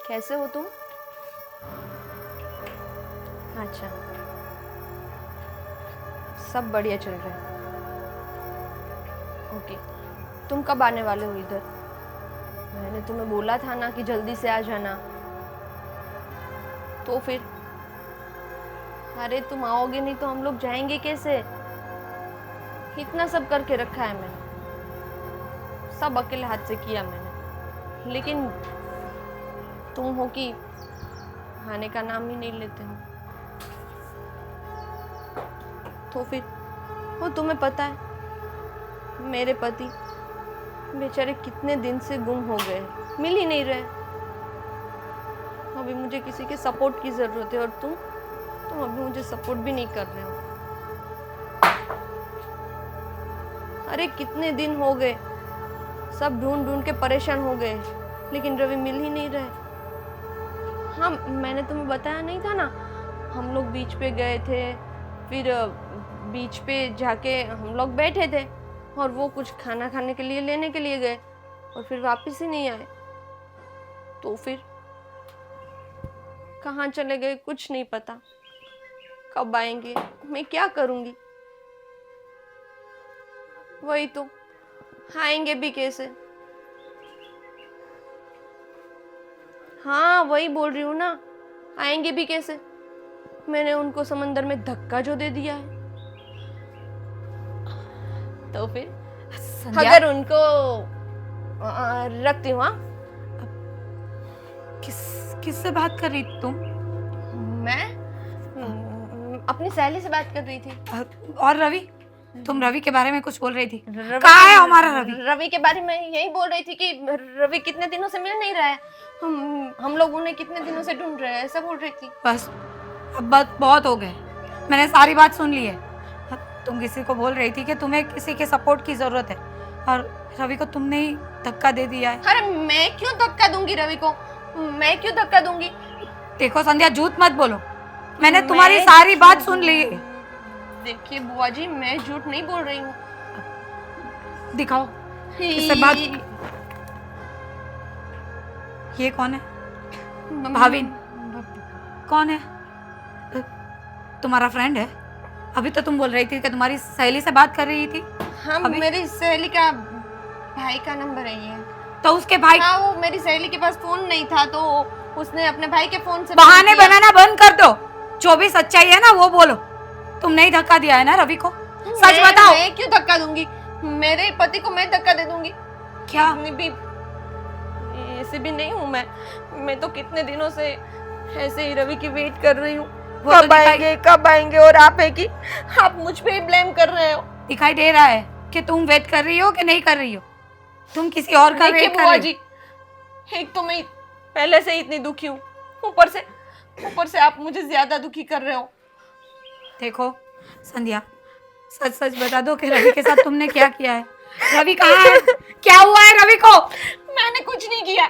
कैसे हो तुम? अच्छा, सब बढ़िया चल रहा है। ओके, तुम कब आने वाले हो इधर? मैंने तुम्हें बोला था ना कि जल्दी से आ जाना। तो फिर अरे तुम आओगे नहीं तो हम लोग जाएंगे कैसे? इतना सब करके रखा है मैंने, सब अकेले हाथ से किया मैंने, लेकिन तुम हो कि आने का नाम ही नहीं लेते हो। तो फिर वो तुम्हें पता है मेरे पति बेचारे कितने दिन से गुम हो गए, मिल ही नहीं रहे। अभी मुझे किसी के सपोर्ट की जरूरत है और तुम अभी मुझे सपोर्ट भी नहीं कर रहे हो। अरे कितने दिन हो गए, सब ढूंढ ढूंढ के परेशान हो गए, लेकिन रवि मिल ही नहीं रहे। हाँ, मैंने तुम्हें बताया नहीं था ना, हम लोग बीच पे गए थे, फिर बीच पे जाके हम लोग बैठे थे और वो कुछ खाना खाने के लिए लेने के लिए गए और फिर वापस ही नहीं आए। तो फिर कहाँ चले गए कुछ नहीं पता, कब आएंगे, मैं क्या करूंगी? वही तो, आएंगे भी कैसे? हाँ वही बोल रही हूँ ना, आएंगे भी कैसे? मैंने उनको समंदर में धक्का जो दे दिया है, तो फिर अगर उनको रखती हूँ। किससे बात कर रही तुम? मैं अपनी सहेली से बात कर रही थी। और रवि? तुम रवि के बारे में कुछ बोल रही थी। रवि- कहाँ है हमारा रवि? रवि के बारे में यही बोल रही थी कि रवि कितने दिनों से मिल नहीं रहा है, हम लोग उन्हें कितने दिनों से ढूंढ रहे हैं, ऐसा बोल रही थी। बस अब बात बहुत हो गए, मैंने सारी बात सुन ली है। तुम किसी को बोल रही थी कि तुम्हें किसी के सपोर्ट की जरूरत है और रवि को तुमने ही धक्का दे दिया है। अरे मैं क्यों धक्का दूंगी रवि को? मैं क्यों धक्का दूंगी? देखो संध्या, झूठ मत बोलो, मैंने तुम्हारी सारी बात सुन ली है। देखिए बुआ जी, मैं झूठ नहीं बोल रही हूँ। दिखाओ किससे बात। ये कौन है? भाविन कौन है? तुम्हारा फ्रेंड है? अभी तो तुम बोल रही थी कि तुम्हारी सहेली से बात कर रही थी। हाँ, मेरी सहेली का भाई का नंबर है ये। तो उसके भाई? हाँ, वो मेरी सहेली के पास फोन नहीं था तो उसने अपने भाई के फोन से बहाने बनाना बंद कर दो, जो भी सच्चाई है ना वो बोलो। तुमने ही धक्का दिया है ना रवि को, सच बताओ। मैं क्यों धक्का दूंगी? मेरे पति को मैं धक्का दे दूंगी क्या? भी ऐसे भी नहीं हूँ मैं तो कितने दिनों से ऐसे ही रवि की वेट कर रही हूँ, कब आएंगे और आप है कि आप मुझ पे ही ब्लेम कर रहे हो। दिखाई दे रहा है कि तुम वेट कर रही हो कि नहीं कर रही हो, तुम किसी और का वेट कर बुआ रही जी, एक तो मैं पहले से ही इतनी दुखी हूँ, ऊपर से आप मुझे ज्यादा दुखी कर रहे हो। देखो संध्या, सच सच बता दो कि रवि के साथ तुमने क्या किया है? रवि कहाँ है? क्या हुआ है रवि को? मैंने कुछ नहीं किया।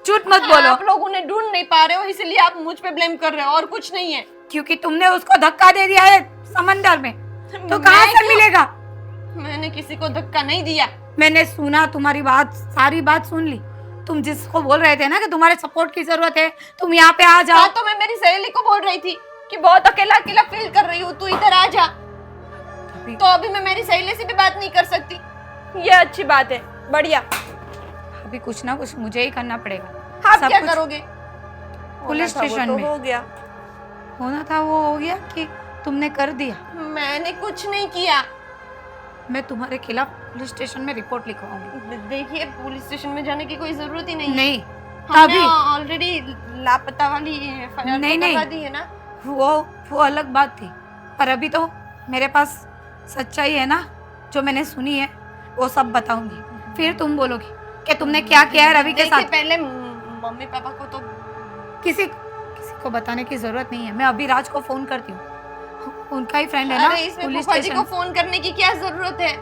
झूठ मत बोलो। आप लोग उन्हें ढूंढ नहीं पा रहे हो इसलिए आप मुझ पे ब्लेम कर रहे हो और कुछ नहीं है। क्योंकि तुमने उसको धक्का दे दिया है समंदर में, तो कहाँ से मिलेगा? मैंने किसी को धक्का नहीं दिया। मैंने सुना तुम्हारी बात, सारी बात सुन ली। तुम जिसको बोल रहे थे ना कि तुम्हारे सपोर्ट की जरूरत है, तुम यहाँ पे आ जाओ। हाँ, तो मैं मेरी सहेली को बोल रही थी कि बहुत अकेला अकेला फील कर रही हूँ, तू इधर आ जा। तो अभी मैं मेरी सहेली से भी बात नहीं कर सकती, ये अच्छी बात है, बढ़िया। अभी कुछ ना कुछ मुझे ही करना पड़ेगा। आप सब क्या कुछ करोगे? पुलिस स्टेशन में हो गया, होना था वो हो गया कि तुमने कर दिया? मैंने कुछ नहीं किया। मैं तुम्हारे खिलाफ पुलिस स्टेशन में रिपोर्ट लिखवाऊंगी। देखिए, पुलिस स्टेशन में जाने की कोई जरूरत ही नहीं है। नहीं, हमने तभी ऑलरेडी लापता वाली FIR नहीं, करवा दी है ना। वो अलग बात थी, पर अभी तो मेरे पास सच्चाई है ना, जो मैंने सुनी है वो सब बताऊंगी। फिर तुम बोलोगी कि तुमने क्या किया है रवि के साथ। पहले मम्मी पापा को तो किसी को बताने की जरूरत नहीं है। मैं अभी राज को फोन करती हूँ, उनका ही फ्रेंड है ना पुलिस फूफा जी को स्टेशन। फोन करने की क्या जरूरत है?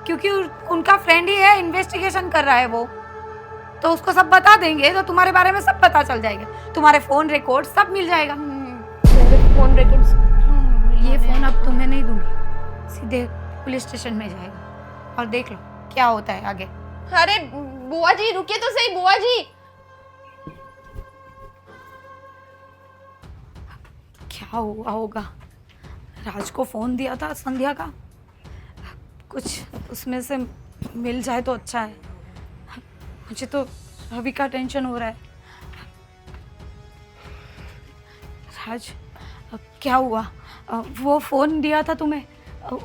क्योंकि उनका फ्रेंड ही है, इन्वेस्टिगेशन कर रहा है वो, तो उसको सब बता देंगे, तो तुम्हारे बारे में सब पता चल जाएगा, तुम्हारे फोन रिकॉर्ड सब मिल जाएगा। फोन रिकॉर्ड्स ये फोन अब तुम्हें नहीं दूंगी, सीधे पुलिस स्टेशन में जाएगा और देख लो क्या होता है आगे। अरे बुआ जी रुकिए तो सही, बुआ जी। क्या हुआ होगा? राज को फोन दिया था संध्या का, कुछ उसमें से मिल जाए तो अच्छा है। मुझे तो रवि का टेंशन हो रहा है। राज, क्या हुआ? वो फोन दिया था तुम्हें,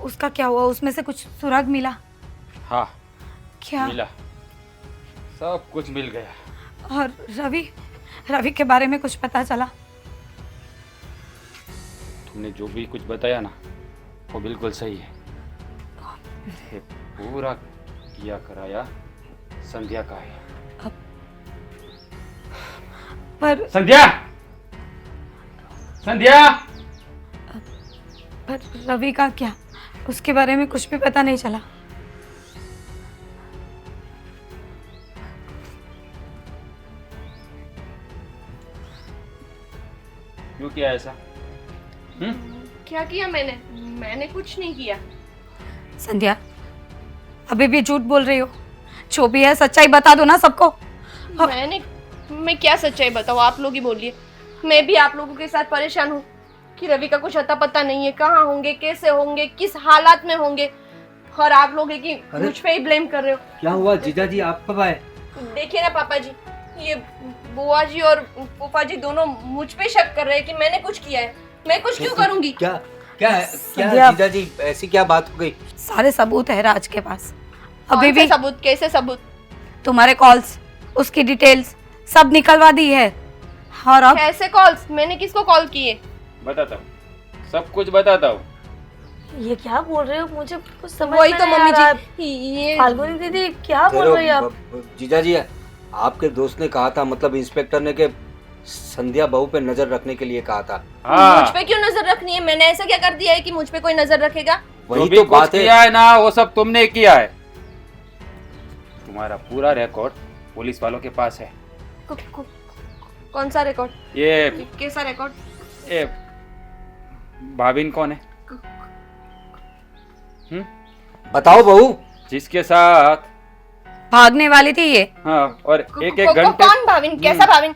उसका क्या हुआ? उसमें से कुछ सुराग मिला? हाँ क्या? मिला, सब कुछ मिल गया। और रवि के बारे में कुछ पता चला? तुमने जो भी कुछ बताया ना वो बिल्कुल सही है। ये पूरा किया कराया संध्या का है। पर संध्या, संध्या, पर रवि का क्या? उसके बारे में कुछ भी पता नहीं चला? क्यों किया ऐसा? क्या किया मैंने कुछ नहीं किया। संध्या, अभी भी झूठ बोल रही हो? जो भी है सच्चाई बता दो ना सबको। मैं क्या सच्चाई बताऊँ, आप लोग ही बोलिए। मैं भी आप लोगों के साथ परेशान हूँ कि रवि का कुछ अता पता नहीं है, कहाँ होंगे, कैसे होंगे, किस हालात में होंगे, और आप लोग है कि मुझ पे ही ब्लेम कर रहे हो। क्या हुआ जीजा जी, आप कब आए? देखिए ना पापा जी, ये बुआ जी और फूफा जी दोनों मुझ पे शक कर रहे हैं कि मैंने कुछ किया है। मैं कुछ क्यों करूंगी? क्या क्या है? क्या संध्या- जीजा जी, ऐसी क्या बात हो गई? सारे सबूत है राज के पास। कौन अभी से भी सबूत? कैसे सबूत? तुम्हारे कॉल्स, उसकी डिटेल्स सब निकलवा दी है। और अब कैसे कॉल्स? मैंने किसको कॉल किए? बताता हूँ, सब कुछ बताता हूँ। ये क्या बोल रहे हो? मुझे कुछ समझ वही में तो नहीं आ मम्मी रहा है। जी, ये फाल्गुनी दीदी क्या बोल रही है आप? जीजा जी, आपके दोस्त ने कहा था, मतलब इंस्पेक्टर ने, कि संध्या बहू पे नजर रखने के लिए कहा था। मुझ पे क्यों नजर रखनी है? मैंने ऐसा क्या कर दिया है कि मुझ पे कोई नजर रखेगा? जो वही भी तो कुछ बात किया है। है ना वो सब तुमने किया है। तुम्हारा पूरा रिकॉर्ड पुलिस वालों के पास है। कौन सा रिकॉर्ड? ये कैसा रिकॉर्ड? ये भाविन कौन है? बताओ बहू। जिसके साथ भागने वाली थी ये। हाँ, और एक एक घंटे। कौन भाविन? कैसा भाविन?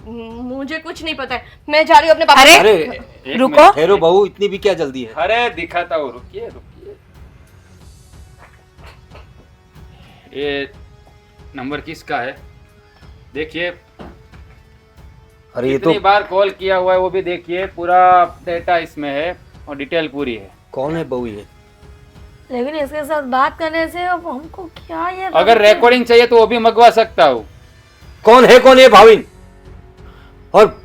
मुझे कुछ नहीं पता है। मैं जा रही हूँ अपने पापा। अरे, अरे एक रुको। मिनट। ठहरो बहू, इतनी भी क्या जल्दी है? अरे दिखाता हूँ, रुकिए रुकिए। ये नंबर किसका है देखिए। अरे ये कितनी तो बार कॉल किया हुआ है वो भी देखिए, पूरा डेटा इसमें है और डिटेल पूरी है। कौन है बहू ये? लेकिन इसके साथ बात करने से अब हमको क्या ये अगर रिकॉर्डिंग चाहिए तो वो भी मंगवा सकता हूँ। कौन है भाविन? और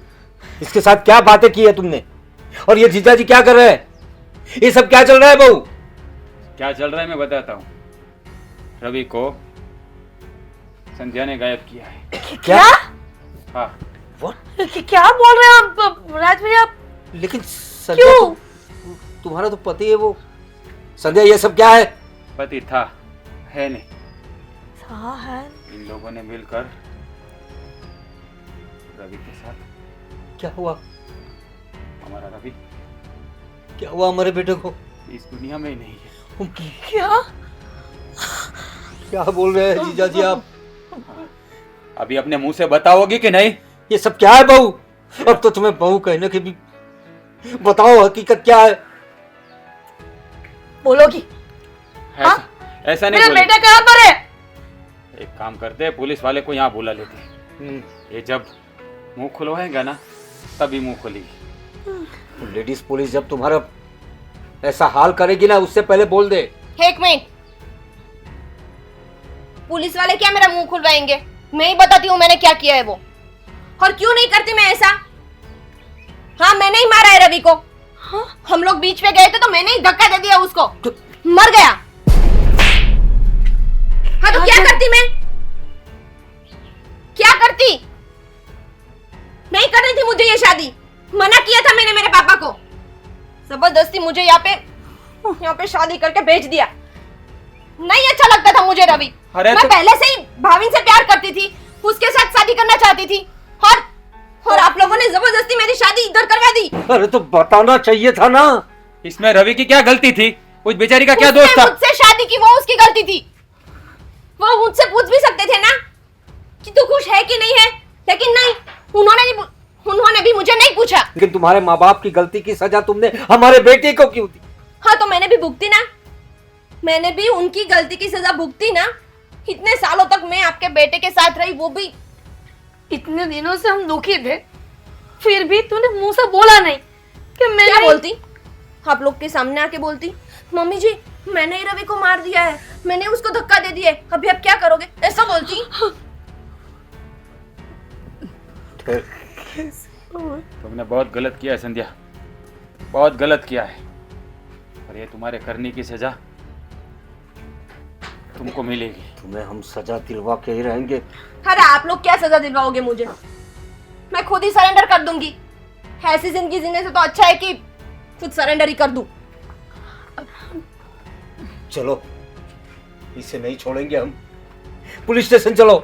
इसके साथ क्या बातें की है तुमने? और ये जीजा जी क्या कर रहे हैं? ये सब क्या चल रहा है बहू? क्या चल रहा है मैं बताता हूँ। रवि को संध्या ने गायब किया है। क्या? हाँ, क्या बोल रहे हो आप राज भैया? लेकिन संध्या क्यों? तुम्हारा तो पति है वो। संध्या, ये सब क्या है? पति था, है नहीं। हाँ है। इन लोगों ने मिलकर रवि के साथ। क्या हुआ? हमारा रवि क्या हुआ हमारे बेटे को? इस दुनिया में ही नहीं है। क्या? क्या बोल रहे हैं जीजा जी आप? अभी अपने मुंह से बताओगी कि नहीं? ये सब क्या है बहू? अब तो तुम्हें बहू कहने की भी, बताओ हकीकत क्या है? बोलोगी? ऐसा नहीं मेरा बोले। बेटा कहाँ पर है? एक काम करते हैं, पुलिस वाले को यहाँ बुला लेते हैं। ये जब मुंह खुलवाएगा ना तभी मुंह खुलेगी। लेडीज पुलिस जब तुम्हारा ऐसा हाल करेगी ना, उससे पहले बोल दे। एक मिनट, पुलिस वाले क्या मेरा मुंह खुलवाएंगे? मैं ही बताती हूँ मैंने क्या किया है वो। और क्यों नहीं करती मैं ऐसा? हाँ, मैंने ही मारा है रवि को। हाँ? हम लोग बीच में गए थे तो मैंने ही धक्का दे दिया उसको, मर गया। हाँ तो क्या करती मैं? क्या करती? नहीं करनी थी मुझे ये शादी। मना किया था मैंने मेरे पापा को। जबरदस्ती मुझे यहाँ पे शादी करके भेज दिया। नहीं अच्छा लगता था मुझे रवि। अरे मैं तो- पहले से ही भाविन से प्यार करती थी, उसके साथ शादी करना चाहती थी, और आप लोगों ने जबरदस्ती मेरी शादी इधर करवा दी। अरे तो बताना चाहिए था ना। इसमें रवि की क्या गलती थी? उस बेचारी का क्या उसने दोस्त था? मुझसे शादी की, वो उसकी गलती थी। वो मुझसे पूछ भी सकते थे ना कि तू खुश है कि नहीं है, लेकिन नहीं, उन्होंने भी मुझे नहीं पूछा। लेकिन तुम्हारे माँ बाप की गलती की सजा तुमने हमारे बेटे को क्यों दी? हाँ तो मैंने भी भुगती ना, मैंने भी उनकी गलती की सजा भुगती ना, इतने सालों तक मैं आपके बेटे के साथ रही, वो भी इतने दिनों से हम दुखी थे, फिर भी तूने मुंह से बोला नहीं कि मैं क्या बोलती? आप लोग के सामने आके बोलती, मम्मी जी मैंने ही रवि को मार दिया है, मैंने उसको धक्का दे दिया है, अभी आप क्या करोगे, ऐसा बोलती? तुमने बहुत गलत किया है संध्या, बहुत गलत किया है, और ये तुम्हारे करने की सजा तुमको मिलेगी। तुम्हें हम सजा दिलवा के ही रहेंगे। अरे आप लोग क्या सजा दिलवाओगे मुझे? मैं खुद ही सरेंडर कर दूंगी। ऐसी जिंदगी जीने से तो अच्छा है कि खुद सरेंडर ही कर दूं। चलो, इसे नहीं छोड़ेंगे हम। पुलिस स्टेशन चलो।